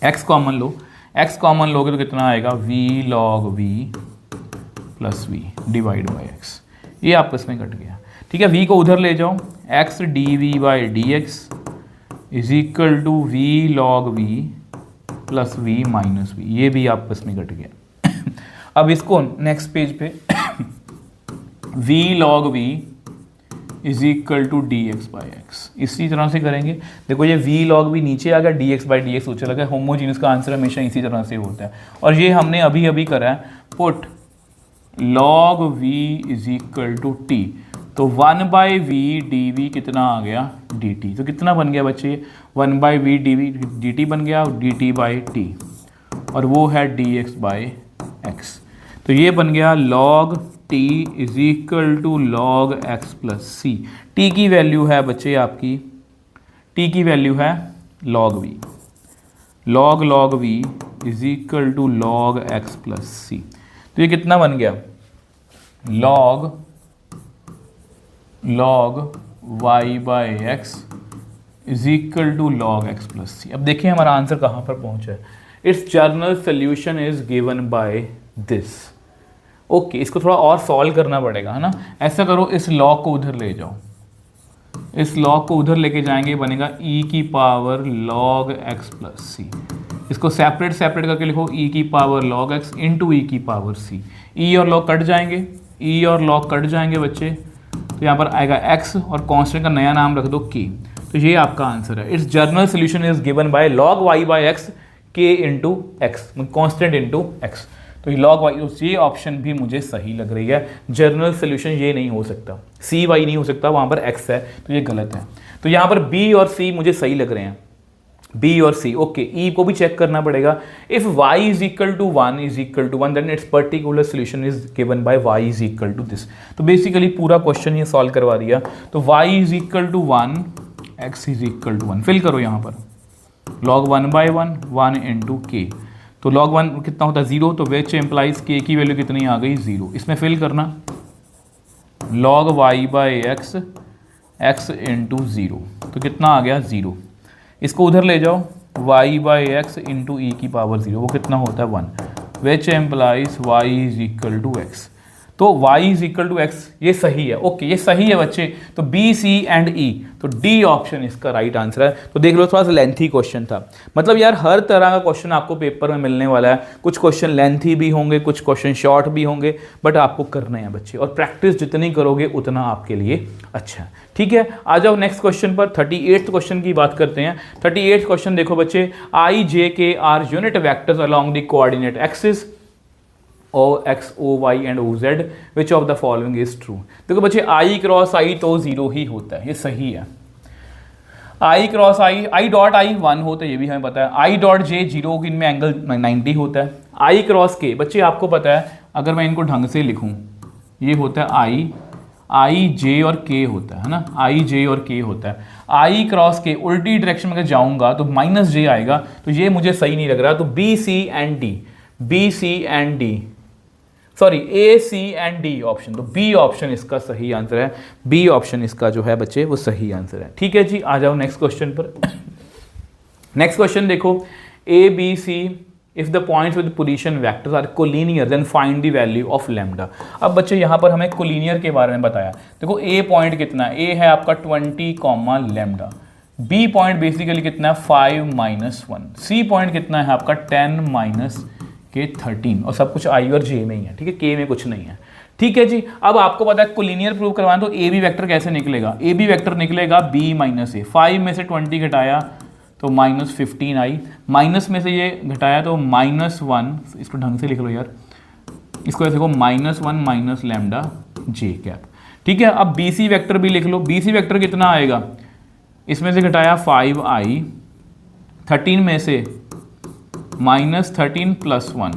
x कॉमन लो, x कॉमन लोगे तो कितना आएगा, v log v plus v divide by x। ये आपस में कट गया, ठीक है। v को उधर ले जाओ, x dv/dx is equal to v log v plus v minus v, ये भी आपस में कट गया। अब इसको नेक्स्ट पेज पे v log v is equal to dx/x, इसी तरह से करेंगे। देखो ये v log v नीचे आ गया, dx/dx ऊपर लगा, होमोजीनियस का आंसर हमेशा इसी तरह से होता है। और ये हमने अभी अभी करा है, put log v is equal to t, तो 1/v dv कितना आ गया, dt। तो कितना बन गया बच्चे, 1/v dv dt बन गया, dt/t, और वो है dx/x। तो ये बन गया log t is equal to log x plus C. t की वैल्यू है बच्चे आपकी, t की वैल्यू है log v, log v is equal to log x plus c. तो ये कितना बन गया, log y/x is equal to log x plus c. अब देखिए हमारा आंसर कहाँ पर पहुँचा है, it's general solution is given by this. Okay, इसको थोड़ा और सॉल्व करना पड़ेगा, है ना। ऐसा करो, इस लॉग को उधर ले जाओ, इस लॉग को उधर लेके जाएंगे, बनेगा e की पावर log x प्लस सी। इसको सेपरेट करके लिखो, e की power log x into e की पावर c। e और log कट जाएंगे, e और log कट जाएंगे बच्चे, तो यहाँ पर आएगा x और कांस्टेंट का नया नाम रख दो k। तो ये आपका आंसर है, it's general solution is given bye log y/x k into x, constant into x. तो log y, ये ऑप्शन भी मुझे सही लग रही है। जर्नल सोल्यूशन ये नहीं हो सकता, cy नहीं हो सकता, वहाँ पर x है, तो ये गलत है। तो यहाँ पर b और c मुझे सही लग रहे हैं, b और c। ओके, e को भी चेक करना पड़ेगा। If y is equal to 1 then it's particular solution is given by y is equal to this. तो बेसिकली पूरा क्वेश्चन ये सॉल्व करवा दिया। तो y is equal to 1, x is equal to 1, fill करो यहाँ पर, log 1/1 1 इंटू के। तो log 1 कितना होता है, 0, तो विच एम्प्लाइज k की वैल्यू कितनी आ गई, 0। इसमें फिल करना, log y/x x इंटू 0, तो कितना आ गया, 0। इसको उधर ले जाओ, y/x इंटू e की पावर 0, वो कितना होता है, 1, which implies y is equal to x। तो y is equal to X, ये सही है। ओके ये सही है बच्चे। तो बी सी एंड ई, तो डी ऑप्शन इसका राइट आंसर है। तो देख लो थोड़ा सा लेंथी क्वेश्चन था, मतलब यार हर तरह का क्वेश्चन आपको पेपर में मिलने वाला है। कुछ क्वेश्चन लेंथी भी होंगे, कुछ क्वेश्चन शॉर्ट भी होंगे, बट आपको करने हैं बच्चे, और प्रैक्टिस जितनी करोगे उतना आपके लिए अच्छा है। ठीक है, आ जाओ नेक्स्ट क्वेश्चन पर। 38th क्वेश्चन की बात करते हैं। 38th क्वेश्चन देखो बच्चे, I J K R unit vectors along the coordinate axis O X O Y and O Z, which of the following is true. देखो बच्चे आई क्रॉस आई तो जीरो ही होता है, ये सही है। आई cross I, I dot I 1 होता है, ये भी हमें पता है। आई डॉट जे जीरो, इनमें एंगल 90 होता है। आई क्रॉस के बच्चे आपको पता है, अगर मैं इनको ढंग से लिखूं, ये होता है आई जे और के होता है ना, आई जे और के होता है। आई क्रॉस के उल्टी डायरेक्शन में अगर जाऊंगा तो माइनस जे आएगा, तो ये मुझे सही नहीं लग रहा। तो B C and D, B C and D, sorry A C and D option, तो बी ऑप्शन इसका सही आंसर है। बी ऑप्शन इसका जो है बच्चे वो सही आंसर है। ठीक है जी, आ जाओ नेक्स्ट क्वेश्चन पर। नेक्स्ट क्वेश्चन देखो, A B C if the points with position vectors are collinear then find the value of lambda. अब बच्चे यहाँ पर हमें कोलिनियर के बारे में बताया। देखो ए पॉइंट कितना है, ए है आपका 20 comma lambda, B point basically कितना है 5 माइनस 1, सी पॉइंट कितना है आपका 10 माइनस के 13, और सब कुछ आई और जे में ही है। ठीक है, के में कुछ नहीं है। ठीक है जी, अब आपको पता है कोलिनियर प्रूव करवाना, तो ए बी वेक्टर कैसे निकलेगा। ए बी वेक्टर निकलेगा बी माइनस ए, 5 में से 20 घटाया तो माइनस 15 आई, माइनस में से ये घटाया तो माइनस 1, इसको ढंग से लिख लो यार, इसको ऐसे देखो माइनस 1 माइनस लैम्डा जे कैप। ठीक है, अब बी सी वैक्टर भी लिख लो। बी सी वैक्टर कितना आएगा, इसमें से घटाया 5 आई, 13 में से माइनस 13 प्लस 1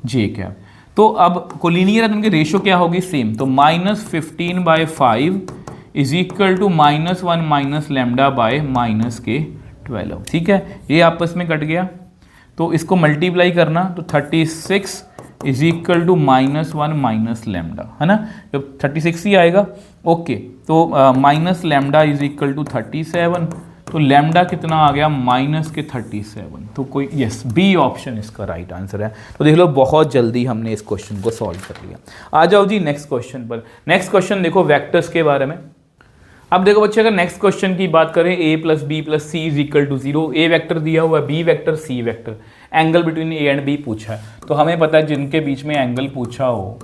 जे कैप। तो अब कोलिनियर है तो उनकी रेशियो क्या होगी, सेम। तो minus 15 by 5 is equal to minus 1 minus lambda by minus के 12। ठीक है, ये आपस में कट गया, तो इसको मल्टीप्लाई करना, तो 36 is equal to minus 1 minus lambda, है ना, जब 36 ही आएगा। ओके, तो minus lambda is equal to 37, तो लैम्डा कितना आ गया माइनस के 37। तो कोई यस, बी ऑप्शन इसका राइट आंसर है। तो देख लो बहुत जल्दी हमने इस क्वेश्चन को सॉल्व कर लिया। आ जाओ जी नेक्स्ट क्वेश्चन पर। नेक्स्ट क्वेश्चन देखो वेक्टर्स के बारे में। अब देखो बच्चे, अगर नेक्स्ट क्वेश्चन की बात करें, a plus b plus c is equal to 0, a vector दिया हुआ है, b vector, c vector, angle between a and b पूछा है। तो हमें पता है जिनके बीच में एंगल पूछा हो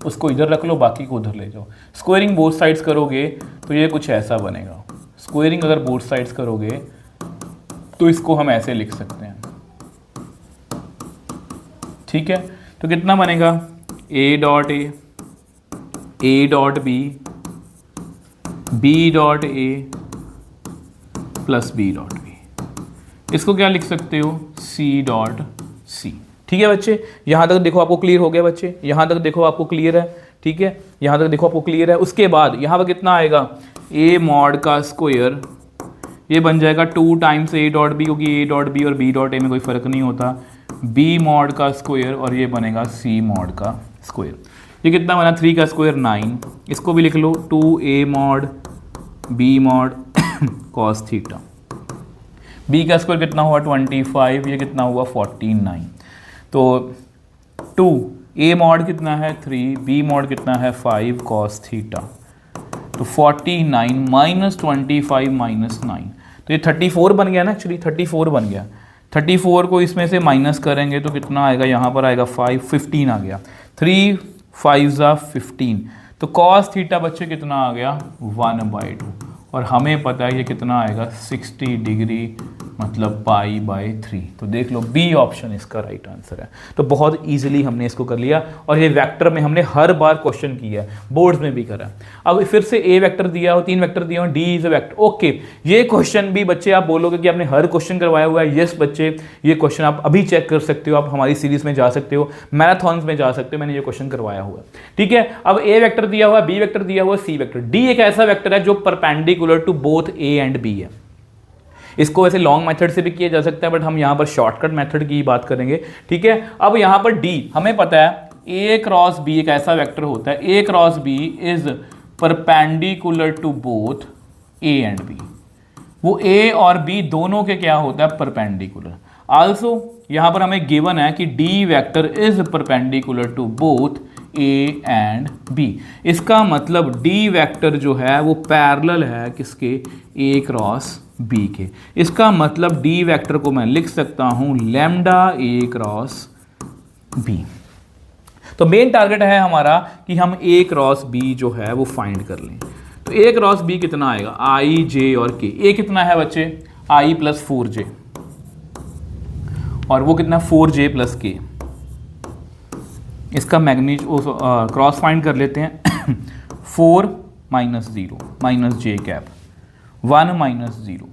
उसको इधर रख लो, बाकी को उधर ले जाओ। स्क्वायरिंग बोथ साइड्स करोगे तो ये कुछ ऐसा बनेगा। स्क्वायरिंग अगर बोथ साइड्स करोगे तो इसको हम ऐसे लिख सकते हैं। ठीक है, तो कितना बनेगा, A dot A dot B dot A plus B dot B. इसको क्या लिख सकते हो, सी डॉट सी। ठीक है बच्चे, यहाँ तक देखो आपको क्लियर हो गया बच्चे, यहाँ तक देखो आपको क्लियर है। ठीक है, यहाँ तक देखो आपको क्लियर है। उसके बाद यहाँ पर कितना आएगा, ए मॉड का स्क्वायर, ये बन जाएगा 2 टाइम्स ए डॉट बी, क्योंकि ए डॉट बी और बी डॉट ए में कोई फर्क नहीं होता, बी मॉड का स्क्वायर, और ये बनेगा सी मॉड का स्क्वायर। ये कितना बना, 3 का स्क्वायर 9, इसको भी लिख लो 2a mod B mod cos theta. B का स्क्वायर कितना हुआ 25, ये कितना हुआ 49। तो 2a मॉड कितना है 3, बी मॉड कितना है 5 कॉस थीटा, तो 49 माइनस 25 माइनस 9, तो ये 34 बन गया ना, एक्चुअली 34 बन गया। 34 को इसमें से माइनस करेंगे तो कितना आएगा, यहाँ पर आएगा 15 आ गया, 3 5 15, तो कॉस थीटा बच्चे कितना आ गया 1/2, और हमें पता है ये कितना आएगा 60 डिग्री, मतलब π/3। तो देख लो बी ऑप्शन इसका राइट आंसर है। तो बहुत इजीली हमने इसको कर लिया, और ये वेक्टर में हमने हर बार क्वेश्चन किया है, बोर्ड्स में भी करा। अब फिर से ए वेक्टर दिया हो, 3 वेक्टर दिया हो, D is a vector. Okay, ये क्वेश्चन भी बच्चे आप बोलोगे कि आपने हर क्वेश्चन करवाया हुआ है। यस बच्चे, ये क्वेश्चन आप अभी चेक कर सकते हो, आप हमारी सीरीज में जा सकते हो, मैराथॉन्स में जा सकते हो, मैंने ये क्वेश्चन करवाया हुआ है। ठीक है, अब ए वेक्टर दिया हुआ, बी वेक्टर दिया हुआ, सी वेक्टर, डी एक ऐसा वेक्टर है जो perpendicular to both A and B है। इसको वैसे लॉन्ग मेथड से भी किया जा सकता है, बट हम यहाँ पर शॉर्टकट मेथड की बात करेंगे। ठीक है, अब यहाँ पर डी हमें पता है ए क्रॉस बी एक ऐसा वेक्टर होता है, a cross b is perpendicular to both A and b. वो ए और बी दोनों के क्या होता है, परपेंडिकुलर। आल्सो यहाँ पर हमें गिवन है कि D vector is perpendicular to both A and B. इसका मतलब डी वेक्टर जो है वो पैरेलल है किसके, ए क्रॉस बी के। इसका मतलब डी वेक्टर को मैं लिख सकता हूं लैम्डा ए क्रॉस बी। तो मेन टारगेट है हमारा कि हम ए क्रॉस बी जो है वो फाइंड कर लें। तो ए क्रॉस बी कितना आएगा, आई जे और के। ए कितना है बच्चे, आई प्लस 4j, और वो कितना 4j प्लस के। इसका मैग्नीट्यूड क्रॉस फाइंड कर लेते हैं 4 माइनस 0 माइनस जे कैप, 1 माइनस 0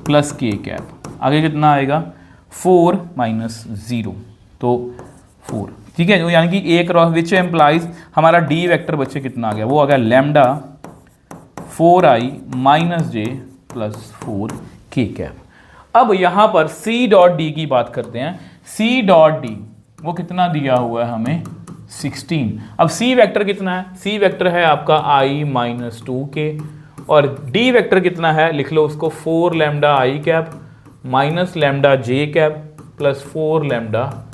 प्लस के कैप, आगे कितना आएगा 4 माइनस 0, तो 4। ठीक है, यानी कि ए क्रॉस विच एम्प्लाइज हमारा डी वेक्टर बच्चे कितना आ गया, वो आ गया लैम्डा 4i माइनस जे प्लस 4 के कैप। अब यहाँ पर सी डॉट डी की बात करते हैं। सी डॉट डी वो कितना दिया हुआ है हमें 16। अब सी वेक्टर कितना है, सी वेक्टर है आपका i माइनस 2k, और डी वेक्टर कितना है लिख लो उसको 4 लैम्डा आई कैप माइनस लैम्डा जे कैप प्लस 4 लैम्डा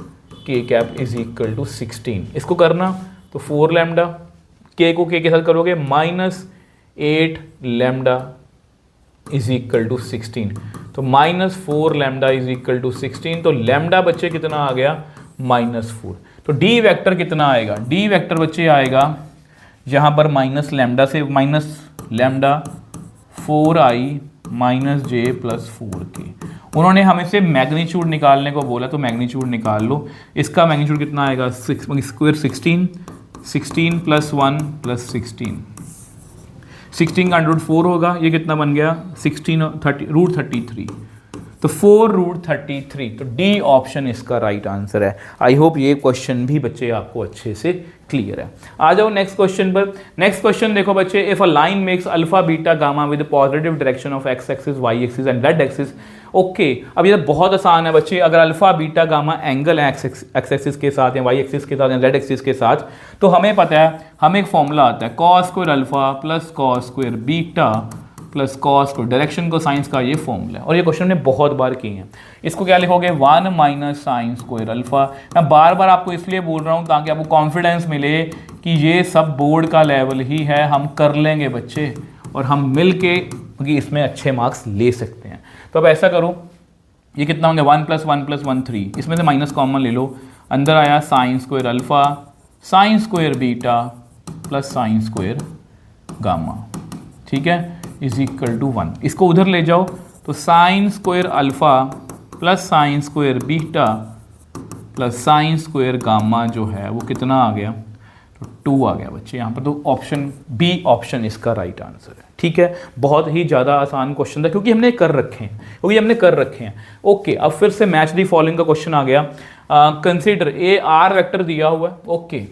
के कैप इज इक्वल टू 16। इसको करना तो 4 लैम्डा, के को के साथ करोगे minus 8 lambda is equal to 16, तो minus 4 lambda is equal to 16। तो लैम्डा बच्चे कितना आ गया -4। तो डी वेक्टर कितना आएगा, डी वेक्टर बच्चे आएगा यहाँ पर माइनस लैम्डा से माइनस लैम्डा 4i माइनस जे प्लस 4k। उन्होंने हमें से मैग्नीट्यूड निकालने को बोला, तो मैग्नीट्यूड निकाल लो। इसका मैग्नीट्यूड कितना आएगा, स्क्वायर 16 प्लस 1 प्लस 16 का अंडर 4 होगा, ये कितना बन गया 16 रूट 33, तो 4 रूट 33। तो डी ऑप्शन इसका राइट आंसर है। आई होप ये क्वेश्चन भी बच्चे आपको अच्छे से क्लियर है। आ जाओ नेक्स्ट क्वेश्चन पर। नेक्स्ट क्वेश्चन देखो बच्चे, if a line makes alpha beta gamma with positive direction of X axis Y axis and Z axis. Okay, अब ये बहुत आसान है बच्चे। अगर अल्फा बीटा गामा एंगल है एक्स एक्सिस के साथ या वाई एक्सिस के साथ या जेड एक्सिस के साथ, तो हमें पता है, हमें एक फॉर्मूला आता है cos square alpha plus cos square beta plus cos को डायरेक्शन को साइंस का ये फॉर्मूला है, और ये क्वेश्चन ने बहुत बार किए हैं। इसको क्या लिखोगे 1 माइनस साइन स्क्वायर अल्फा। मैं बार बार आपको इसलिए बोल रहा हूँ ताकि आपको कॉन्फिडेंस मिले कि ये सब बोर्ड का लेवल ही है, हम कर लेंगे बच्चे, और हम मिल के क्योंकि इसमें अच्छे मार्क्स ले सकते हैं। तो अब ऐसा करो, ये कितना होंगे 1 प्लस 1 प्लस 1 3, इसमें से माइनस कॉमन ले लो, अंदर आया sine square alpha sine square beta plus sine square gamma, ठीक है, इज इक्वल टू 1। इसको उधर ले जाओ तो sine square alpha plus sine square beta plus sine square gamma जो है वो कितना आ गया, तो 2 आ गया बच्चे यहाँ पर। तो ऑप्शन बी ऑप्शन इसका राइट आंसर है। ठीक है, बहुत ही ज़्यादा आसान क्वेश्चन था क्योंकि हमने कर रखे हैं। ओके, अब फिर से मैच दी फॉलोइंग का क्वेश्चन आ गया। कंसीडर ए आर वेक्टर दिया हुआ है, okay,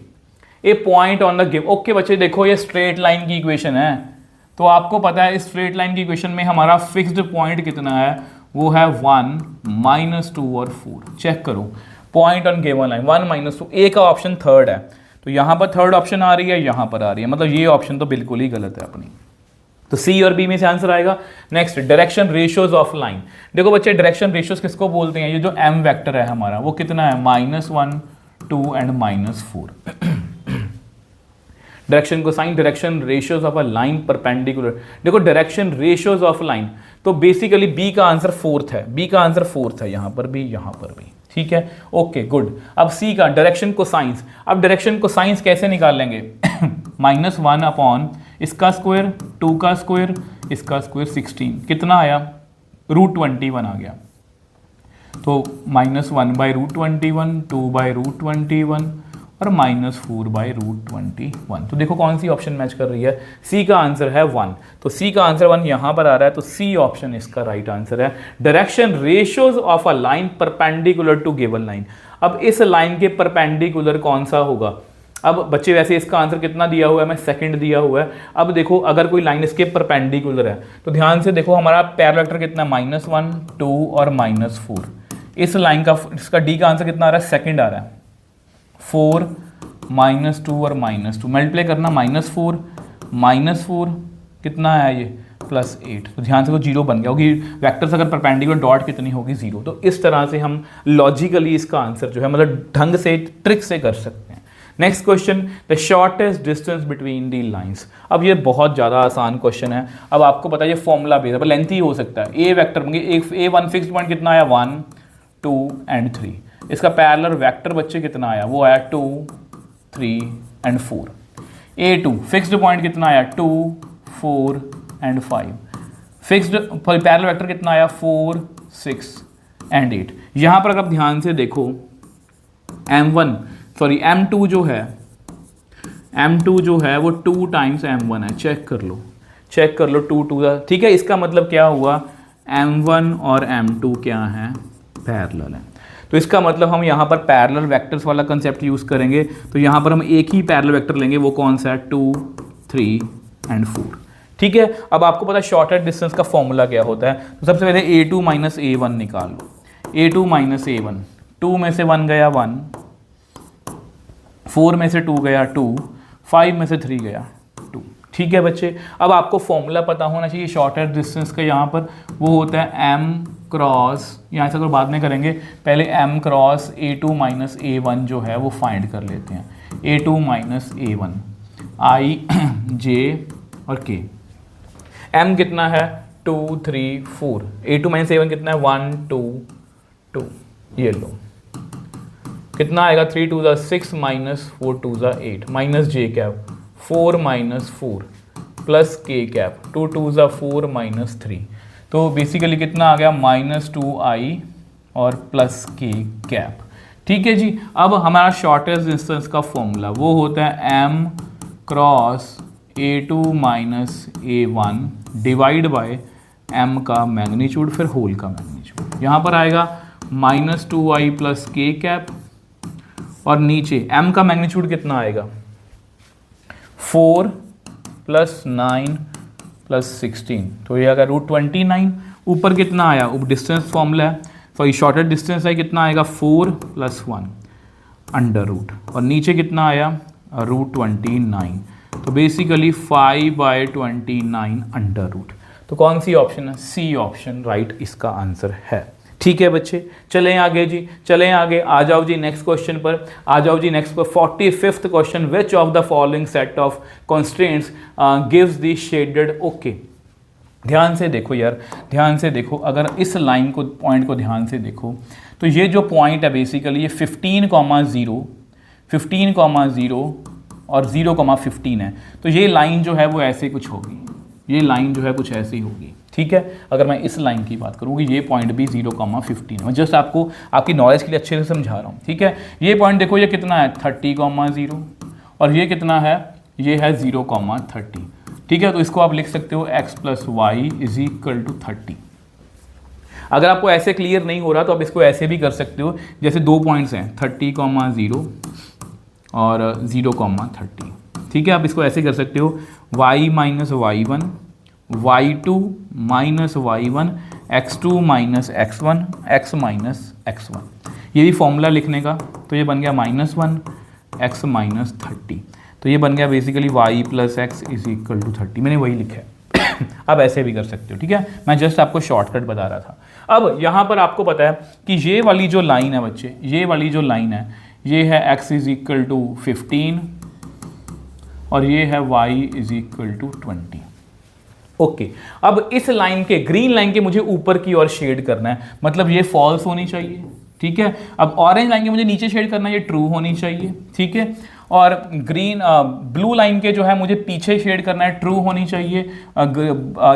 A point on the give. Okay बच्चे देखो, ये स्ट्रेट लाइन की इक्वेशन है, तो आपको पता है स्ट्रेट लाइन की इक्वेशन में हमारा फिक्स्ड पॉइंट कितना है, वो है 1 -2 और 4। चेक करो पॉइंट ऑन गिवन लाइन 1 -2, ए का ऑप्शन थर्ड है, तो यहाँ पर थर्ड ऑप्शन आ रही है, यहाँ पर आ रही है, मतलब ये ऑप्शन तो बिल्कुल ही गलत है अपनी। तो सी और बी में से आंसर आएगा। Next, direction ratios of line. देखो बच्चे, डायरेक्शन रेशियोज किसको बोलते हैं, ये जो एम वेक्टर है हमारा वो कितना है -1 2 एंड -4। डायरेक्शन को sine, direction ratios of a line perpendicular. देखो डायरेक्शन रेशियोज ऑफ लाइन, तो बेसिकली बी का आंसर 4th है, बी का आंसर 4th है, यहाँ पर भी यहाँ पर भी। ठीक है, ओके गुड। अब सी का डायरेक्शन को साइंस। अब डायरेक्शन को साइंस कैसे निकाल लेंगे -1 अपॉन इसका स्क्वायर 2 का स्क्वायर इसका स्क्वायर 16, कितना आया √21 आ गया, तो -1/√21 2/√21 और -4/√21। तो देखो कौन सी ऑप्शन मैच कर रही है, सी का आंसर है 1, तो सी का आंसर 1 यहाँ पर आ रहा है, तो सी ऑप्शन इसका राइट आंसर है। Direction ratios of a line perpendicular to given line. अब इस लाइन के परपेंडिकुलर कौन सा होगा। अब बच्चे वैसे इसका आंसर कितना दिया हुआ है, मैं सेकंड दिया हुआ है। अब देखो अगर कोई लाइन इसके परपेंडिकुलर है तो ध्यान से देखो, हमारा पैरेलल वेक्टर कितना -1 2 और -4। इस लाइन का इसका डी का आंसर कितना आ रहा है, सेकंड आ रहा है, 4 -2 और -2 मल्टीप्लाई करना, -4 कितना है ये +8। तो ध्यान से वो 0 बन गया, क्योंकि वेक्टर्स अगर परपेंडिकुलर डॉट कितनी होगी 0। तो इस तरह से हम लॉजिकली इसका आंसर जो है मतलब ढंग से ट्रिक से कर सकते हैं। Next question, the shortest distance between the lines. अब ये बहुत ज़्यादा आसान क्वेश्चन है। अब आपको पता है ये फॉर्मूला बेस है, लेंथी हो सकता है। A vector a one fix point कितना आया 1 2 एंड 3। इसका पैरेलल वेक्टर बच्चे कितना आया, वो आया 2 3 एंड 4। A2 फिक्स्ड पॉइंट कितना आया 2 4 एंड 5। फिक्स्ड पैरेलल वेक्टर कितना आया 4 6 एंड 8। यहाँ पर अगर आप ध्यान से देखो M2 जो है वो 2 टाइम्स M1 है। चेक कर लो 2 2, ठीक है। इसका मतलब क्या हुआ, M1 और M2 क्या है, पैरेलल है। तो इसका मतलब हम यहाँ पर पैरेलल वेक्टर्स वाला कंसेप्ट यूज़ करेंगे। तो यहाँ पर हम एक ही पैरेलल वेक्टर लेंगे, वो कौन सा है 2 3 एंड 4, ठीक है। अब आपको पता है शॉर्टेस्ट डिस्टेंस का फॉर्मूला क्या होता है। तो सबसे पहले A2 माइनस A1 निकाल लो। A2 माइनस A1, 2 में से 1 गया 1, 4 में से 2 गया 2, 5 में से 3 गया 2, ठीक है बच्चे। अब आपको फॉर्मूला पता होना चाहिए शॉर्टेस्ट डिस्टेंस का। यहाँ पर वो होता है M क्रॉस, यहाँ से अगर बाद में करेंगे, पहले M cross A2 minus A1 जो है वो फाइंड कर लेते हैं। A2 minus A1 I J और K। M कितना है 2 3 4, A2 माइनस A1 कितना है 1 2 2, ये लो कितना आएगा 3 2 6 minus 4 2 8 minus J cap 4 minus 4 plus K cap 2 2 4 minus 3। तो बेसिकली कितना आ गया -2I और प्लस K कैप, ठीक है जी। अब हमारा शॉर्टेस्ट डिस्टेंस का फॉर्मूला वो होता है M cross A2 minus A1 divide by M का मैग्नीट्यूड फिर होल का मैग्नीट्यूड। यहाँ पर आएगा -2I प्लस K कैप और नीचे M का मैग्नीट्यूड कितना आएगा 4 प्लस 9 प्लस 16, तो ये अगर √29। ऊपर कितना आया, ऊपर डिस्टेंस फॉर्मूला है, सॉरी शॉर्टेस्ट डिस्टेंस है, कितना आएगा 4 प्लस 1 अंडर रूट, और नीचे कितना आया √29। तो बेसिकली 5/29 अंडर रूट। तो कौन सी ऑप्शन है, सी ऑप्शन राइट इसका आंसर है, ठीक है बच्चे। चलें आगे जी, चलें आगे, आ जाओ जी नेक्स्ट क्वेश्चन पर, आ जाओ जी नेक्स्ट पर। 45th question, which of the following set of constraints gives the shaded okay. ध्यान से देखो यार, ध्यान से देखो, अगर इस लाइन को पॉइंट को ध्यान से देखो तो ये जो पॉइंट है बेसिकली ये 15,0 और 0,15 है। तो ये लाइन जो है वो ऐसे कुछ होगी, ये लाइन जो है कुछ ऐसी होगी, ठीक है। अगर मैं इस लाइन की बात करूँ कि ये पॉइंट भी 0,15 मैं जस्ट आपको आपकी नॉलेज के लिए अच्छे से समझा रहा हूँ, ठीक है। ये पॉइंट देखो, ये कितना है 30,0 और ये कितना है, ये है 0,30, ठीक है। तो इसको आप लिख सकते हो x plus Y is equal to 30। अगर आपको ऐसे क्लियर नहीं हो रहा तो आप इसको ऐसे भी कर सकते हो, जैसे दो पॉइंट्स हैं 30,0 और 0,30, ठीक है। आप इसको ऐसे कर सकते हो y minus y1, y2 minus y1, x2 minus x1, x minus x1। ये भी फॉर्मूला लिखने का, तो ये बन गया -1 x माइनस 30। तो ये बन गया basically y plus X is equal to 30। मैंने वही लिखा है आप ऐसे भी कर सकते हो, ठीक है। मैं जस्ट आपको शॉर्टकट बता रहा था। अब यहाँ पर आपको पता है कि ये वाली जो लाइन है बच्चे, ये वाली जो लाइन है ये है x इज इक्वल टू 15 और ये है y is equal to 20। Okay, अब इस लाइन के, ग्रीन लाइन के मुझे ऊपर की ओर शेड करना है, मतलब ये फॉल्स होनी चाहिए, ठीक है। अब ऑरेंज लाइन के मुझे नीचे शेड करना है, ये ट्रू होनी चाहिए, ठीक है। और ग्रीन ब्लू लाइन के जो है मुझे पीछे शेड करना है, ट्रू होनी चाहिए।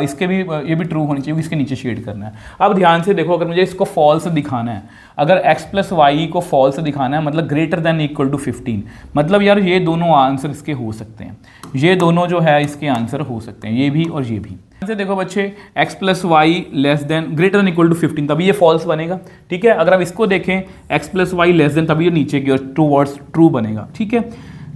इसके भी ये भी ट्रू होनी चाहिए, इसके नीचे शेड करना है। अब ध्यान से देखो, अगर मुझे इसको फॉल्स दिखाना है, अगर x प्लस वाई को फॉल्स दिखाना है, मतलब ग्रेटर देन इक्वल टू 15, मतलब यार ये दोनों आंसर इसके हो सकते हैं, ये दोनों जो है इसके आंसर हो सकते हैं, ये भी और ये भी। से देखो बच्चे, x plus Y less than greater than equal to 15, तभी ये फॉल्स बनेगा, ठीक है। अगर आप इसको देखें x plus Y less than, तभी ये नीचे की ओर टूवर्ड्स ट्रू बनेगा, ठीक है।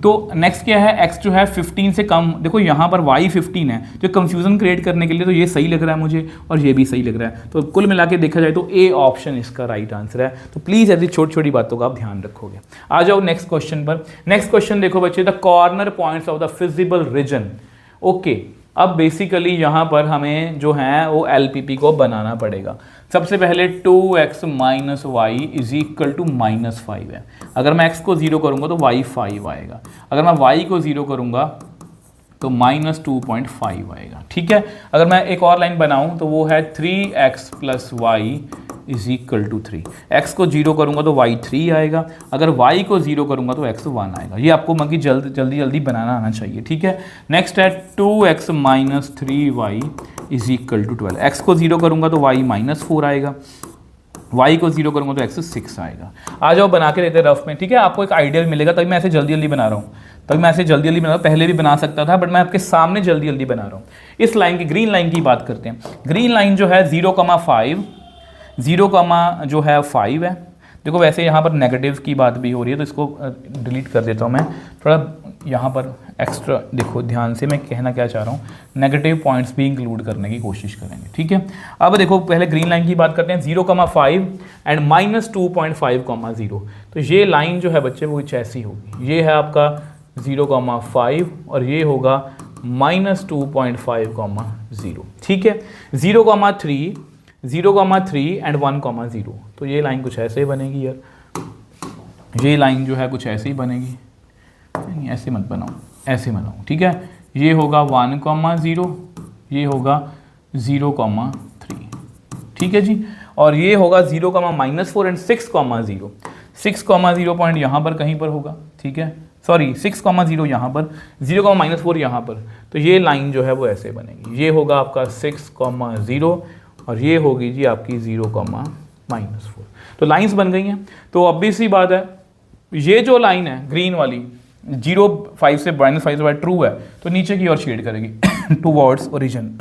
तो नेक्स्ट क्या है, x जो है 15 से कम, देखो यहाँ पर y 15 है, जो कंफ्यूजन क्रिएट करने के लिए तो ये सही लग रहा है मुझे और ये भी सही लग रहा है। तो कुल मिला के देखा जाए तो ए ऑप्शन इसका राइट आंसर है। तो प्लीज़ ऐसी छोटी छोटी बातों का आप ध्यान रखोगे। आ जाओ नेक्स्ट क्वेश्चन पर। नेक्स्ट क्वेश्चन देखो बच्चे, the corner points of the feasible region. Okay, अब बेसिकली यहाँ पर हमें जो है वो LPP को बनाना पड़ेगा। सबसे पहले 2x minus Y is equal to -5 है। अगर मैं x को 0 करूँगा तो y 5 आएगा, अगर मैं y को 0 करूँगा तो -2.5 आएगा। ठीक है, अगर मैं एक और लाइन बनाऊं तो वो है 3x plus Y is equal to 3। x को 0 करूंगा तो y 3 आएगा, अगर y को 0 करूंगा तो x 1 आएगा। ये आपको मतलब जल्दी बनाना आना चाहिए। ठीक है, नेक्स्ट है 2x minus 3y is equal to 12। x को 0 करूंगा तो y -4 आएगा, y को 0 करूंगा तो x 6 आएगा। आ जाओ बना के देते हैं रफ में। ठीक है, आपको एक आइडिया मिलेगा, तभी मैं ऐसे जल्दी बना रहा हूँ, पहले भी बना सकता था बट मैं आपके सामने जल्दी बना रहा हूँ। इस लाइन की, ग्रीन लाइन की बात करते हैं। ग्रीन लाइन जो है 0,5 जो है 5 है। देखो वैसे यहाँ पर नेगेटिव की बात भी हो रही है तो इसको डिलीट कर देता हूँ मैं, थोड़ा यहाँ पर एक्स्ट्रा देखो ध्यान से मैं कहना क्या चाह रहा हूँ, नेगेटिव पॉइंट्स भी इंक्लूड करने की कोशिश करेंगे। ठीक है, अब देखो पहले ग्रीन लाइन की बात करते हैं। 0,5 एंड -2.5,0। तो ये लाइन जो है बच्चे वो कुछ ऐसी होगी, ये है आपका 0,5 और ये होगा -2.5,0। ठीक है, 0,3 एंड 1,0। तो ये लाइन कुछ ऐसे ही बनेगी यार, ये लाइन जो है कुछ ऐसे ही बनेगी, नहीं ऐसे मत बनाओ, ऐसे बनाओ। ठीक है, ये होगा 1,0, ये होगा 0,3। ठीक है जी, और ये होगा 0,-4 एंड 6,0। 6,0 पॉइंट यहाँ पर कहीं पर होगा। ठीक है, सॉरी 6,0 यहाँ पर, 0,-4 यहाँ पर। तो ये लाइन जो है वो ऐसे बनेगी, ये होगा आपका 6,0 और ये होगी जी आपकी 0,-4। तो लाइंस बन गई हैं। तो ऑब्वियस सी बात है, ये जो लाइन है ग्रीन वाली 0,5 से -5 से ट्रू है तो नीचे की ओर शेड करेगी टूवर्ड्स ओरिजिन।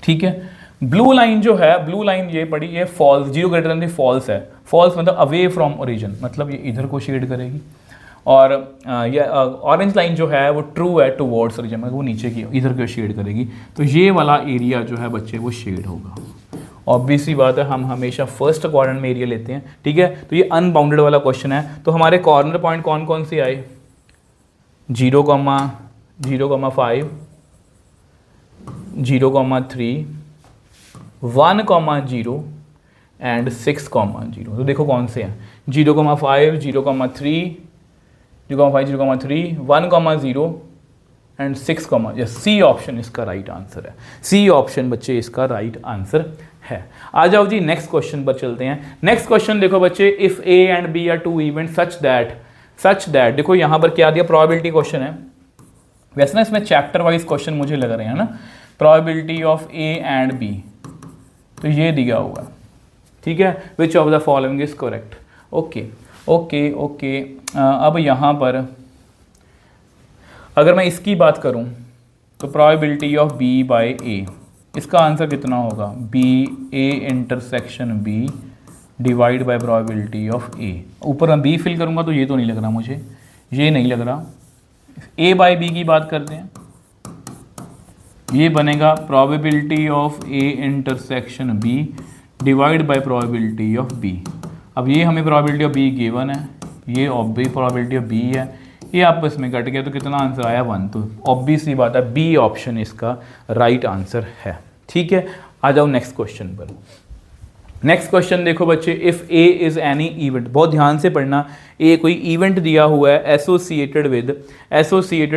ठीक है, ब्लू लाइन जो है, ब्लू लाइन ये पड़ी, ये फॉल्स, 0 ग्रेटर देन फॉल्स है। फॉल्स मतलब अवे फ्रॉम ओरिजिन, मतलब ये इधर को शेड करेगी। और ये ऑरेंज लाइन जो है वो ट्रू है टूवर्ड्स ओरिजिन, मतलब वो नीचे की इधर को शेड करेगी। तो ये वाला एरिया जो है बच्चे वो शेड होगा। ऑब्वियस सी बात है, हम हमेशा फर्स्ट क्वाड्रेंट में एरिया लेते हैं। ठीक है, तो ये अनबाउंडेड वाला क्वेश्चन है। तो हमारे कॉर्नर पॉइंट कौन कौन से आए? 0,0,5, 0,3, 1,0 एंड 6,0। तो देखो कौन से हैं, 0,5, 0,3, 1,0 एंड 6, या सी ऑप्शन इसका राइट आंसर है। सी ऑप्शन बच्चे इसका राइट आंसर है। आ जाओ जी नेक्स्ट क्वेश्चन पर चलते हैं। नेक्स्ट क्वेश्चन देखो बच्चे, if A and B are two event such that, देखो यहाँ पर क्या दिया, प्रोबेबिलिटी क्वेश्चन है। वैसे ना इसमें चैप्टर वाइज क्वेश्चन मुझे लग रहे हैं ना, probability of A and B, तो ये दिया होगा। ठीक है, which of the following is correct. Okay. अब यहाँ पर अगर मैं इसकी बात करूँ तो probability of B by A, इसका आंसर कितना होगा, B A intersection B divide by probability of A. ऊपर मैं बी फिल करूँगा तो ये तो नहीं लग रहा मुझे, ये नहीं लग रहा। ए बाय बी की बात करते हैं, ये बनेगा probability of A intersection B divide by probability of B. अब ये हमें प्रोबेबिलिटी ऑफ बी गिवन है, ये ऑब्वियस प्रोबेबिलिटी ऑफ बी है, ये आपस में कट गया तो कितना आंसर आया 1। तो ऑब्वियस ही बात है बी ऑप्शन इसका राइट आंसर है। ठीक है, आ जाओ नेक्स्ट क्वेश्चन पर। नेक्स्ट क्वेश्चन देखो बच्चे, if A is any event, बहुत ध्यान से पढ़ना, ए कोई इवेंट दिया हुआ है associated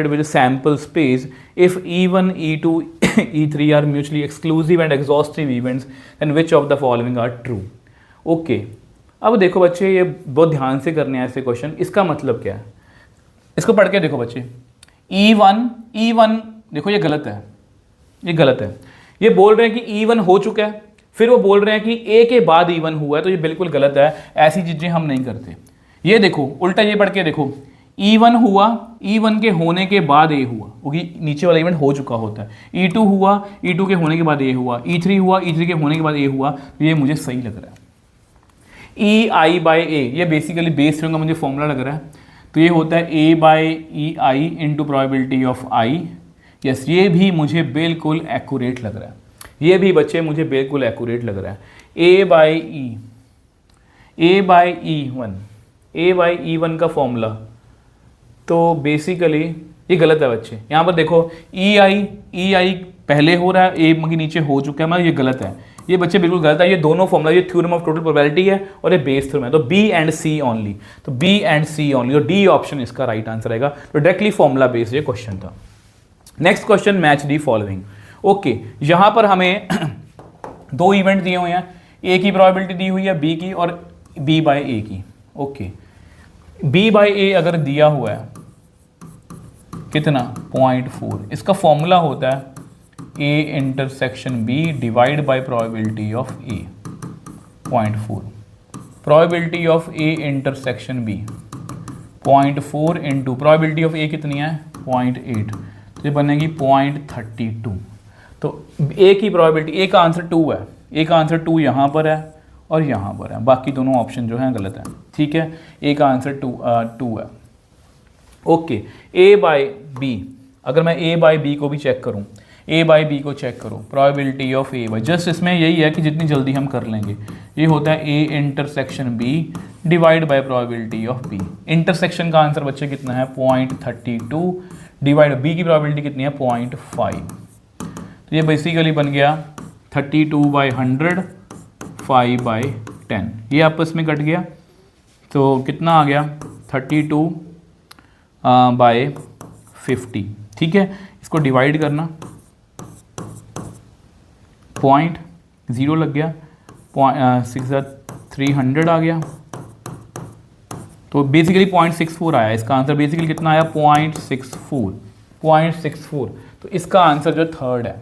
with sample space, if E1, E2, E3 are mutually exclusive and exhaustive events, then which of the following are true. Okay, अब देखो बच्चे ये बहुत ध्यान से करने हैं ऐसे क्वेश्चन। इसका मतलब क्या है, इसको पढ़ के देखो बच्चे। E1 देखो ये गलत है, ये बोल रहे हैं कि E1 हो चुका है, फिर वो बोल रहे हैं कि A के बाद E1 हुआ है, तो ये बिल्कुल गलत है, ऐसी चीज़ें हम नहीं करते। ये देखो उल्टा, ये पढ़ के देखो, E1 हुआ, E1 के होने के बाद A हुआ, क्योंकि नीचे वाला इवेंट हो चुका होता है। E2 हुआ, E2 के होने के बाद A हुआ, E3 हुआ, E3 के होने के बाद A हुआ, तो ये मुझे सही लग रहा है। EI बाई A, ये बेसिकली बेस थ्योरम का मुझे फॉर्मूला लग रहा है, तो ये होता है A by EI into probability of I। Yes, ये भी मुझे बिल्कुल एक्यूरेट लग रहा है, ये भी बच्चे मुझे बिल्कुल एक्यूरेट लग रहा है। A बाई E1 का फॉर्मूला, तो बेसिकली ये गलत है बच्चे। यहाँ पर देखो ई आई पहले हो रहा है, ए के नीचे हो चुका है, मतलब ये गलत है, ये बच्चे बिल्कुल गलत है। ये दोनों फॉर्मूला, ये थ्योरम ऑफ टोटल प्रोबेबिलिटी है और ये बेस थ्योरम है, तो बी एंड सी ओनली, तो बी एंड सी ओनली, और डी ऑप्शन इसका राइट आंसर आएगा। तो डायरेक्टली फॉर्मूला बेस्ड ये क्वेश्चन था। Next question, match the following. Okay, यहाँ पर हमें दो इवेंट दिए हुए हैं, ए की प्रोबेबिलिटी दी हुई है बी की और बी बाय ए की। ओके, बी बाय ए अगर दिया हुआ है कितना 0.4, इसका फॉर्मूला होता है A intersection B divide by probability of A 0.4, probability of A intersection B 0.4 into probability of A कितनी है 0.8, तो ये बनेगी 0.32। तो ए की प्रोबेबिलिटी, ए का आंसर 2 है, ए का आंसर 2 यहाँ पर है और यहाँ पर है, बाकी दोनों ऑप्शन जो हैं गलत हैं। ठीक है, ए का आंसर 2 है। ओके, ए बाय बी, अगर मैं ए बाय बी को भी चेक करूँ, ए बाय बी को चेक करो, probability of A by, just इसमें यही है कि जितनी जल्दी हम कर लेंगे, ये होता है A intersection B divide by probability of B. Intersection का आंसर बच्चे कितना है 0.32 डिवाइड, बी की प्रोबेबिलिटी कितनी है 0.5, तो ये बेसिकली बन गया 32/100 5/10, ये आपस में कट गया, तो कितना आ गया 32/50। ठीक है, इसको डिवाइड करना, 0.0 लग गया, 300 आ गया, तो बेसिकली 0.64 आया इसका आंसर। बेसिकली कितना आया 0.64, तो इसका आंसर जो थर्ड है,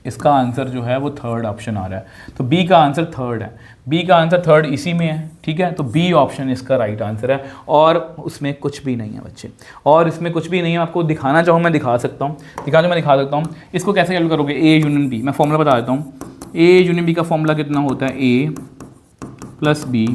इसका आंसर जो है वो थर्ड ऑप्शन आ रहा है, तो बी का आंसर थर्ड है, बी का आंसर थर्ड इसी में है। ठीक है, तो बी ऑप्शन इसका राइट आंसर है, और उसमें कुछ भी नहीं है बच्चे, और इसमें कुछ भी नहीं है। आपको दिखाना चाहूँ मैं दिखा सकता हूँ, मैं दिखा सकता हूँ। इसको कैसे कैलकुलेट करोगे, ए यूनियन बी, मैं फॉर्मूला बता देता हूँ। ए यूनियन बी का फॉर्मूला कितना होता है, A plus B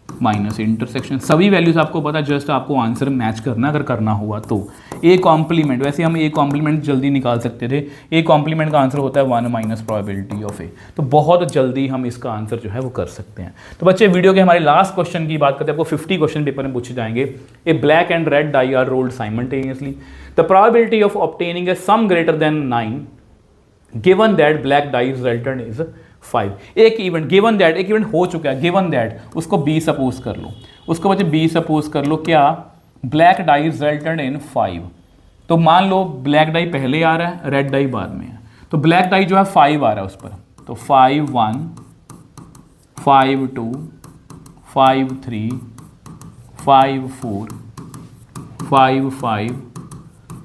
minus intersection, सभी वैल्यूज आपको पता है, जस्ट आपको आंसर मैच करना अगर करना हुआ तो। ए कॉम्प्लीमेंट, वैसे हम ए कॉम्प्लीमेंट जल्दी निकाल सकते थे, ए कॉम्प्लीमेंट का आंसर होता है 1 माइनस प्रोबेबिलिटी ऑफ ए, तो बहुत जल्दी हम इसका आंसर जो है वो कर सकते हैं। तो बच्चे वीडियो के हमारे लास्ट क्वेश्चन की बात करते हैं, आपको 50 क्वेश्चन पेपर में पूछे जाएंगे। A black and red die are rolled simultaneously, the probability of obtaining a sum greater than 9 given that black die resultant is 5। एक इवेंट गिवन दैट, एक इवेंट हो चुका है, गिवन दैट, उसको बी सपोज कर लो, उसको बच्चे बी सपोज कर लो, क्या ब्लैक डाई रिजल्टेंट इन 5। तो मान लो ब्लैक डाई पहले आ रहा है, रेड डाई बाद में है, तो ब्लैक डाई जो है 5 आ रहा है उस पर, तो 5-1 5-2 5-3 5-4 5-5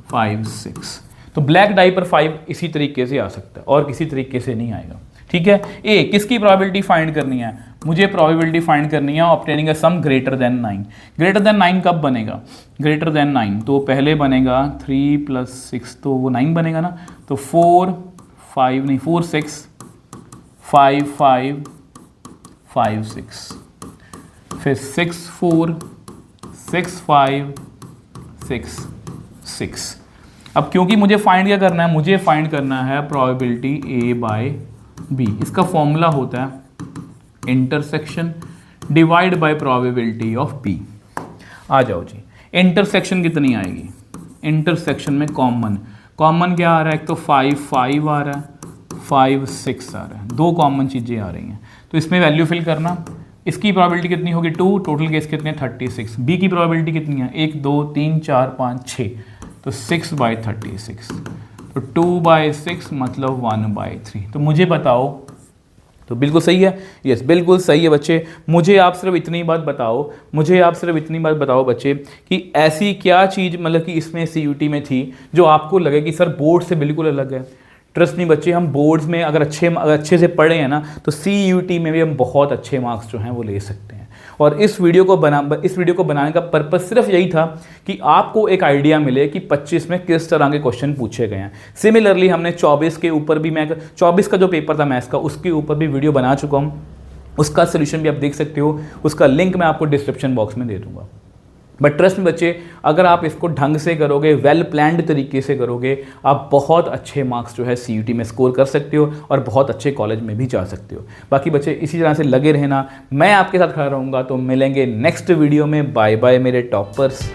5-6, तो ब्लैक डाई पर 5 इसी तरीके से आ सकता है और किसी तरीके से नहीं आएगा। ठीक है, ए किसकी प्रोबेबिलिटी फाइंड करनी है, मुझे प्रोबेबिलिटी फाइंड करनी है obtaining a sum greater than 9। Greater than 9 कब बनेगा, ग्रेटर देन 9 तो पहले बनेगा 3 + 6, तो वो 9 बनेगा ना, तो 4 6 5 5 5 6, फिर 6 4 6 5 6 6। अब क्योंकि मुझे फाइंड क्या करना है, मुझे फाइंड करना है प्रोबेबिलिटी ए बाय बी, इसका फॉर्मूला होता है intersection divide by probability of B. आ जाओ जी, इंटरसेक्शन कितनी आएगी, इंटरसेक्शन में कॉमन क्या आ रहा है, एक तो 5 आ रहा है, 5 6 आ रहा है, दो कॉमन चीज़ें आ रही हैं, तो इसमें वैल्यू फिल करना। इसकी प्रोबेबिलिटी कितनी होगी 2, टोटल केस कितने 36, बी की प्रोबेबिलिटी कितनी है 1 2 3 4 5 6, तो 6/36, तो 2/6 मतलब 1/3। तो मुझे बताओ, तो बिल्कुल सही है, यस बिल्कुल सही है बच्चे। मुझे आप सिर्फ इतनी बात बताओ, बच्चे कि ऐसी क्या चीज़ मतलब कि इसमें CUT में थी जो आपको लगे कि सर बोर्ड से बिल्कुल अलग है। ट्रस्ट नहीं बच्चे, हम बोर्ड्स में अगर अच्छे से पढ़े हैं ना, तो CUT में भी हम बहुत अच्छे मार्क्स जो हैं वो ले सकते हैं। और इस वीडियो को बनाने का पर्पस सिर्फ यही था कि आपको एक आइडिया मिले कि 25 में किस तरह के क्वेश्चन पूछे गए हैं। सिमिलरली हमने 24 के ऊपर भी, मैं 24 का जो पेपर था मैथ्स का, उसके ऊपर भी वीडियो बना चुका हूँ, उसका सोल्यूशन भी आप देख सकते हो, उसका लिंक मैं आपको डिस्क्रिप्शन बॉक्स में दे दूँगा। बट ट्रस्ट में बच्चे, अगर आप इसको ढंग से करोगे, वेल प्लान्ड तरीके से करोगे, आप बहुत अच्छे मार्क्स जो है CUT में स्कोर कर सकते हो और बहुत अच्छे कॉलेज में भी जा सकते हो। बाकी बच्चे इसी तरह से लगे रहना, मैं आपके साथ खड़ा रहूँगा। तो मिलेंगे नेक्स्ट वीडियो में। बाय बाय मेरे टॉपर्स।